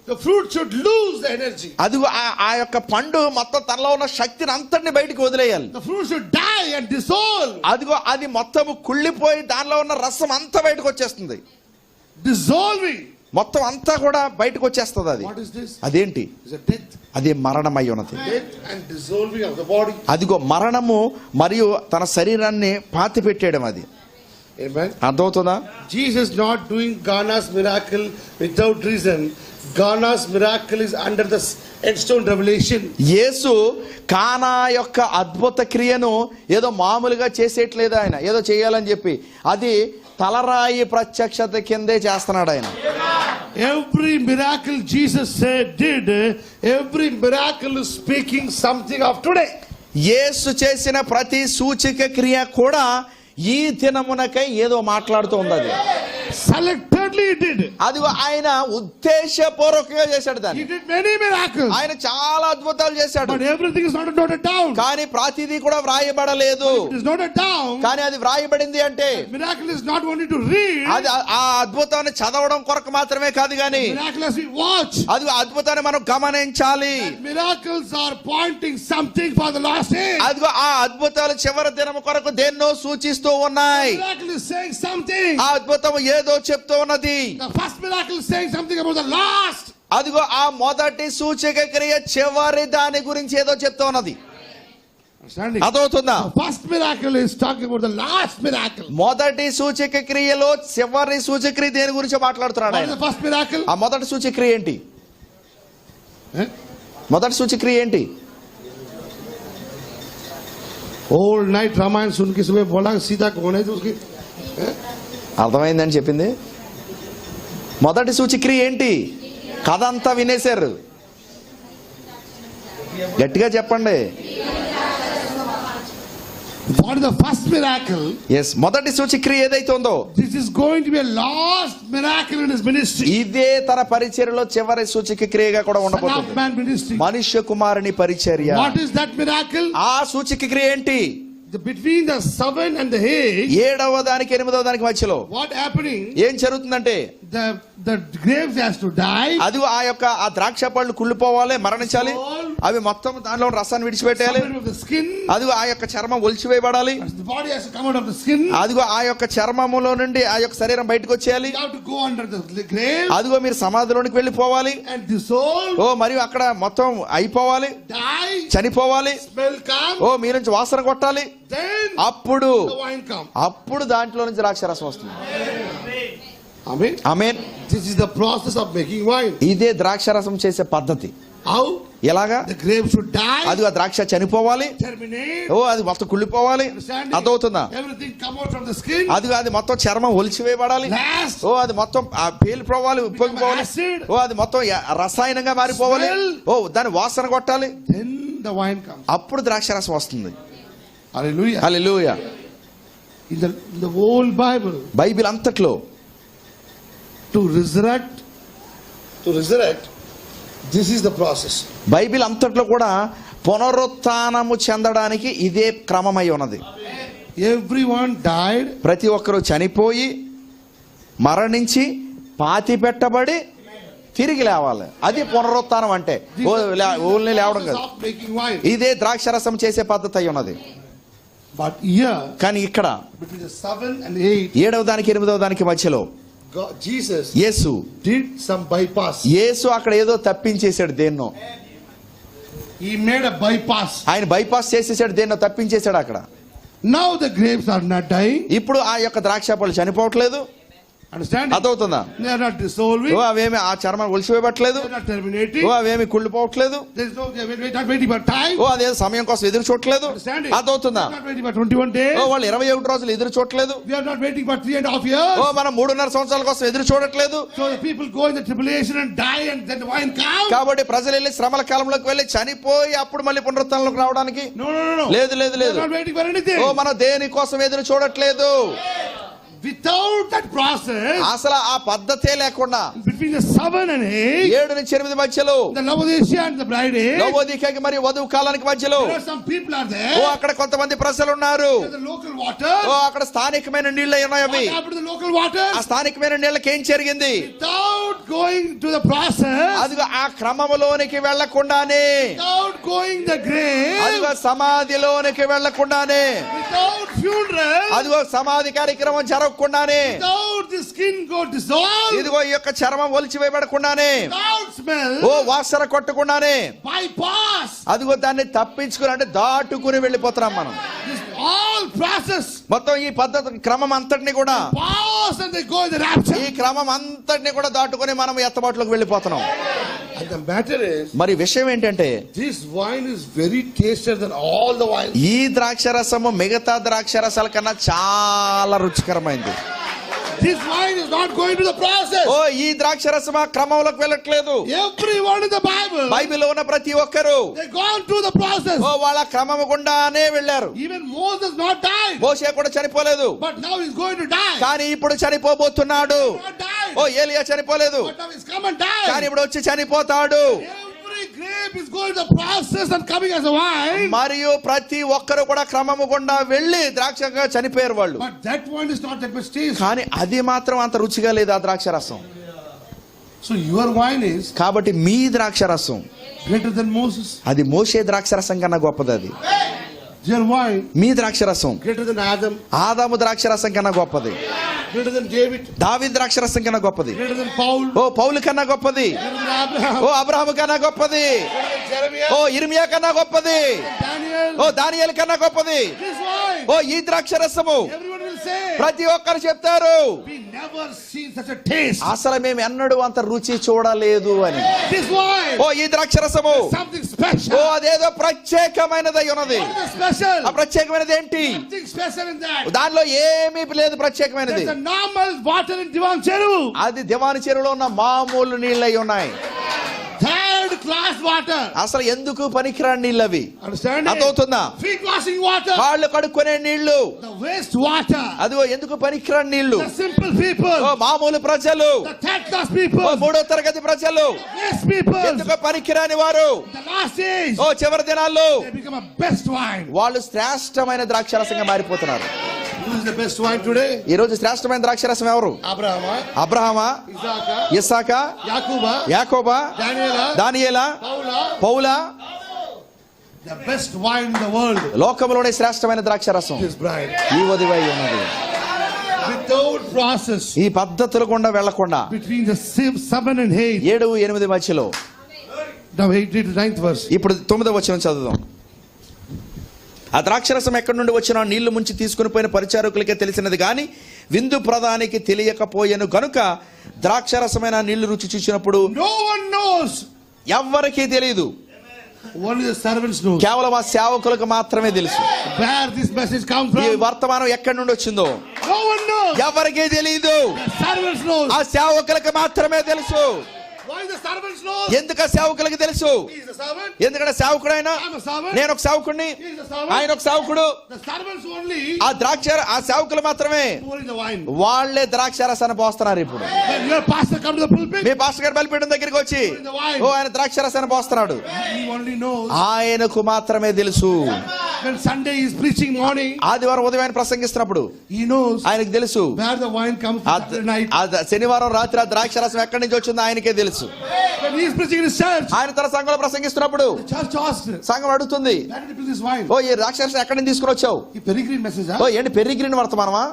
B: The fruit should lose the energy.
A: అదిగో ఆ యొక్క పండు మొత్తం తనలో ఉన్న శక్తిని అంతటిని బయటకు వదిలేయాలి.
B: The fruit should die and dissolve.
A: అదిగో అది మొత్తం కుళ్ళిపోయి దానిలో ఉన్న రసం అంతా బయటకు వచ్చేస్తుంది.
B: Dissolving.
A: మొత్తం అంతా కూడా బయటకు వచ్చేస్తుంది అది.
B: What is this?
A: అదేంటి?
B: It's a death.
A: అదే మరణమై ఉన్నది.
B: Death and dissolving of the body.
A: అదిగో మరణము మరియు తన శరీరాన్ని పాతి పెట్టేయడం అది.
B: Amen.
A: అర్థమవుతుందా?
B: Jesus not doing Ghana's miracle without reason. Ghana's miracle is under the headstone revelation.
A: యేసు కానా యొక్క అద్భుత క్రియను ఏదో మామూలుగా చేసేట్లేదు ఆయన, ఏదో చేయాలని చెప్పి. అది తలరాయి ప్రత్యక్షత కిందే చేస్తున్నాడు ఆయన.
B: Every miracle Jesus did, every miracle is speaking something of today.
A: యేసు చేసిన ప్రతి సూచక క్రియ కూడా ఈ దినమునకై ఏదో మాట్లాడుతూ ఉంది. అది
B: Selectively he did.
A: అది ఆయన ఉద్దేశపూర్వకంగా చేశాడు దాన్ని.
B: He did many miracles.
A: ఆయన చాలా అద్భుతాలు చేశాడు.
B: But everything is not noted down.
A: కానీ ప్రతిదీ కూడా వ్రాయబడలేదు.
B: It is noted down.
A: కానీ అది వ్రాయబడింది అంటే
B: Miracle is not only to read.
A: అది ఆ అద్భుతాన్ని చదవడం కొరకు మాత్రమే కాదు గాని
B: Miracle as we watch.
A: అది అద్భుతాన్ని మనం గమనించాలి.
B: Miracles are pointing something for the last age.
A: అదిగో ఆ అద్భుతాలు చివరి దినము కొరకు దేన్నో సూచిస్తూ ఉన్నాయి.
B: Miracle is saying something.
A: ఆ అద్భుతం ఏదో చెప్తూ ఉన్నది.
B: The first miracle is saying something about the last.
A: అదిగో ఆ మొదటి సూచక క్రియ చివరి దాని గురించి ఏదో చెప్తూ ఉన్నది.
B: Understanding?
A: అదవుతుందా?
B: The first miracle is talking about the last miracle.
A: మొదటి సూచక క్రియలో చివరి సూచక క్రియ దేని గురించి మాట్లాడుతున్నాడు
B: What is
A: ఆయన?
B: the first miracle?
A: ఆ మొదటి సూచక క్రియ ఏంటి?
B: Eh?
A: మొదటి సూచక క్రియ ఏంటి?
B: All night रामायण सुन के सुबह बोला सीता कौन है तो उसकी
A: అర్థమైందని చెప్పింది. మొదటి సూచక్రియ ఏంటి? కథ అంతా వినేశారు. గట్టిగా చెప్పండి.
B: What is the first miracle?
A: Yes, మొదటి సూచక్రియ ఏదైతే ఉందో
B: This is going to be a last miracle in his ministry.
A: ఇదే తన పరిచర్యలో చివరి సూచక క్రియగా కూడా
B: Son of
A: ఉండబోతుంది.
B: man ministry.
A: మనుష్య కుమారుని పరిచర్య.
B: What is that miracle?
A: ఆ సూచక క్రియ ఏంటి?
B: Between the 7 and the 8.
A: 7వ దానికి 8వ దానికి మధ్యలో
B: What happening?
A: ఏం జరుగుతుందంటే
B: The grapes has to die.
A: అది ఆ యొక్క ఆ ద్రాక్ష పళ్ళు కుళ్ళిపోవాలి, మరణించాలి. అవి మొత్తం దానిలో రసాన్ని విడిచిపెట్టాలి.
B: Some of the skin.
A: అది ఆ యొక్క చర్మం ఒలిచివేయబడాలి.
B: The body has to come out of the skin.
A: అదిగో ఆ యొక్క చర్మములో నుండి ఆ యొక్క శరీరం బయటకు వచ్చేయాలి.
B: You have to go under the grave.
A: అదిగో మీరు సమాధిలోనికి వెళ్ళిపోవాలి.
B: And the soul.
A: ఓ మరియు అక్కడ మొత్తం అయిపోవాలి,
B: Die.
A: చనిపోవాలి.
B: Smell come.
A: ఓ మీ నుంచి వాసన కొట్టాలి.
B: Then
A: అప్పుడు
B: the wine come.
A: అప్పుడు దాంట్లో నుంచి ద్రాక్షరసం వస్తుంది.
B: Amen.
A: Amen.
B: This is the process of making wine.
A: ఇదే ద్రాక్షరసం చేసే పద్ధతి.
B: How?
A: ఎలాగా?
B: The grapes should die.
A: అది ఆ ద్రాక్ష చనిపోవాలి.
B: Terminate.
A: ఓ అది మొత్తం కుళ్ళిపోవాలి.
B: Understanding?
A: అదవుతుందా?
B: Everything come out from the skin.
A: అది మొత్తం చర్మం ఒలిచివేయబడాలి.
B: Last.
A: ఓ అది మొత్తం పేలిపోవాలి, ఉప్పొంగిపోవాలి.
B: Acid.
A: ఓ అది మొత్తం రసాయనంగా మారిపోవాలి.
B: Smell.
A: ఓ దాని వాసన కొట్టాలి.
B: Then the wine comes.
A: అప్పుడు ద్రాక్షరసం వస్తుంది.
B: Hallelujah.
A: Hallelujah.
B: In the whole Bible,
A: Bible అంతట్లో
B: to resurrect, this is the process.
A: Bible అంతట్లో కూడా పునరుత్థానము చెందడానికి ఇదే క్రమమై ఉన్నది.
B: Everyone died.
A: ప్రతి ఒక్కరూ చనిపోయి మరణించి పాతి పెట్టబడి తిరిగి లేవాలి. అది పునరుత్థానం అంటే. ఓన్లీ లేవడం కాదు.
B: Of making wine.
A: ఇదే ద్రాక్షరసం చేసే పద్ధతి అయి ఉన్నది.
B: But here,
A: కానీ ఇక్కడ
B: between the 7 and 8,
A: 7వ దానికి 8వ దానికి మధ్యలో
B: Jesus
A: Yesu
B: did some bypass.
A: యేసు అక్కడ ఏదో తప్పించేశాడు దేన్నో.
B: He made a bypass.
A: ఆయన బైపాస్ చేసేసాడు, దేన్నో తప్పించేశాడు అక్కడ.
B: Now the grapes are not dying.
A: ఇప్పుడు ఆ యొక్క ద్రాక్ష పళ్ళు చనిపోవట్లేదు.
B: Understand?
A: అదవుతుందా?
B: They are not dissolving.
A: ఓ అవేమి ఆ చర్మం ఒలిచివేయబట్టలేదు.
B: They are not terminating.
A: ఓ అవేమి కుళ్ళిపోవట్లేదు.
B: There is no, they are not waiting for time.
A: ఓ అదే సమయం కోసం ఎదురు చూడట్లేదు.
B: Understand?
A: అదవుతుందా?
B: They are not waiting for 21 days.
A: ఓ వాళ్ళు 21 రోజులు ఎదురు చూడట్లేదు.
B: We are not waiting for 3.5 years.
A: ఓ మనం 3.5 సంవత్సరాల కోసం ఎదురు చూడట్లేదు.
B: So the people go in the tribulation and die and then the wine comes.
A: కాబట్టి ప్రజలు వెళ్ళి శ్రమల కాలంలోకి వెళ్ళి చనిపోయి అప్పుడు మళ్ళీ పునరుత్థానంలోకి రావడానికి
B: No.
A: లేదు లేదు
B: They
A: లేదు.
B: are not waiting for anything.
A: ఓ మనం దేని కోసం ఎదురు చూడట్లేదు.
B: Without that process,
A: అసలు ఆ పద్ధతే లేకుండా
B: between the 7 and 8,
A: 7 నుంచి 8 మధ్యలో
B: the Laodicea and the bride age,
A: నవోదికకి మరియు వధువు కాలానికి మధ్యలో
B: there are some people are there.
A: ఓ అక్కడ కొంతమంది ప్రజలు ఉన్నారు.
B: There's the local water.
A: ఓ అక్కడ స్థానికమైన నీళ్ళు ఉన్నాయి. అవి
B: What happened to the local water?
A: ఆ స్థానికమైన నీళ్ళకి ఏం జరిగింది?
B: Without going to the process,
A: అదిగో ఆ క్రమములోనికి వెళ్లకుండానే,
B: without going the grave,
A: అదిగో సమాధిలోనికి వెళ్లకుండానే,
B: without funeral,
A: అదిగో సమాధి కార్యక్రమం జరగకుండానే,
B: without the skin go dissolved,
A: ఇదిగో ఈ యొక్క చర్మం ఒలిచివేయబడకుండానే,
B: without smell,
A: ఓ వాసన కొట్టకుండానే,
B: bypass
A: అదిగో దాన్ని తప్పించుకుని అంటే దాటుకుని వెళ్ళిపోతున్నాం మనం.
B: this all process,
A: మొత్తం ఈ పద్ధతి క్రమం అంతటిని కూడా,
B: pass and they go in the rapture.
A: ఈ క్రమం అంతటిని కూడా దాటుకుని మనం ఎత్తబాటులోకి వెళ్ళిపోతున్నాం.
B: And the matter is,
A: మరి విషయం ఏంటంటే
B: this wine is very tastier than all the wines.
A: ఈ ద్రాక్షరసము మిగతా ద్రాక్షరసాల కన్నా చాలా రుచికరమైంది.
B: This wine is not going to the process.
A: ఓ ఈ ద్రాక్షరసం ఆ క్రమంలోకి వెళ్ళట్లేదు.
B: Everyone in the Bible,
A: బైబిల్లో ఉన్న ప్రతి ఒక్కరు
B: they gone through the process.
A: ఓ వాళ్ళ క్రమము గుండానే వెళ్ళారు.
B: Even Moses not died,
A: మోషే కూడా చనిపోలేదు,
B: but now he's going to die.
A: కానీ ఇప్పుడు చనిపోబోతున్నాడు.
B: Not died,
A: ఓ ఏలియా చనిపోలేదు,
B: but now he's come and died.
A: కానీ ఇప్పుడు వచ్చి చనిపోతాడు.
B: Every grape is going to the process and coming as a wine.
A: మరియు ప్రతి ఒక్కరు కూడా క్రమము గుండా వెళ్ళి ద్రాక్షగా చనిపోయారు వాళ్ళు.
B: But that wine is not that much taste.
A: కానీ అది మాత్రం అంత రుచిగా లేదు ఆ ద్రాక్షరసం.
B: So your wine is
A: కాబట్టి మీ ద్రాక్షరసం
B: greater than Moses.
A: అది మోషే ద్రాక్షరసం కన్నా గొప్పది. అది
B: Your wine
A: మీ ద్రాక్షరసం
B: greater than Adam,
A: ఆదాము ద్రాక్షరసం కన్నా గొప్పది.
B: greater than David,
A: దావీదు ద్రాక్షరసం కన్నా గొప్పది.
B: greater than Paul,
A: ఓ పౌలు కన్నా గొప్పది.
B: greater than Abraham,
A: ఓ అబ్రహాము కన్నా గొప్పది.
B: greater than Jeremiah,
A: ఓ ఇర్మియా కన్నా గొప్పది.
B: Daniel.
A: ఓ దానియేలు కన్నా గొప్పది.
B: This wine,
A: ఓ ఈ ద్రాక్షరసము
B: everyone will say,
A: ప్రతి ఒక్కరు చెప్తారు,
B: we never seen such a taste.
A: అసలు మేము ఎన్నడూ అంత రుచి చూడలేదు అని.
B: This wine,
A: ఓ ఈ ద్రాక్షరసము
B: something
A: ఓ
B: special.
A: అదేదో ప్రత్యేకమైనదై ఉన్నది.
B: What is special?
A: ఆ ప్రత్యేకమైనది ఏంటి?
B: Something special in that.
A: దానిలో ఏమీ లేదు ప్రత్యేకమైనది.
B: There's a normal water in Divan Cheru.
A: అది దివాని చెరువులో ఉన్న మామూలు నీళ్ళై ఉన్నాయి.
B: Third class water.
A: అసలు ఎందుకు పనికిరాని నీళ్ళు అవి.
B: Understand?
A: అర్థమవుతుందా?
B: Feet washing water.
A: కాళ్ళు కడుక్కునే నీళ్లు,
B: The waste water.
A: అదిగో ఎందుకు పనికిరాని నీళ్లు.
B: The simple people.
A: ఓ మామూలు ప్రజలు,
B: The third class
A: oh
B: people.
A: మూడో తరగతి ప్రజలు,
B: Waste people.
A: ఎందుకు పనికిరాని వారు
B: The last days,
A: ఓ చివరి దినాల్లో
B: they become a best wine.
A: వాళ్ళు శ్రేష్టమైన ద్రాక్షరసంగా మారిపోతున్నారు.
B: Who is the best wine today?
A: ఈ రోజు శ్రేష్టమైన ద్రాక్షరసం ఎవరు?
B: Abraham,
A: అబ్రహామా,
B: Isaac,
A: ఇస్సాకా,
B: Yakuba,
A: యాకోబా,
B: Daniel,
A: దానియేలా,
B: Paula.
A: పౌలా.
B: The best wine in the world.
A: లోకములోనే శ్రేష్టమైన ద్రాక్షరసం
B: This bride.
A: ఈ ఉదివై ఉన్నది.
B: Without process.
A: ఈ పద్ధతులు గుండా వెళ్లకుండా
B: Between the 7 and 8.
A: 7-8 మధ్యలో.
B: Now 8 to 9th verse.
A: ఇప్పుడు 9వ వచనం చదువుదాం. ఆ ద్రాక్షరసం ఎక్కడి నుండి వచ్చినా నీళ్లు ముంచి తీసుకుని పోయిన పరిచారకులకే తెలిసినది గాని విందు ప్రధానికి తెలియకపోయెను గనుక ద్రాక్షరసమైన నీళ్లు రుచి చూసినప్పుడు
B: No one knows.
A: ఎవ్వరికీ తెలియదు.
B: Only the servants know.
A: కేవలం ఆ సేవకులకు మాత్రమే తెలుసు
B: Where this message comes
A: ఈ
B: from?
A: వర్తమానం ఎక్కడి నుండి వచ్చిందో.
B: No one knows.
A: ఎవరికీ తెలియదు.
B: The servants know.
A: ఆ సేవకులకు మాత్రమే తెలుసు.
B: Why the servants know?
A: ఎందుకు ఆ సేవకులకు తెలుసు?
B: He is a servant.
A: ఎందుకంటే సేవకుడు ఆయన,
B: I'm a servant.
A: నేను ఒక సేవకుడిని,
B: He is a servant.
A: ఆయన ఒక సేవకుడు.
B: The servants only
A: ఆ ఆ సేవకులు మాత్రమే
B: pouring the wine.
A: వాళ్లే ద్రాక్షరసాన్ని పోస్తున్నారు. ఇప్పుడు
B: When your pastor come to the pulpit,
A: me pastor గారు బలిపీఠం దగ్గరికి వచ్చి ఓ ఆయన ద్రాక్షరసాన్ని పోస్తున్నాడు.
B: he only knows.
A: ఆయనకు మాత్రమే తెలుసు.
B: When Sunday is preaching morning,
A: ఆదివారం ఉదయం ఆయన ప్రసంగిస్తున్నప్పుడు
B: he knows
A: ఆయనకు తెలుసు.
B: where the wine comes
A: ఆ
B: from Saturday night.
A: శనివారం రాత్రి ఆ ద్రాక్షరసం ఎక్కడి నుంచి వచ్చిందో ఆయనకే తెలుసు.
B: When he is preaching in his church,
A: ఆయన తన సంఘంలో ప్రసంగిస్తున్నప్పుడు
B: the church asked,
A: సంఘం అడుగుతుంది,
B: where did you bring this wine?
A: ఓ ఈ ద్రాక్షరసం ఎక్కడి నుంచి తీసుకుని వచ్చావు?
B: ఈ పెరిగ్రీన్ మెసేజ్
A: ఓ ఎండి పెరిగ్రీన్ వర్తమానమా?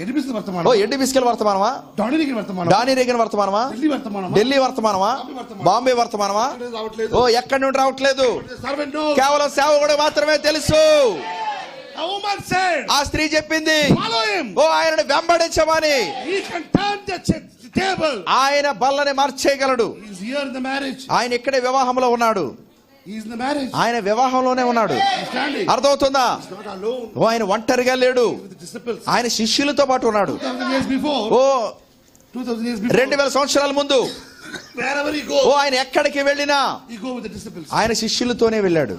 B: ఎడి బిస్కెట్
A: ఓ
B: వర్తమానం,
A: ఎండి బిస్కెల్ వర్తమానమా?
B: డానిరిగిన్ వర్తమానం,
A: డానీ రేగన్ వర్తమానమా?
B: ఢిల్లీ వర్తమానం,
A: ఢిల్లీ వర్తమానమా? బాంబే వర్తమానమా?
B: రావట్లేదు.
A: ఓ ఎక్కడి నుండి రావట్లేదు.
B: The servant knows.
A: కేవలం సేవకుడు మాత్రమే తెలుసు.
B: A woman said,
A: ఆ స్త్రీ చెప్పింది,
B: follow him.
A: ఓ ఆయనను వెంబడించమని.
B: He can turn the table.
A: ఆయన బల్లని మార్చేయగలడు.
B: He is here in the marriage.
A: ఆయన ఇక్కడే వివాహంలో ఉన్నాడు.
B: He is in the marriage.
A: ఆయన వివాహంలోనే ఉన్నాడు.
B: Understanding?
A: అర్థమవుతుందా?
B: He's not alone.
A: ఓ ఆయన ఒంటరిగా లేడు.
B: With the disciples.
A: ఆయన శిష్యులతో పాటు ఉన్నాడు.
B: 2000 years before.
A: ఓ
B: 2000 years before.
A: 2000 సంవత్సరాల ముందు
B: Wherever he
A: ఓ
B: goes,
A: ఆయన ఎక్కడికి వెళ్ళినా
B: he go with the disciples.
A: ఆయన శిష్యులతోనే వెళ్ళాడు.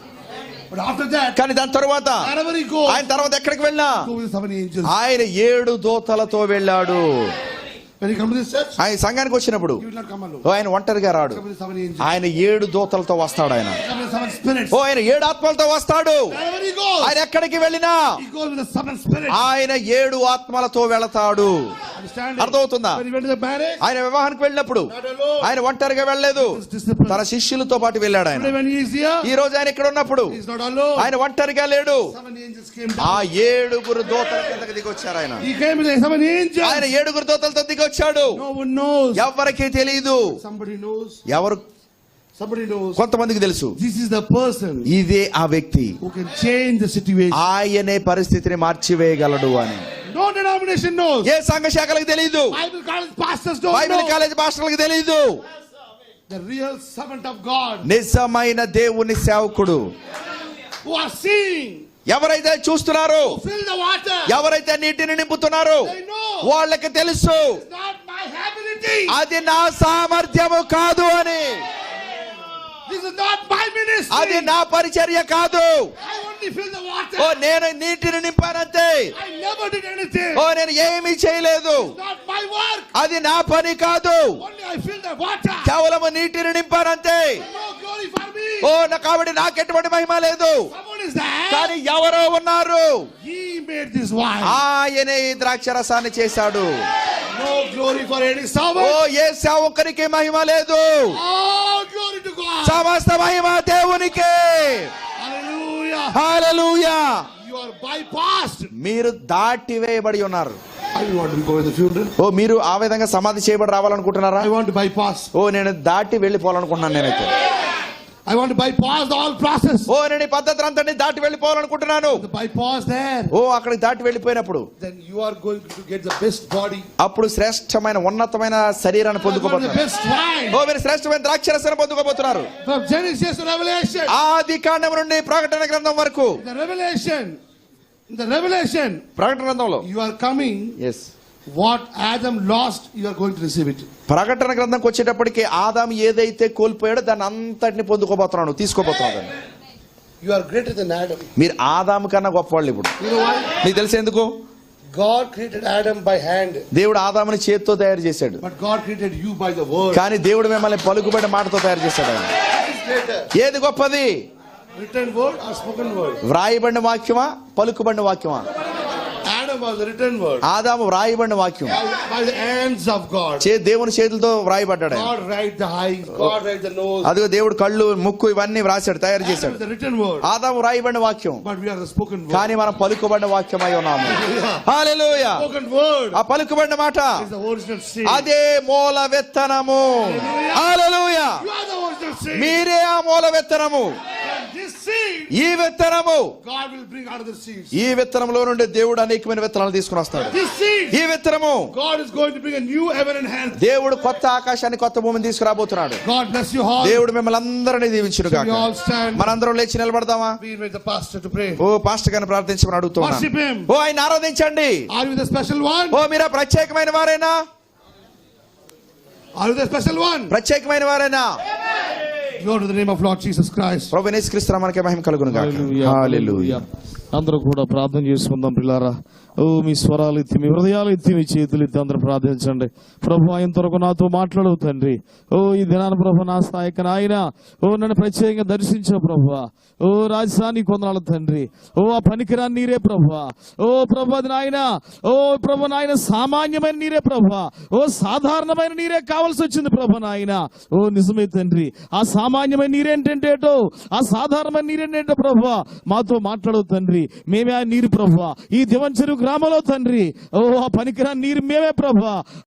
B: But after that,
A: కానీ దాని తర్వాత
B: wherever he goes,
A: ఆయన తర్వాత ఎక్కడికి వెళ్ళినా
B: go with the 7 angels.
A: ఆయన 7 దూతలతో వెళ్ళాడు.
B: When you come to this church,
A: ఆయన సంఘానికి వచ్చినప్పుడు
B: you will not come alone.
A: ఆయన ఒంటరిగా రాడు.
B: Come with 7 angels.
A: ఆయన 7 దూతలతో వస్తాడు. ఆయన
B: Come with 7 spirits.
A: ఆయన 7 ఆత్మలతో వస్తాడు.
B: Wherever he goes,
A: ఆయన ఎక్కడికి వెళ్ళినా
B: he goes with the 7 spirits.
A: ఆయన 7 ఆత్మలతో వెళతాడు.
B: Understand?
A: అర్థమవుతుందా?
B: When he went to the marriage,
A: ఆయన వివాహానికి వెళ్ళినప్పుడు
B: not alone.
A: ఆయన ఒంటరిగా వెళ్ళలేదు.
B: His disciples.
A: తన శిష్యులతో పాటు వెళ్ళాడు. ఆయన
B: Today when he is here,
A: ఈ రోజు ఆయన ఇక్కడ ఉన్నప్పుడు
B: he is not alone.
A: ఆయన ఒంటరిగా లేడు.
B: 7 angels came
A: ఆ
B: down.
A: 7 దూతల కిందకి దిగొచ్చారు. ఆయన
B: He came with the 7 angels.
A: ఆయన 7 దూతలతో దిగొచ్చాడు.
B: No one knows.
A: ఎవరికి తెలియదు.
B: Somebody knows.
A: ఎవరు
B: Somebody knows.
A: కొంతమందికి తెలుసు.
B: This is the person
A: ఇదే ఆ వ్యక్తి.
B: who can change the situation.
A: ఆయనే పరిస్థితిని మార్చివేయగలడు అని.
B: No denomination knows.
A: ఏ సంఘ శాఖలకు తెలియదు.
B: Bible college pastors don't
A: Bible
B: know.
A: College పాస్టర్లకు తెలియదు.
B: The real servant of God
A: నిజమైన దేవుని సేవకుడు
B: who are seeing,
A: ఎవరైతే చూస్తున్నారో,
B: who fill the water.
A: ఎవరైతే నీటిని నింపుతున్నారో
B: They know.
A: వాళ్ళకి తెలుసు
B: It's not my ability.
A: అది నా సామర్థ్యము కాదు అని.
B: This is not my ministry.
A: అది నా పరిచర్య కాదు.
B: I only fill the water.
A: ఓ నేను నీటిని నింపానంతే.
B: I never did anything.
A: ఓ నేను ఏమీ చేయలేదు.
B: It's not my work.
A: అది నా పని కాదు.
B: Only I fill the water.
A: కేవలం నీటిని నింపానంతే.
B: No glory for me.
A: ఓ కాబట్టి నాకు ఎటువంటి మహిమ లేదు.
B: Someone is there.
A: కానీ ఎవరో ఉన్నారు.
B: He made this wine.
A: ఆయనే ఈ ద్రాక్షరసాన్ని చేశాడు.
B: No glory for any
A: oh
B: servant.
A: ఏ సేవకునికి మహిమ లేదు.
B: All glory to God.
A: సమస్త మహిమ దేవునికే.
B: Hallelujah.
A: Hallelujah.
B: You are bypassed.
A: మీరు దాటివేయబడి ఉన్నారు.
B: I want to go in the funeral.
A: ఓ మీరు ఆ విధంగా సమాధి చేయబడి రావాలనుకుంటున్నారా?
B: I want to bypass.
A: ఓ నేను దాటి వెళ్ళిపోవాలనుకుంటున్నాను. నేనైతే
B: I want to bypass the all process.
A: ఓ నేను ఈ పద్ధతి అంతటిని దాటి వెళ్ళిపోవాలనుకుంటున్నాను.
B: The bypass there.
A: ఓ అక్కడికి దాటి వెళ్ళిపోయినప్పుడు
B: Then you are going to get the best body.
A: అప్పుడు శ్రేష్టమైన ఉన్నతమైన శరీరాన్ని
B: You are the
A: పొందుకోబోతున్నారు.
B: best wine.
A: ఓ మీరు శ్రేష్టమైన ద్రాక్షరసాన్ని పొందుకోబోతున్నారు.
B: From Genesis to Revelation.
A: ఆది కాండం నుండి ప్రకటన గ్రంథం వరకు.
B: The Revelation.
A: ప్రకటన గ్రంథంలో
B: You are coming.
A: Yes
B: What Adam lost, you are going to receive it.
A: ప్రకటన గ్రంథంకి వచ్చేటప్పటికి ఆదాము ఏదైతే కోల్పోయాడో దాన్ని అంతటిని పొందుకోబోతున్నాడు, తీసుకోబోతున్నాడు.
B: You are greater than Adam.
A: మీరు ఆదాము కన్నా గొప్పవాళ్ళు ఇప్పుడు.
B: You know why?
A: మీకు తెలిసి ఎందుకు?
B: God created Adam by hand.
A: దేవుడు ఆదాముని చేతితో తయారు చేశాడు.
B: But God created you by the word.
A: కానీ దేవుడు మిమ్మల్ని పలుకుబడిన మాటతో తయారు చేశాడు. ఆయన
B: What is greater?
A: ఏది గొప్పది?
B: Written word or spoken word?
A: వ్రాయబడిన వాక్యమా పలుకుబడిన వాక్యమా?
B: Adam was the written word.
A: ఆదాము వ్రాయబడిన వాక్యం.
B: By the hands of God.
A: దేవుని చేతులతో వ్రాయబడ్డాడు.
B: God write the eyes. God write the nose.
A: అదిగో దేవుడు కళ్ళు ముక్కు ఇవన్నీ వ్రాసాడు, తయారు
B: Adam
A: చేశాడు.
B: is the written word.
A: ఆదాము వ్రాయబడిన వాక్యం.
B: But we are the spoken word.
A: కానీ మనం పలుకుబడిన వాక్యమై ఉన్నాము. హల్లెలూయా.
B: Spoken word
A: ఆ పలుకుబడిన మాట
B: is the original seed.
A: అదే మూల విత్తనము. హల్లెలూయా.
B: You are the original seed.
A: మీరే ఆ మూల విత్తనము.
B: And this seed,
A: ఈ విత్తనము,
B: God will bring out of the seeds.
A: ఈ విత్తనంలో నుండి దేవుడు అనేకమైన విత్తనాలు తీసుకుని వస్తాడు.
B: This seed,
A: ఈ విత్తనము
B: God is going to bring a new heaven and earth.
A: దేవుడు కొత్త ఆకాశాన్ని కొత్త భూమిని తీసుకురాబోతున్నాడు.
B: God bless you all.
A: దేవుడు మిమ్మల్ని అందరినీ దీవించును
B: Shall
A: గాక.
B: we all stand?
A: మనందరం లేచి నిలబడదామా?
B: We invite the pastor to pray.
A: ఓ పాస్టర్ గారిని ప్రార్థించమని అడుగుతున్నాను.
B: Worship him.
A: ఓ ఆయన ఆరాధించండి.
B: Are you the special one?
A: ఓ మీరా ప్రత్యేకమైన వారేనా?
B: Are you the special one?
A: ప్రత్యేకమైన వారేనా?
B: Glory to the name of Lord Jesus Christ.
A: ప్రభువైన యేసుక్రీస్తు నామమునకే మహిమ కలుగును గాక. హల్లెలూయా.
C: అందరూ కూడా ప్రార్థన చేసుకుందాం పిల్లారా. ఓ మీ స్వరాలు ఎత్తి, మీ హృదయాలు ఎత్తి, మీ చేతులు ఎత్తి అందరూ ప్రార్థించండి. ప్రభు ఇంతవరకు నాతో మాట్లాడవు తండ్రి. ఓ ఈ దినాన ప్రభు నా స్థాయిక నాయన, ఓ నన్ను ప్రత్యేకంగా దర్శించావు ప్రభు. ఓ రాజధాని కొందనాలు తండ్రి. ఓ ఆ పనికిరాని నీరే ప్రభు. ఓ ప్రభు అది నాయన, ఓ ప్రభు నాయన సామాన్యమైన నీరే ప్రభు. ఓ సాధారణమైన నీరే కావాల్సి వచ్చింది ప్రభు నాయన. ఓ నిజమే తండ్రి. ఆ సామాన్యమైన నీరేంటంటేటో, ఆ సాధారణమైన నీరేంటంటే ప్రభు మాతో మాట్లాడవు తండ్రి. మేమే ఆ నీరు ప్రభు. ఈ దివంచెరు గ్రామంలో తండ్రి, ఓ ఆ పనికిరాని నీరు మేమే ప్రభు.